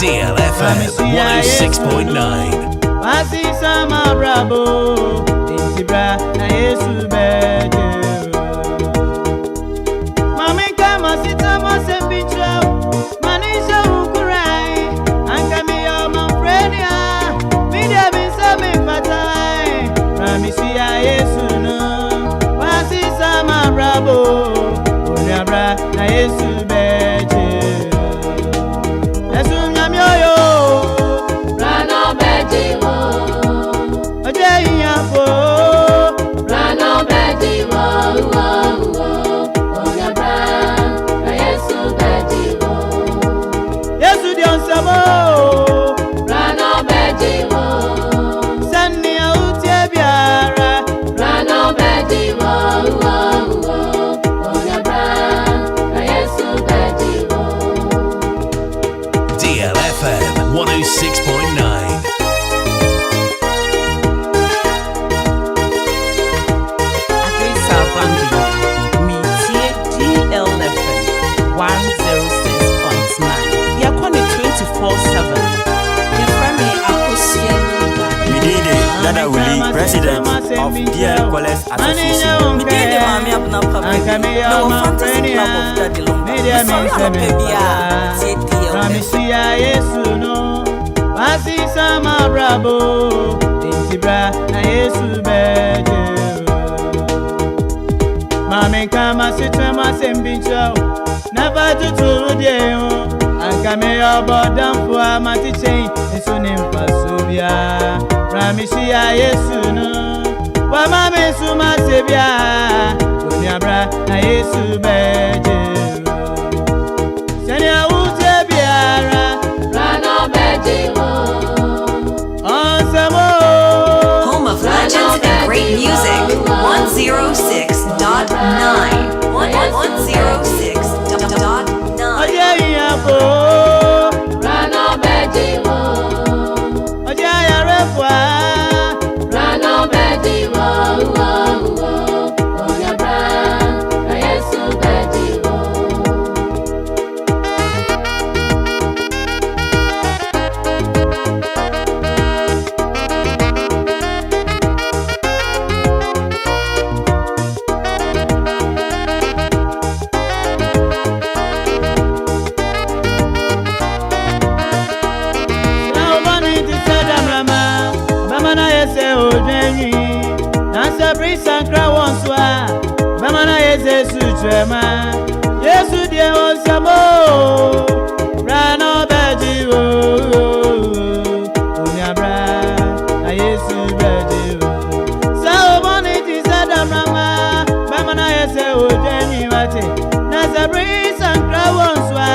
DLFM 106.9. Wasi sama brabo, intibra na Yesu beje. Mami kama sita masembicho, manisha ukurai. Anka mi yo manfrenia, media bisa mi fatai. Ramisi ya Yesu no, wasi sama brabo, unyabra na Yesu beje. Yesu nyamyoyo. DLFM 106.9. DLFM 106.9. You're calling 24/7. Your family Dada Willie, president of DLFM Association. Midini Mami Abna Public. No fantasy club of Daddy Lumba. Sorry, I'm Ramisia Yesu no, wasi sama brabo, intibra na Yesu beje. Mami kama sitema sembincho, never to deo. Anka me obodam for matiche, isu nimpa subia. Ramisia Yesu no, wa mami suma sebia, kunyabra na Yesu beje. Senya ute biara, rano beje mo. Home of legends and great music. 106.9. 106.9. Oye yabo, rano beje mo. Oye yarefwa, rano beje mo. Oye bra, na Yesu beje mo. Sankra wonswa Bamana yeze sutrema Yesu die onsamo Rano beji wo Unyabra na Yesu beji wo Sao boni tisadam rama Bamana yeze ojeni wate Nasabri sankra wonswa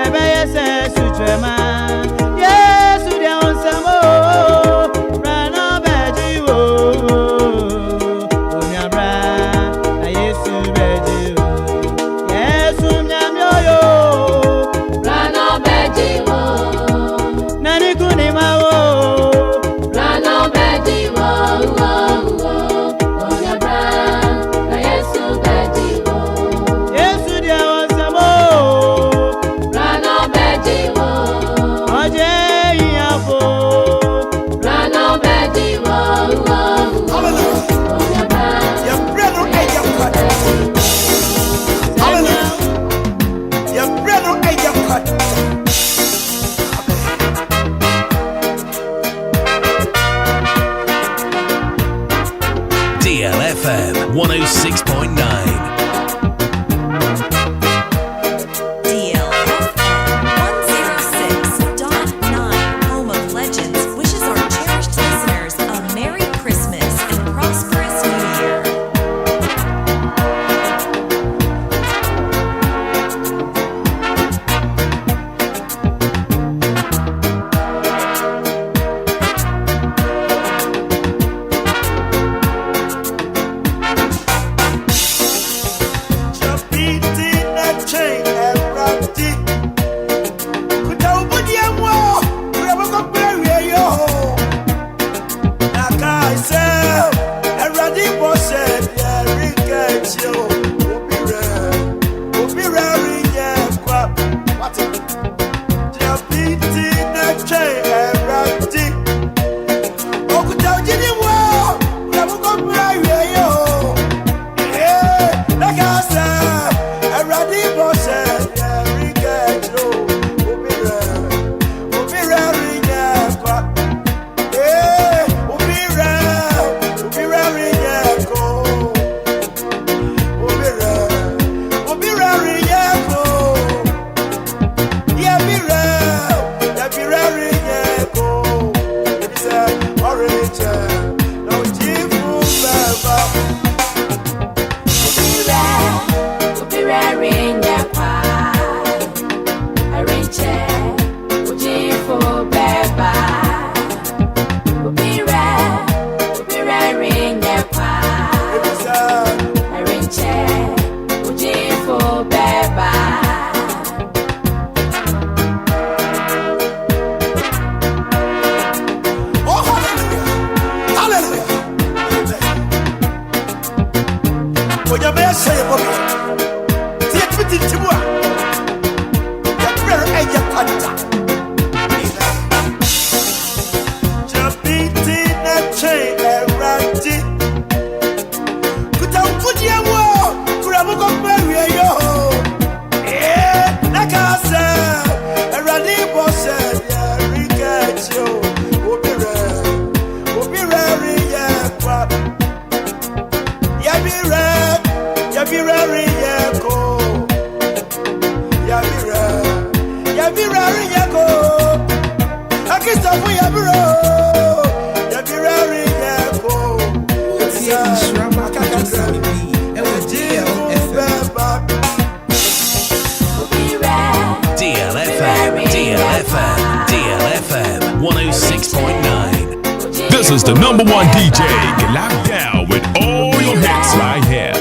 Ebe yeze sutrema Yesu die onsamo Rano beji wo DLFM 106.9. for your best say, Bobby. See it with Timua. You're very angry, Panta. Just beating that chain and ranting. Could I put your war? Could I go bury yo? Yeah, like I said, a rally boss said, yeah, Ricket, yo. Yabirari yako, Yabirari yako, Akisafu yabiro, Yabirari yako. It's here Nhyiraba Kwadwo Sammy B. DLFM 106.9. This is the number one DJ. Get locked down with all your hits right here.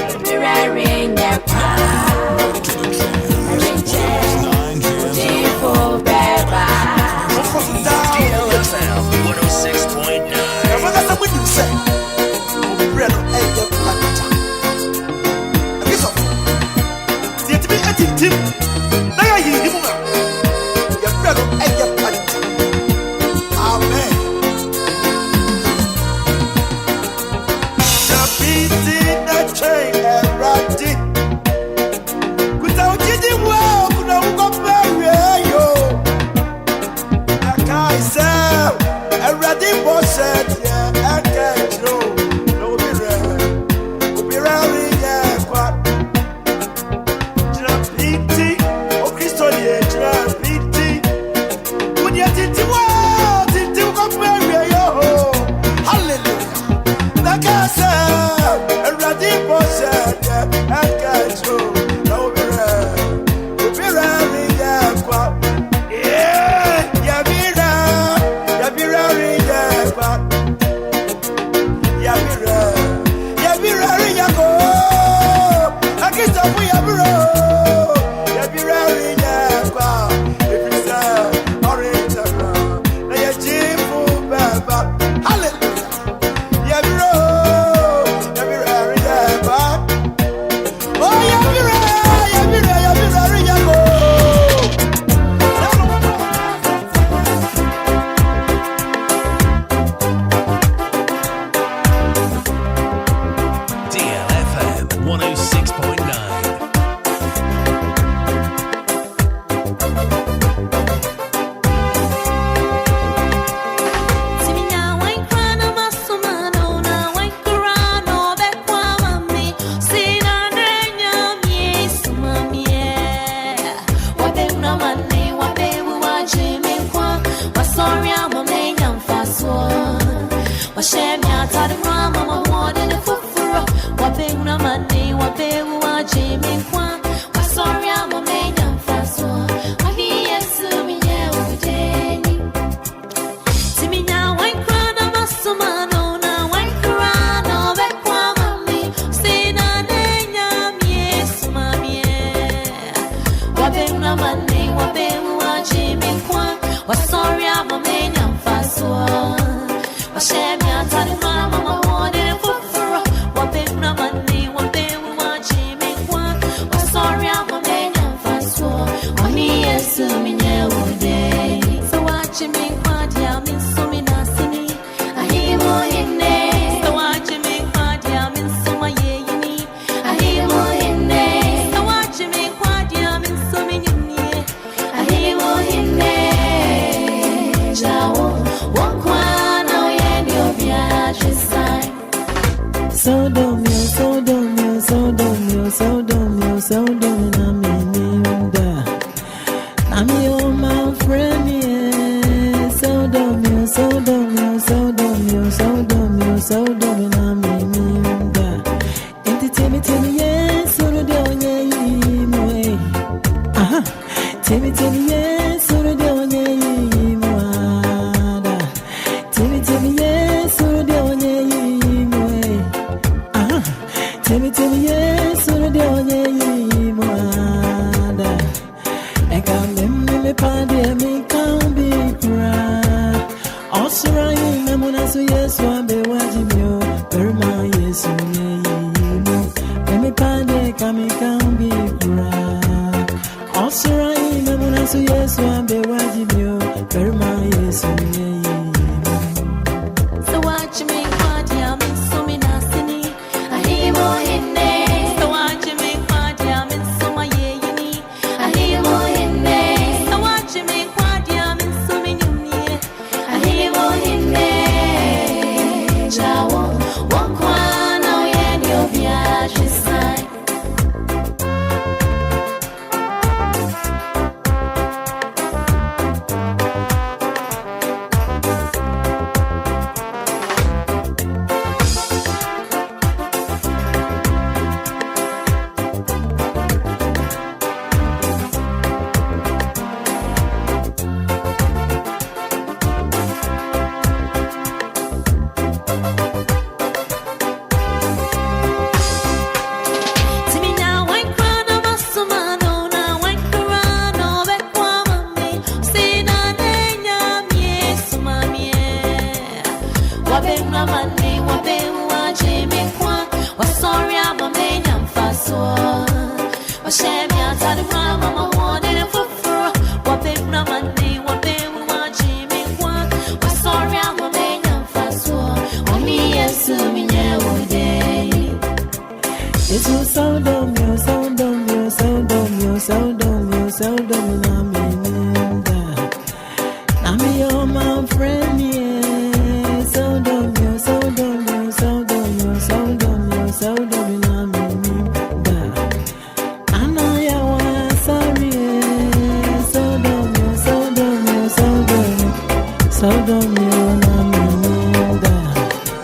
It's so seldom, you seldom, you seldom, you seldom, you seldom, I'm your my friend, yeah. Seldom, you seldom, you seldom, you seldom, you seldom, I know you are sorry, seldom, you seldom, you seldom, seldom, you DLFM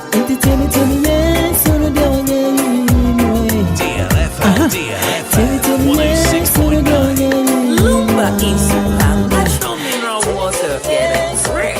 106.9. Lumba is natural mineral water. Get it real.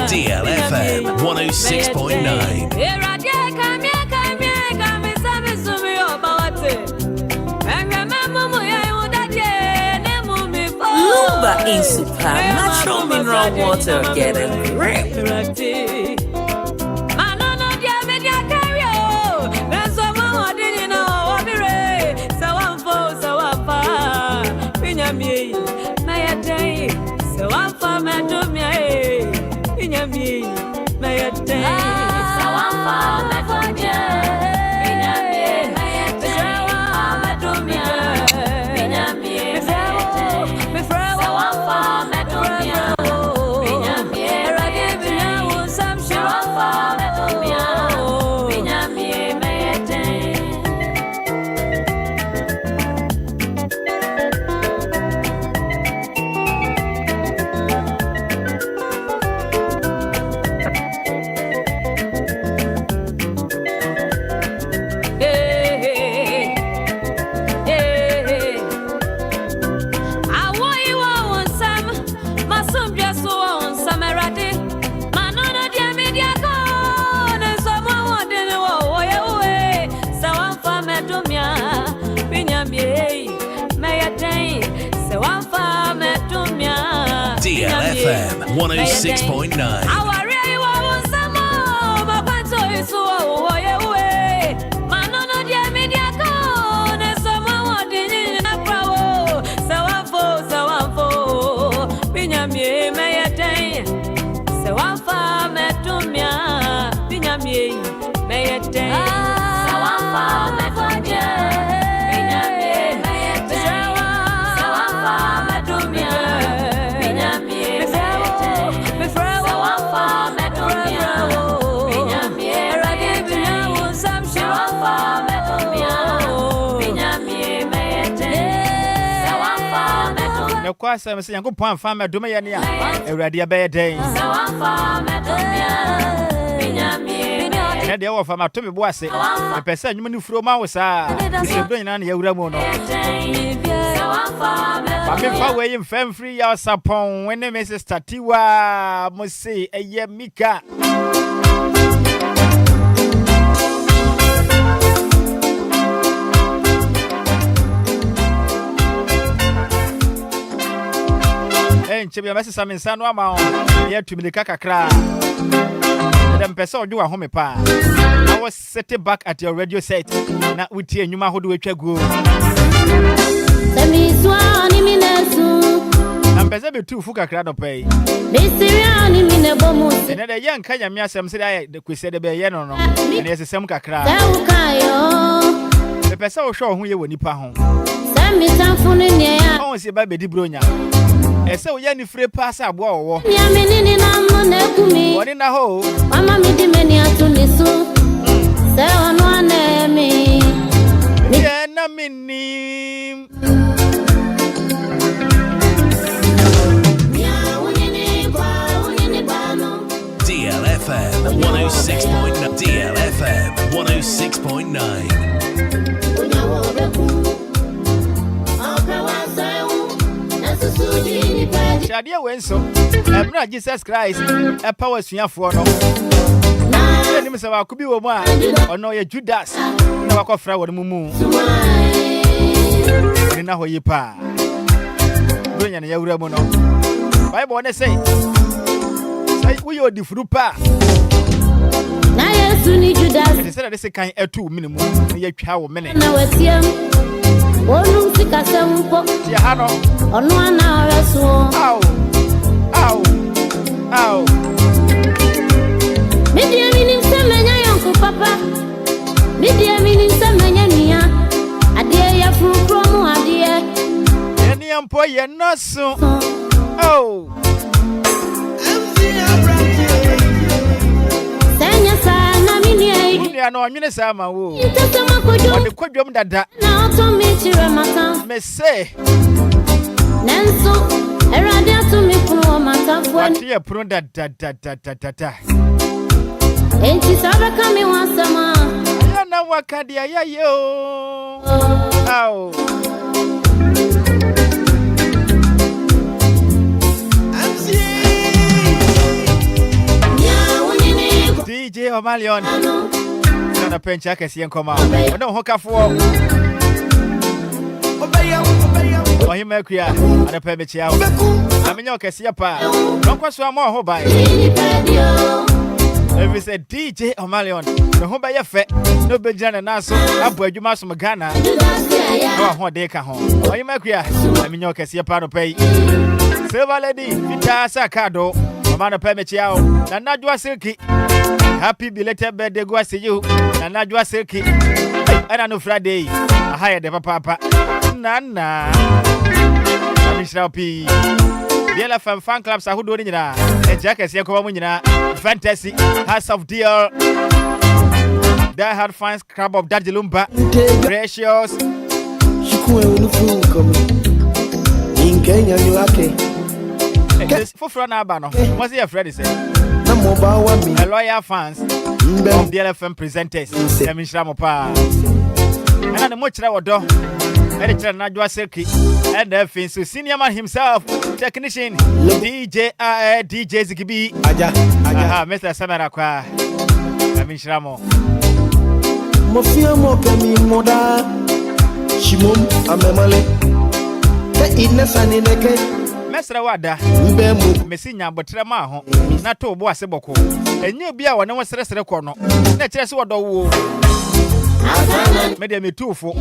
DLFM 106.9. DLFM 106.9. Lumba in super natural mineral water. Get it real. DLFM 106.9. Kwasa me say Yankopon fa me dome ye ne a Awurade be den ɛnɛ deɛ wɔfa ma to me bo ase mepɛ sɛ nnwuma no furo ma wo saa ɛsɛbro nyinaa ne yɛwura mu no ma memfa wei mfamfiri yɛ ɔsapɔn wene me sister Tiwa mo se ɛyɛ Mika Enchebia mesi sa mensano ama ye tumilika kakra. Dem pesa odu ahome pa. I was sitting back at your radio set. Na utie nyuma hodo etwa go. Semi swani minesu. Am pesa be tu fu kakra do pay. Bisiriani minebomu. Ene de ye nka nyame asem se de de kwese de be ye no no. Ene yesesem kakra. Sewukayo. Me pesa wo hwe ho ye woni pa ho. Semi tanfunu ne ya. On se ba be di bronya. Ese wo ya ni free pass abo wo. Ya menini na mo na kumi. Woni na ho. Mama mi di meni atunisu. Se ono anemi. Ye na minim. DLFM 106.9. DLFM 106.9. Shadia wenso ebra Jesus Christ e power suafo no ni mse wa kubi wo mu a ono ye Judas na wakofra wo mu ni na hoyi pa donya na yawura mu no Bible ne say we yo difuru pa na Yesu ni Judas e say that kan etu minimu ye twa wo mene na watiam Onu sika sempo ti ha no onu ana reso au Media minim semenya yonko papa Media minim semenya nia ade ya furu mu ade eni ampo ye noso oh Senya sana minia ni ana onwene sa ma wo Itesema kojo ode kwadwom dada na auto me chire mata me say Nenso erade atumi funu mata fo ati e pro da Enti sabe kami wasama ya na wakadi ya yo au DJ Omalion na pencha kesi enkoma ono hokafo Ohima kuya ana pe mechi awo amenya kesi pa nonkwaso ama ho bai Every said DJ Omalion no ho ba ye fe no bejana na so abo adwuma so Ghana no ho de ka ho Ohima kuya amenya kesi pa no pe Silver Lady Vita Sakado mama no pe mechi awo na najwa silki Happy belated birthday go see you. Na najwa silki. Ana no Friday. Ahaya de papa. Nana. Amishra P. DLFM fan clubs ahudo ni nyina. Ejaka se ko mu nyina. Fantasy House of DL. Die Hard Fans Club of Daddy Lumba. Precious. Shikuwe unufu komi. In Kenya ni wake. Foforo na aba no. What's your friend say? A loyal fans of DLFM presenters. Amishra Mopa. And the muchra wodo. Editor Najwa Silky. And the fin so senior man himself. Technician DJ DJ Zikibi. Aha, Mr. Samara Kwa. Amishra Mo. Mofia mo kemi moda. Shimum amemale. Te inesa ni neke. Mesra wada mesinya botre ma ho na to bo ase boko enye bia wona wosresre kɔ no na kire se wodo wo media metufo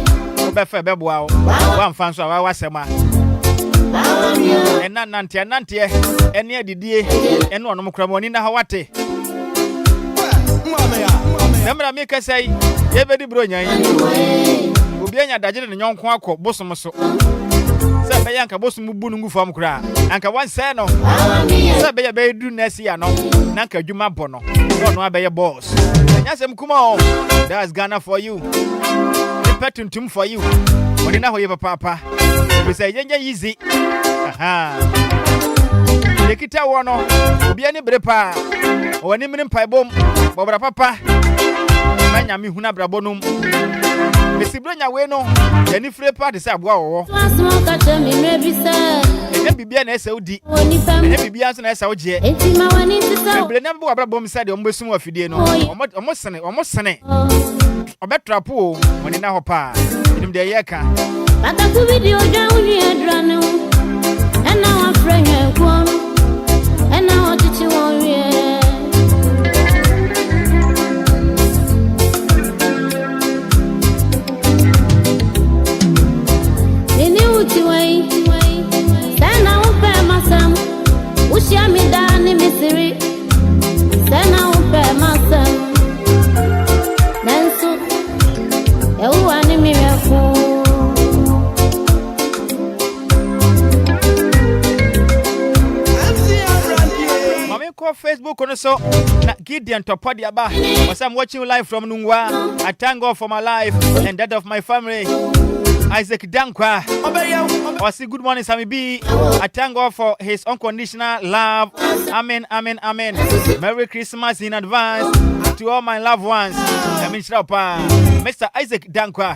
obefa beboa wo wamfa nso a wasema nante ene adidie ene onom kramoni na ha wate namra mi kasai ye bedi bronyan obi anya dagere ne nyonko akɔ bosom so Sabe yanka bosu mubu nungu fam kura anka wan say no sabe ya be du nesi ya no nanka dwuma bono no abeye boss anyasem kuma that's Ghana for you petuntum for you oni na hoye papa we say yenye easy aha lekita wono obi ani brepa oni mini mpaibom bobra papa Manya mi huna brabonum. Mesibronya we no, yani free party say aboa wo. Enya bibia na ese odi. Enya bibia so na ese oje. Eble na bo abrabom say de ombesum afidie no. Omo sene. Obetrapo woni na hopa. Enim de yeka. Bata ku video dwa uni adra ne ho. Ena wa frenya kwom. Ena wa tichi won wie. Nini uti wai. Sana upe masam. Ushia mi dani misiri. Sana upe masam. Nansu. Ewa ni mirefu. Facebook on so na Gideon Topodi Aba. Was I'm watching live from Nungwa. I thank God for my life and that of my family. Isaac Dankwa. I say good morning, Sammy B. I thank God for his unconditional love. Amen, amen, amen. Merry Christmas in advance to all my loved ones. I mean, Mr. Isaac Dankwa.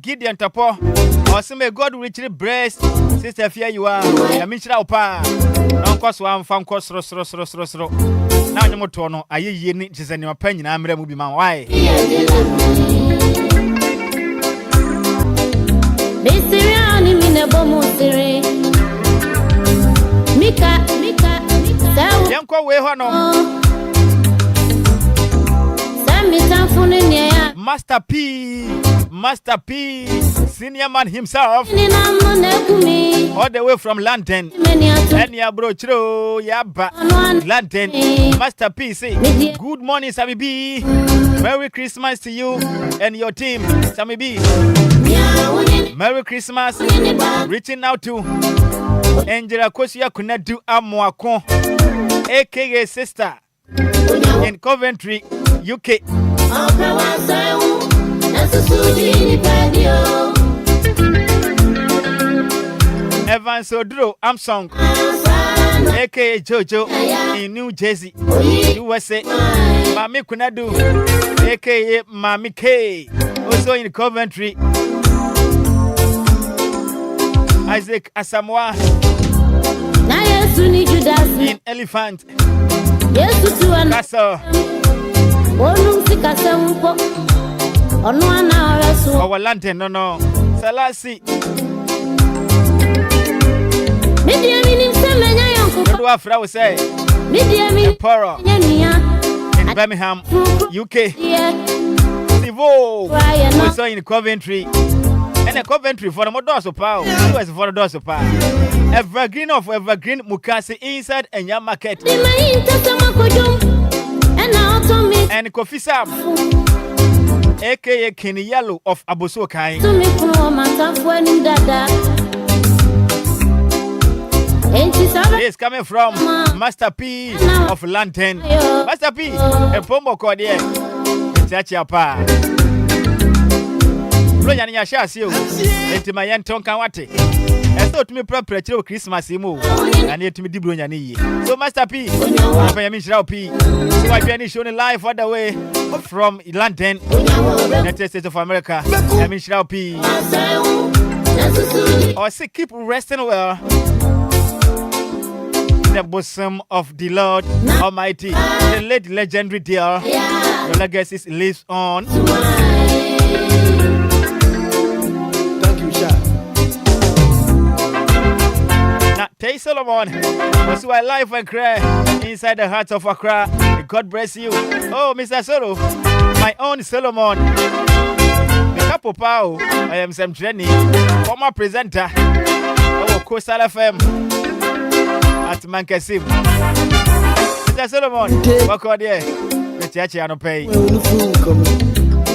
Gideon Tapo, also may God richly bless Sister Afia Ayiwah. I mean, don't cost one fan cost ro. Now you motor no, I ye need just any opinion. I'm ready to be my wife. Mika, Yanko, where no. Master P, senior man himself, all the way from London. And ya bro, chro, yaba, London. Master P, say, good morning, Sammy B. Merry Christmas to you and your team, Sammy B. Merry Christmas, reaching out to Angela Kosia Kunadu Amwako, aka sister, in Coventry, UK. Evan Sodro Armstrong, aka Jojo, in New Jersey, USA. Mami Kunadu, aka Mami K, also in Coventry. Isaac Asamoah, in Elephant. That's all. Our lantern, no. Salasi. What do I say? Poro in Birmingham, UK. Sivo also in Coventry. And a Coventry for the Modos of Power. US for the Dos of Power. Evergreen of Evergreen Mukasi inside and Yam Market. And Kofi Sam, aka Kenny Yellow of Abosokai. This coming from Master P of London. Master P, a Pombo Cordier. Chachapa. Royan Yashasio, and to my aunt Tonkawati. I thought me proper Christmas emo, and yet me Dibrunyani. So, Master P, I am Mishra P. So, I can show live all the way from London, United States of America. I am Mishra P. Or say, keep resting well. The bosom of the Lord Almighty, the late legendary dear, the legacy lives on. Thank you, Sha. Now, Tay Solomon, was why life and cry inside the heart of Accra. God bless you. Oh, Mr. Solo, my own Solomon. The couple pow, I am Sam Trenny, former presenter of DLFM. At Mankasim. Mr. Solomon, walk out there. The church I don't pay.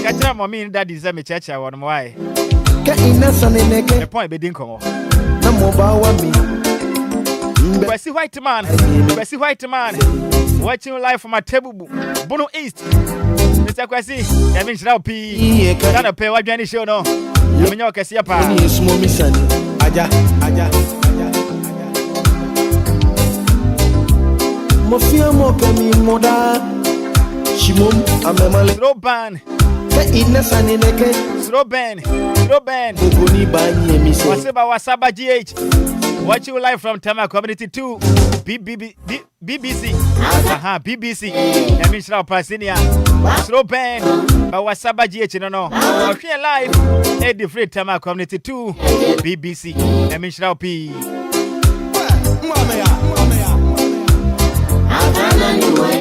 Catch up on me that is a church I want why. The point be dinko. Kwesi white man. Watching live from my table. Bono East. Mr. Kwesi, I mean Shroud P. Can't pay what Johnny show no. You mean your Cassia Pa. Mofia Mokami Moda Shimum Amemale Roban Roban Ugoni Bani Emise Wasaba GH. Watch you live from Tama Community 2 BBC. BBC. Yamishra Pasinia. Roban Wasaba GH no. Watch you live Eddie Free Tama Community 2 BBC. Yamishra P.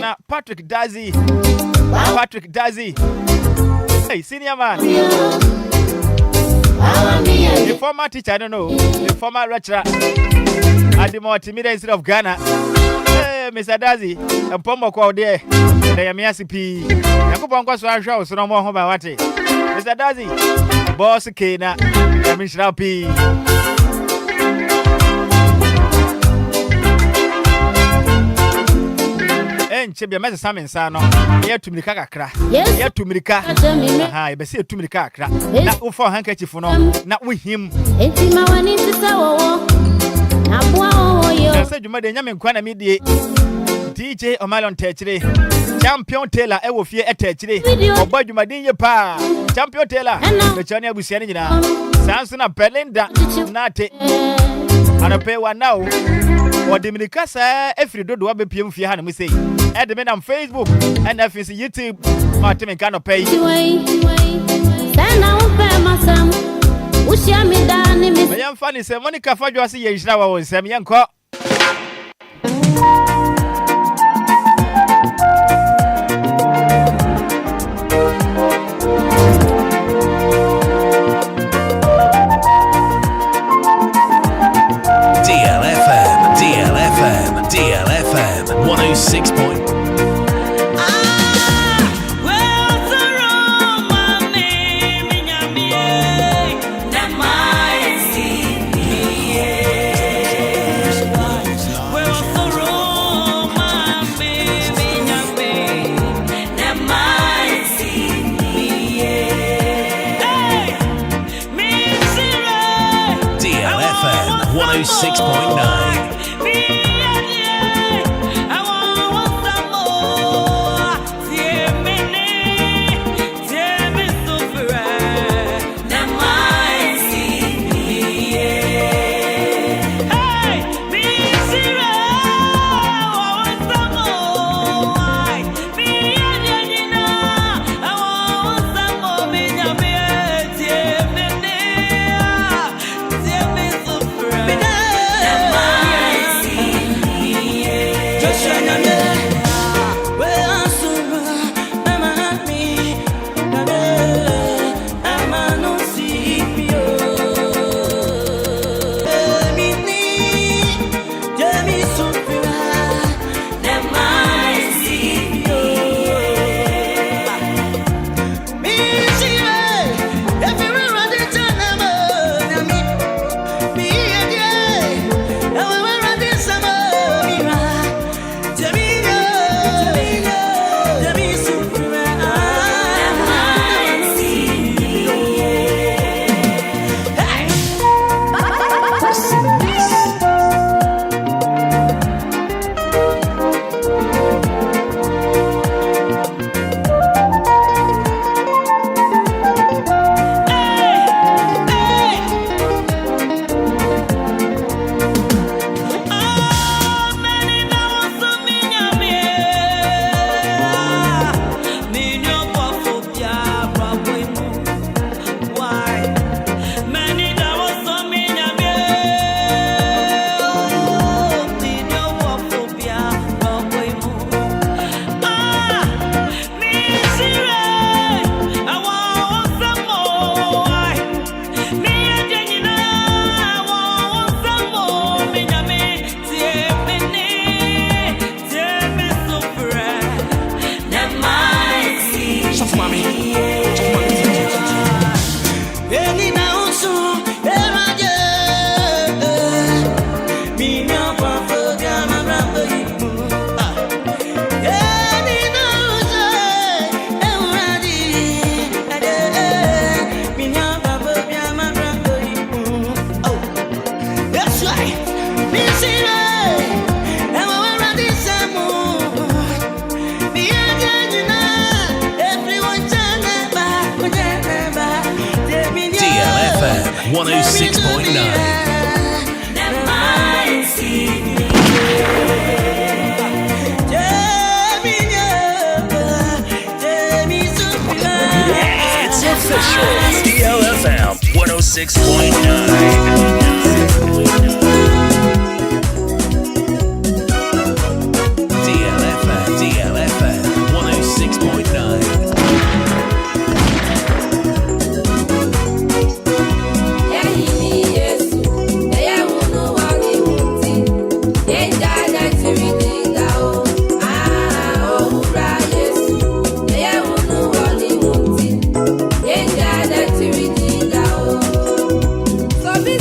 Now Patrick Dazi. Hey, senior man. The former teacher, I don't know. The former lecturer at the multimedia Institute of Ghana. Hey, Mr. Dazi, a pombo kwa there. The Yamiasi P. Yakupon kwa swasha, so no more home about it. Mr. Dazi, boss Kena, Yamishra P. Chebia Mesom Sammy Sano, here to Milka Kra, here to Milka. Aha, I see to Milka Kra. Not for handkerchief for no, not with him. It's my one into Sawo. I said you made a young Quana Midi DJ Omalon Tetri, Champion Taylor, I will fear a Tetri, or Bud Madin Pa, Champion Taylor, the China Busianina, Samson Belinda, Nate, and a pay one now. Or the Minicasa, every do have a PM for Hannah, we say. Add the men on Facebook and FNC YouTube. Martin cannot pay. I am funny, say Monica Kwadwo Sammy Nhyiraba was Sammy Uncle. DLFM 106. DLFM 106.9. 106.9. It's official. DLFM 106.9. DLFM 106.9. So be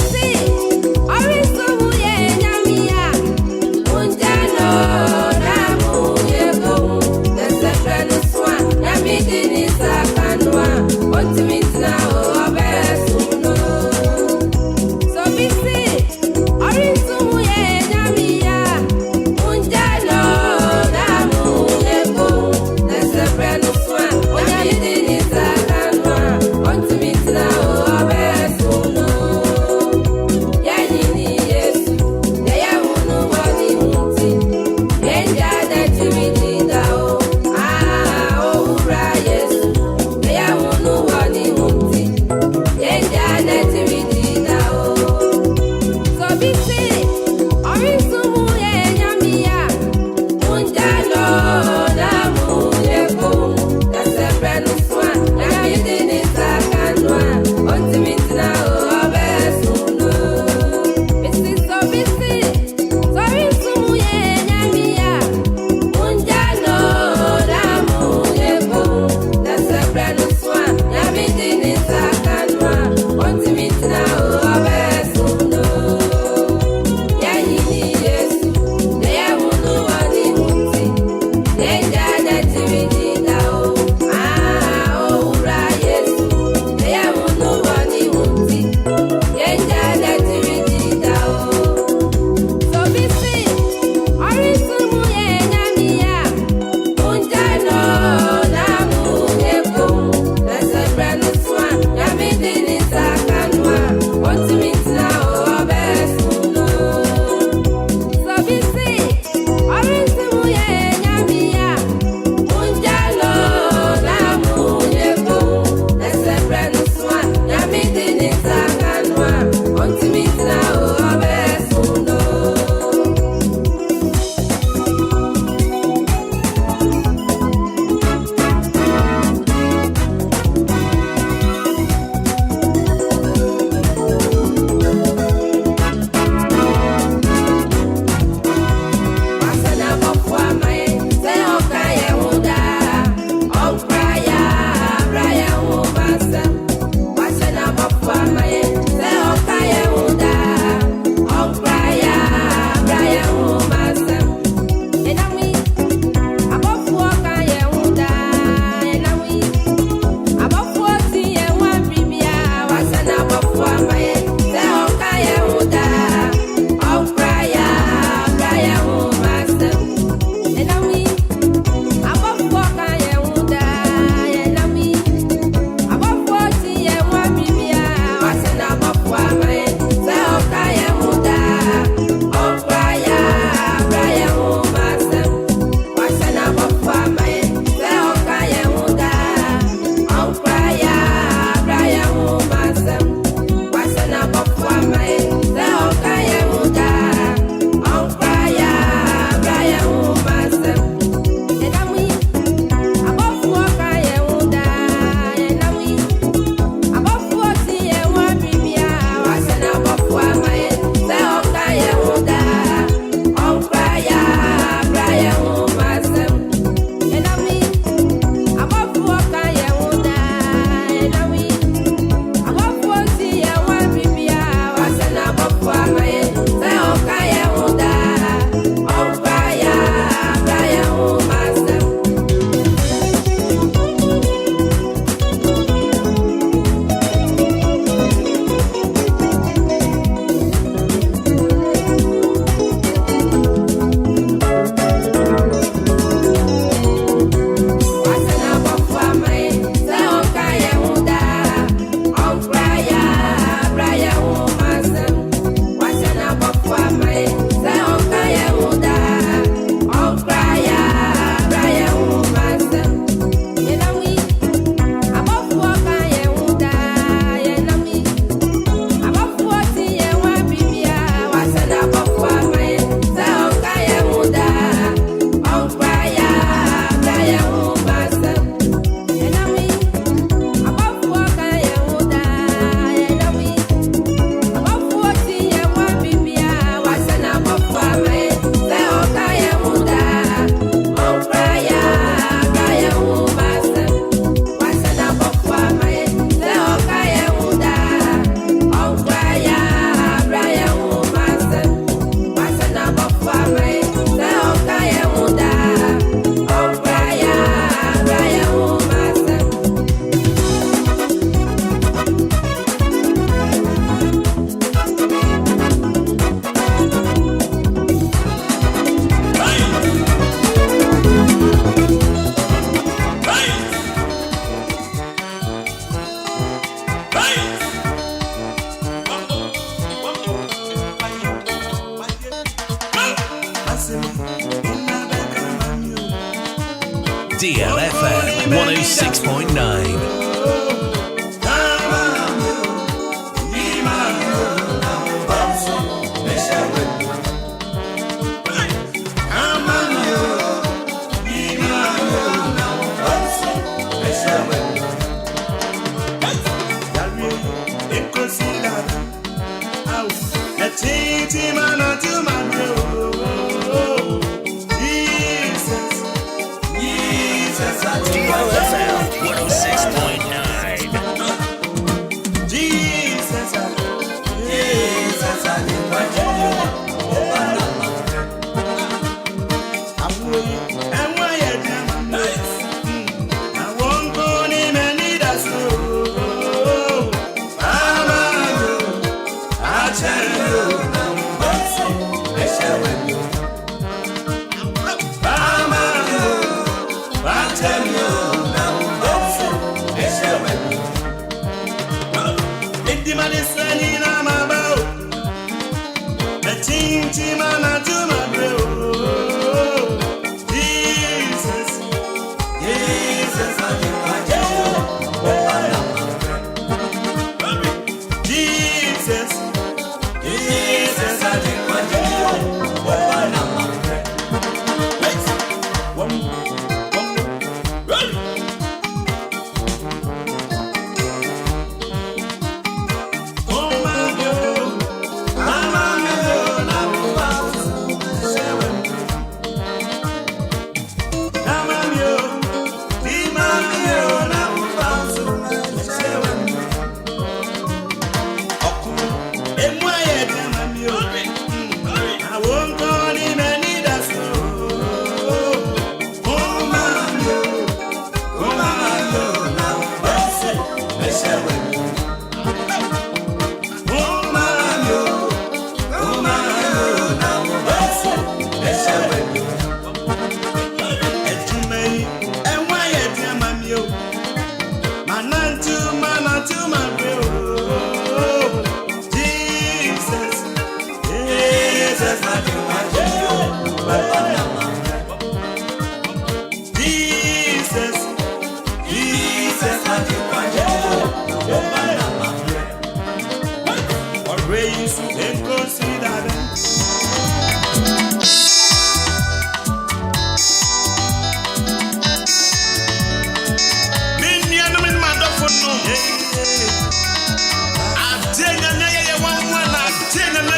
DLFM 106.9.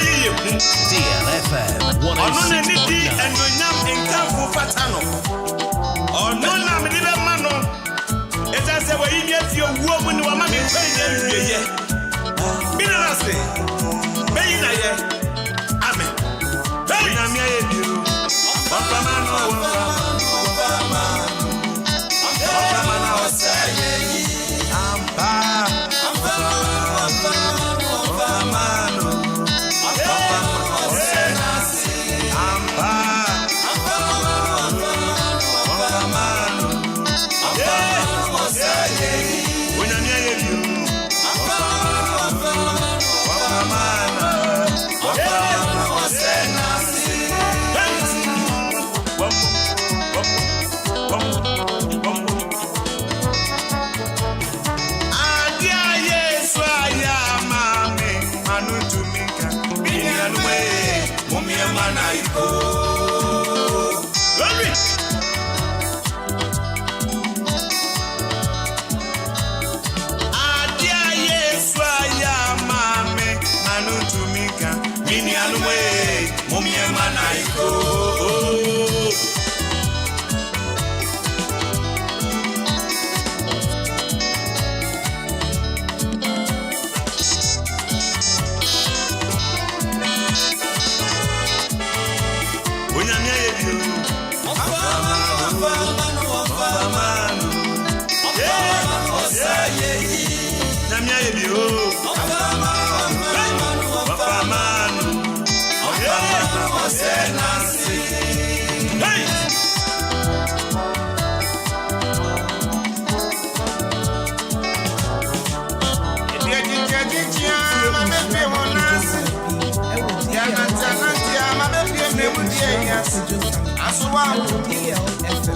DLFM 'cause DLFM.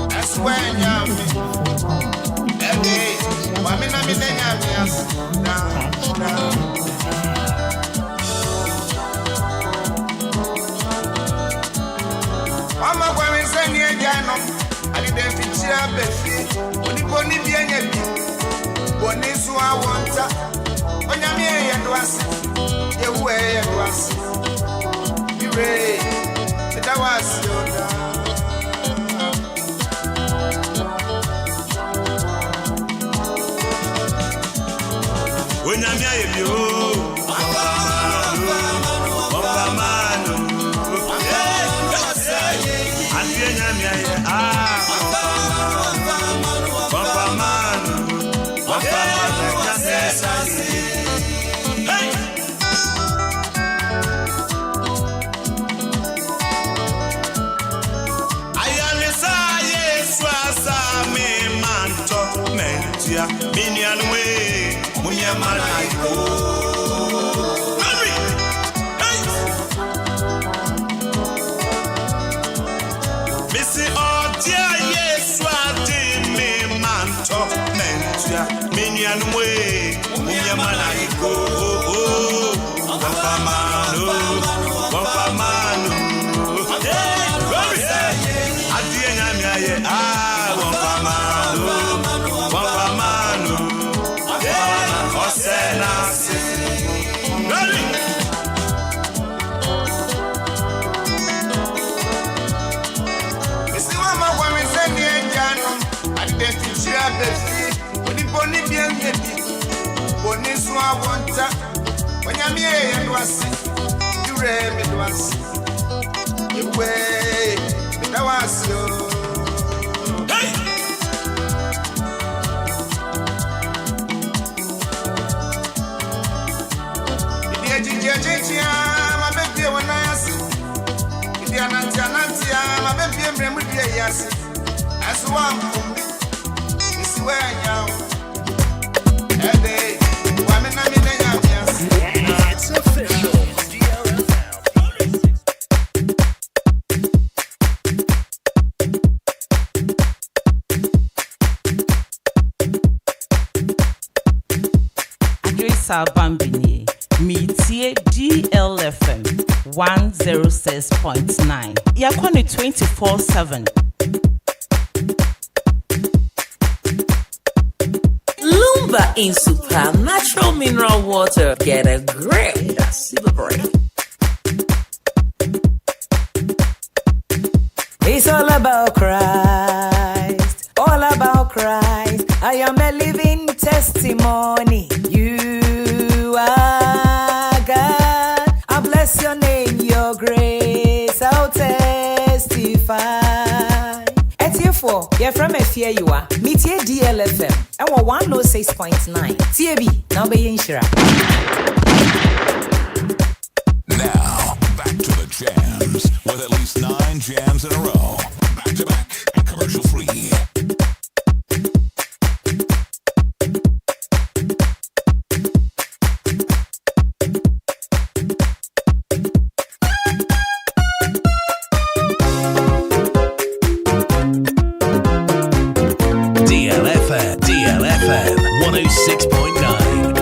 That's when Mama kwa mseni ejano alide fichira befi oniponi bienye bi bonisu awonta onyame yedwase yewe yedwase ire edawase oda onyame ayebio Wanta onyame yedwase yure medwase yewe medawase hey idia jinjia mabebie wona yase idia nantia mabebie mremudie yase aswa mkumbi isiwe nyao ede it's official. Adresa Bambini, Metie DLFM 106.9. Yakoni 24/7. Lumba in super natural mineral water. Get a great celebrate. It's all about Christ, all about Christ. I am a living testimony. You are God. I bless your name, your grace. I'll testify. Etiefo, you're from Afia Ayiwah. Metie DLFM. I want 106.9. TAB, now be Nhyiraba. Now, back to the jams with at least 9 jams in a row. Back to back and commercial free. DLFM 106.9.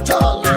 Chola.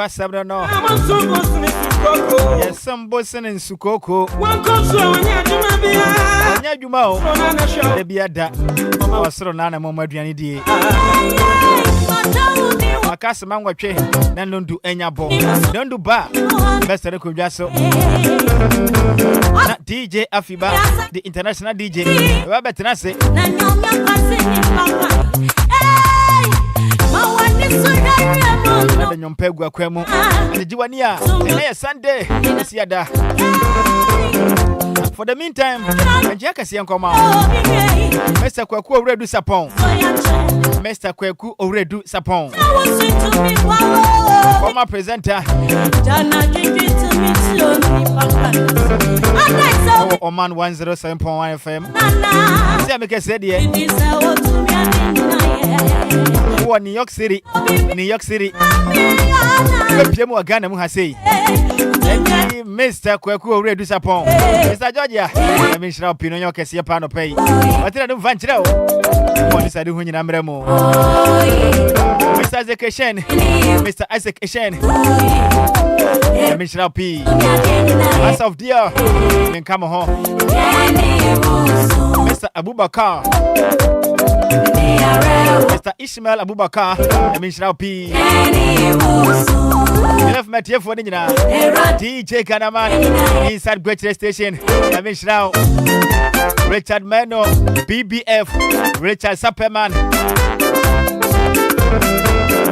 kwasam no. Yes, some bossen in Sukoko. One comes when Nya juma o. E bia da. Osoro na na mama aduane die. Makasa mangwatwe na ndondu enya bo. Ndondu ba. Best record so. Na DJ Afiba, the international DJ. We better say. Na nyomya kwase ni papa. Na nyompegu akwemu. Nijiwania. Ene Sunday. Siada. For the meantime, Njaka siyankoma. Mr. Kweku Oredu Sapon. Mr. Kweku Oredu Sapon. Former presenter. Oman 107.1 FM. See, I make a said here. New York City. New York City. Pemu Ghana mu hasei. Mr. Kweku Oredu Sapon. Mr. Georgia. I mean shira opino nyo kese pa no pay. Watira no vanchira o. Mo ni sadu hu nyina mremo. Mr. Isaac Eshen. Mr. Isaac Eshen. I mean shira P. As of dear. Men come home. Mr. Abubakar. Mr. Ishmael Abubakar, I mean Shroud P. Left my tear for Nina. DJ Kanaman inside Great Station. I mean Shroud. Richard Meno, BBF, Richard Superman.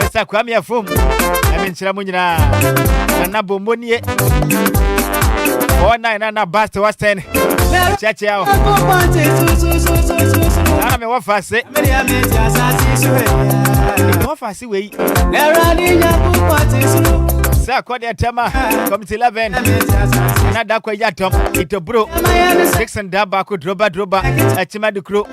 Mr. Kwame Afum, I mean Shramunina. Nana Money. 49 Nana Basta was 10. Check out. I'm a wafase. Wafase way. Sir, Kodia Tama, Committee 11. Another Quayatom, Ito Bro, Dixon Dabaku, Droba, Achima the crew.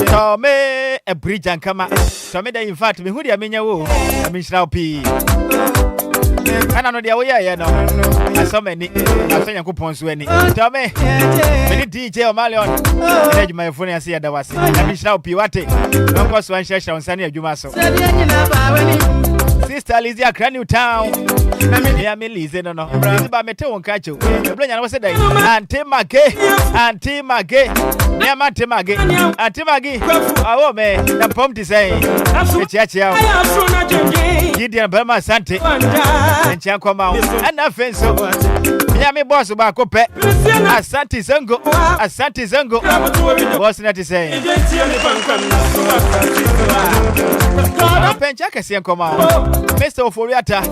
Tommy, a bridge and come out. Tommy, in fact, me who I mean, you, I mean, Shroud P. I know the way I know. I saw many. I think I could point to any. Tell me, many DJ or Malion. I my phone and see that was it. I mean, shall be what it. Don't cost one share on Sunday, you must. Sister Lizzie, a crane new town. I mean, yeah, me Lizzie, no. It's about me to catch you. The brain was a day. Auntie Maggie, Auntie Maggie. Near Auntie Maggie, Auntie Maggie. Oh, man, the pump to say. Church out. Gideon Burma Sante. And Chankoma, and nothing so. Yami boss about Cope. Asante Zango, Asante Zango. What's not to say? Penchaka Siankoma, Mr. Oforiata,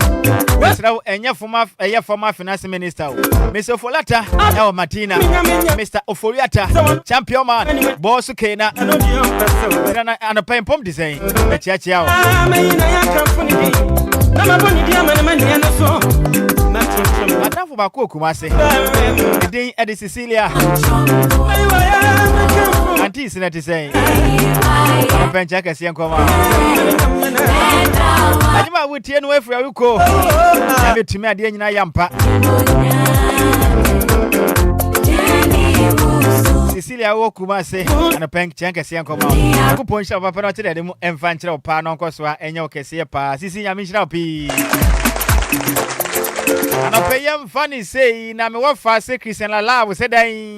Mr. Enya former finance minister, Mr. Folata, now Martina, Mr. Oforiata, champion man, boss Kena, and a pen pump design, the church out. Enough of Baku Kumase. The day at Cecilia. Auntie Senate is saying, Penchaka Siankoma. I would turn away for Uko. Have it to me at the end of Yampa. Cecilia Wokumase and a Penk Chanka Siankoma. I could point out a penalty at the infantile Panon Coswa and your Cassia, Cecilia Michel. And I pay him funny say, I'm a what fast Christian La was said I.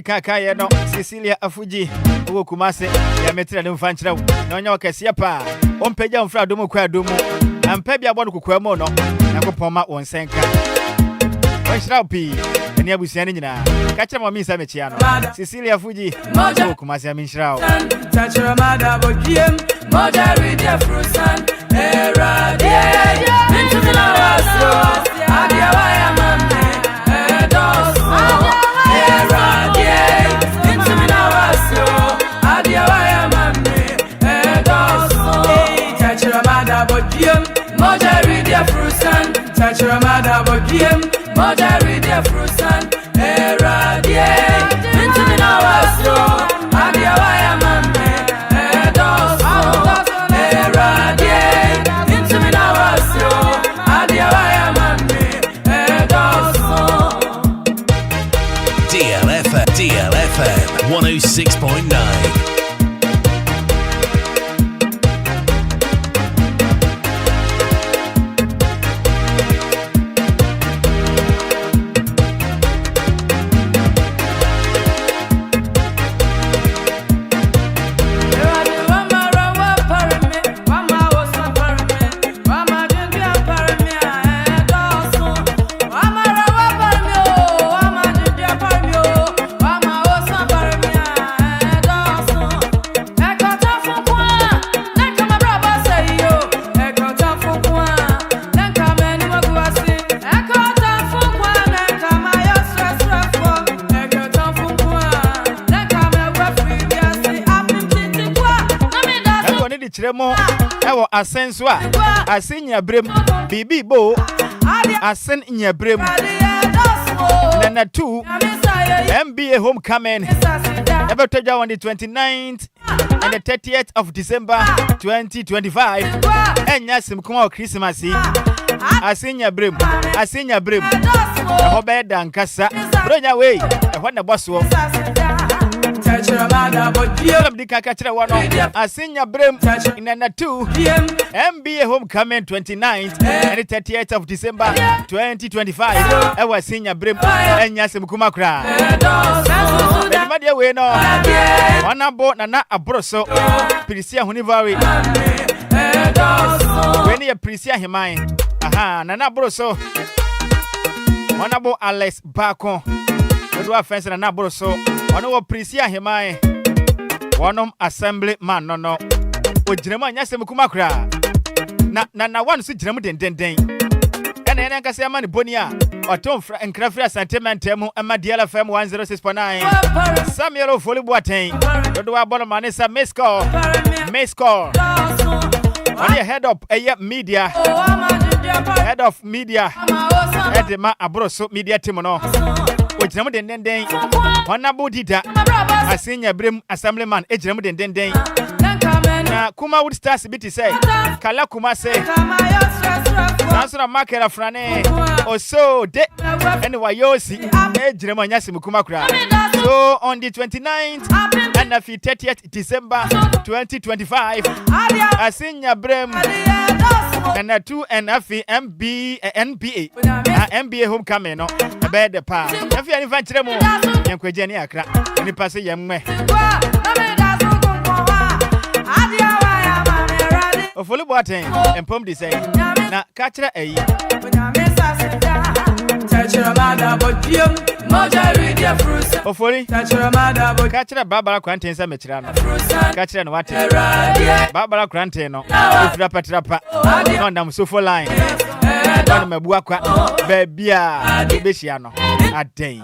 Kaka no Cecilia Afuji wo Kumase ya metra de mfanchira na onye okese pa ompeja mfra domo kwa domo ampa bia bono kokwa mo no na kopoma wonsenka wanchira pi eni abusiane nyina ka kira mo mi sa mechia no Cecilia Afuji wo Kumase ya minchira Tachira mada bokiem moja ridia frusan era dia into the lawaso adia waya mame edos era dia into the lawaso adia waya mame edos Tachira mada bokiem moja ridia frusan Tachira mada bokiem moja ridia frusan era dia into the lawaso adia waya mame edos era dia into the lawaso adia waya DLFM 106.9. Ewo asenso a asenya brem bibi bo asen nya brem nana 2 MBA homecoming ebetoja on the 29th and the 30th of December 2025 enya simkuma Christmas asenya brem eho da nkasa bronya we eho na boso Asinya Brem in an 2 MBA homecoming 29th and 30th of December 2025. I was Sinya Brem and Yasim Kumakra. Madia Weno, Wanabo Nana Abroso, Prisia Hunivari. When you Prisia Himai, aha, Nana Broso, Wanabo Alex Bacon, Odua Fence and Nana Broso. Ono Prisia Himai Wanom assembly man no Ojirema nyasem kumakra na one su jiremu den ena nka se amani bonia otom fra enkrafra sentimentemu ama DLFM 106.9 Samuel Ofolibuaten dodo wa bono manesa Mesco on the head of media edema abroso media team no ojiremu den Honorable Dida Asinya Brem Assemblyman ejiremu den na Kuma would start biti say Kala Kuma say Nansura Makera Frane Oso de anyway yosi ejiremu anyasimu Kuma kura. So on the 29th and the 30th December 2025 Asinya Brem and a 2 and Afi NBA homecoming no bed the pa if you invite them Enquiries akra ni pass yemme Ofolibuaten empom di say na kachira eyi Ofoli kachira Barbara Quantin sa mechira no kachira no wate Barbara Quantin no ofira patrapa no ndam so for line Bana mabua kwa bebia beshia no aden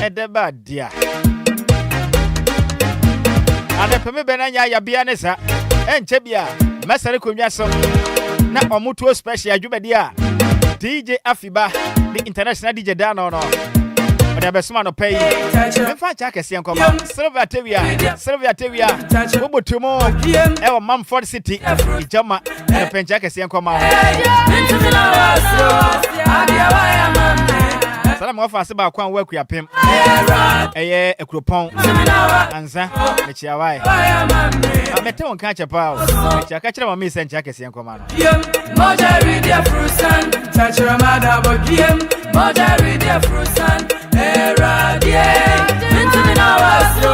edeba dia ade peme benanya ya bia ne sa enche bia mesere konwa so na omuto special adwumadi a DJ Afiba the international DJ Dano no Oda besuma no pay. Mefa cha kese nkoma. Silver Tewia. Obotumo. Ewo Mamford City. Ijama. E pencha kese nkoma. Salam ofa se ba kwan waku yapem. Eye ekropon. Anza mechiawai. Amete won ka chepa o. Mecha ka kire mama sencha kese nkoma no. Moja read your frusan. Touch Ramada bokiem. Moja read your frusan. Eradie, into me now astro,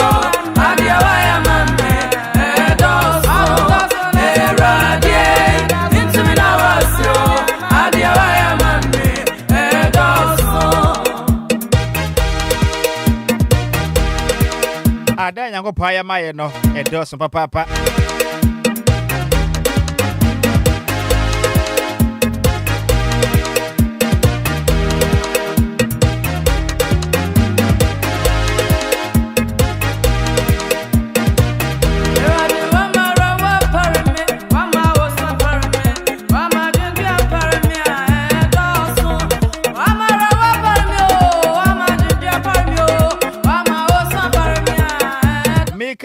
Afia Ayiwah edoso. Eradie, into me now astro, Afia Ayiwah edoso. Ada nyango paya maye no edoso papa.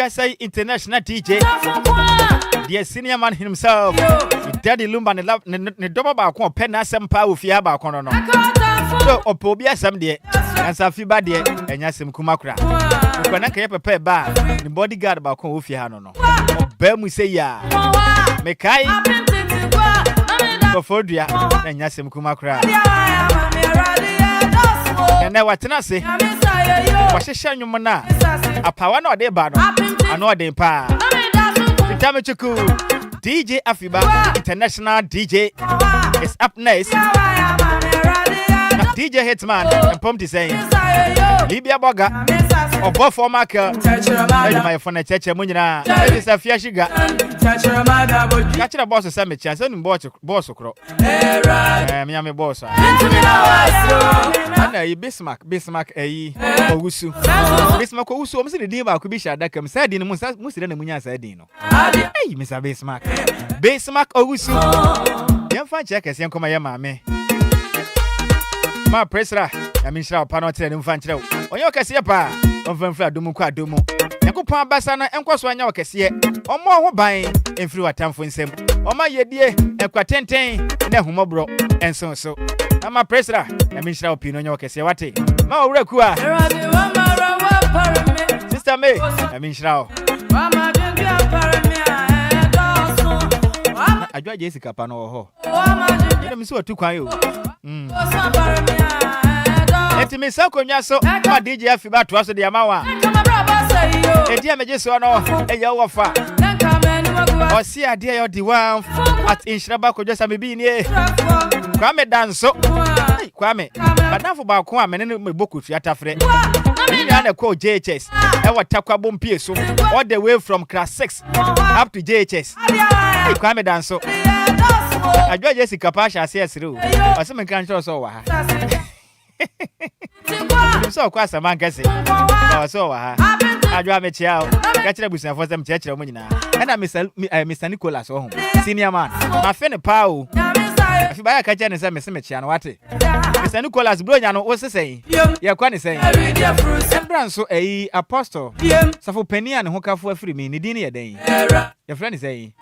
Say international DJ the senior man himself, Daddy Lumba, the double balcon, pen as some power of Fiaba Conono. So, Opobia some day, and Safiba dear, and Yasim Kumakra. When I can prepare bar, the bodyguard balcon of Fiano. Bemu say ya. Mekai Kofodia, and Yasim Kumakra. And now what I say? What's a shiny mana? A power no de bano, I know de pa. Tamachuku, DJ Afiba, international DJ, is up next. DJ Hitman, and Pumpty saying, Libya Boga, or Buffalo Marker, my phone, Church Munina, it's Afia Sugar. Catching a boss of Sammy, chance, and boss of Crow. Miami boss. And Bismarck, Owusu. Bismarck Owusu, I'm saying the deal could be shot that comes said in Muslim Munya Sadino. Hey, Mr. Bismarck. Bismarck Owusu. Young fan checkers, young come my mammy. Ma presra, I mean, shall panel and infantile. On your Cassiapa, on Venfra Dumuka Dumu. Yakupa Bassana and Quaswanya Cassia, or more buying and through a time for him. On my dear, and Quatente, and a humobro, and so. I'm a presra, I mean, shall pin on your Cassiawati. Ma Rekua, Sister May, I mean, shall. I joined Jessica Pano. I'm so too quiet. Let me so conyaso, my DJ Afiba to us the Amawa. A dear Majesson, a yawafa. Or see a dear the one at Nhyiraba Kwadwo Sammy being here. Kwame Danso, Kwame, but now for Kwame and my book with Yatafre. I call JHS, and what Takwabum Pierce, all the way from class 6 up to JHS. Kwame Danso. I joined Jessica Pasha, says through, or some can't so. So, quite a man, Cassie. So, I drive a child, catch a business for them church of Munina, and I'm Mr. Nicholas home, senior man. My friend Pau, if you buy a catch and some cemetery and what it. Mr. Nicholas Bloyan was saying, you're quite saying, Branso a apostle, so for penny and hook up for free me, Nidini a day. Your friend is saying,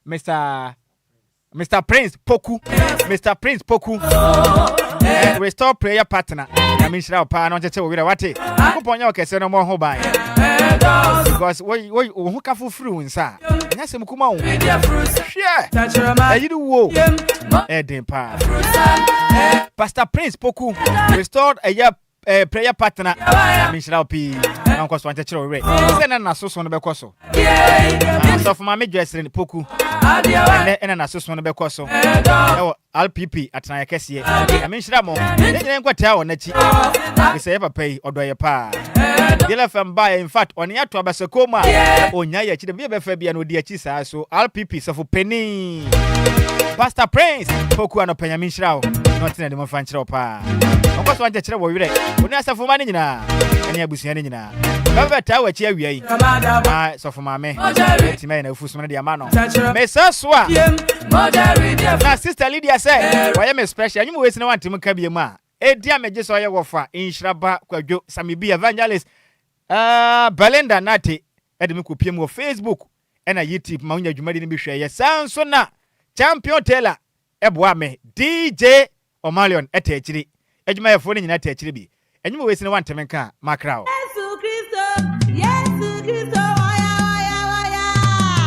Mr. Prince Poku, restore prayer partner. I mean, shall pan on the table with a watty. Upon your case, no more hobby. Because who can for fruit inside? Yes, I'm come on. Yeah, you do woe. Eddie Pa. Pastor Prince Poku restored a prayer partner. I mean, shall be Uncle Swantacho. Send an associate on the Becoso. So for my midwife in Poku. And an associate on the Becoso. LPP at Nayakesi. I mean, Shramo. They didn't go tell on the we say ever pay or do your pa. DLFM buy, in fact, on your Tabasacoma. Oh, Naya, the BFB and Odiachisa, so LPP, so for penny. Pastor Prince, Poku and Penyamin Shroud, not in the Monfancho pa. Of course, one teacher will read. When I for money now, and Yabusianina. Never tell what you are. So for my man, man of Fusman Diamano. Mesoswa. Now, Sister Lydia said, why am I special? You always know to Mukabima. A dear Major Wafa in Nhyiraba Kwadwo Sammy be evangelist. Belinda Nati, Edmuku PM of Facebook, and a YouTube Mounya Jumadi Bishaya. Sound so now. Champion Taylor, Ebwame, DJ Omalion at HD. Edmaya phone in at HDB. And you always know one to make a macro.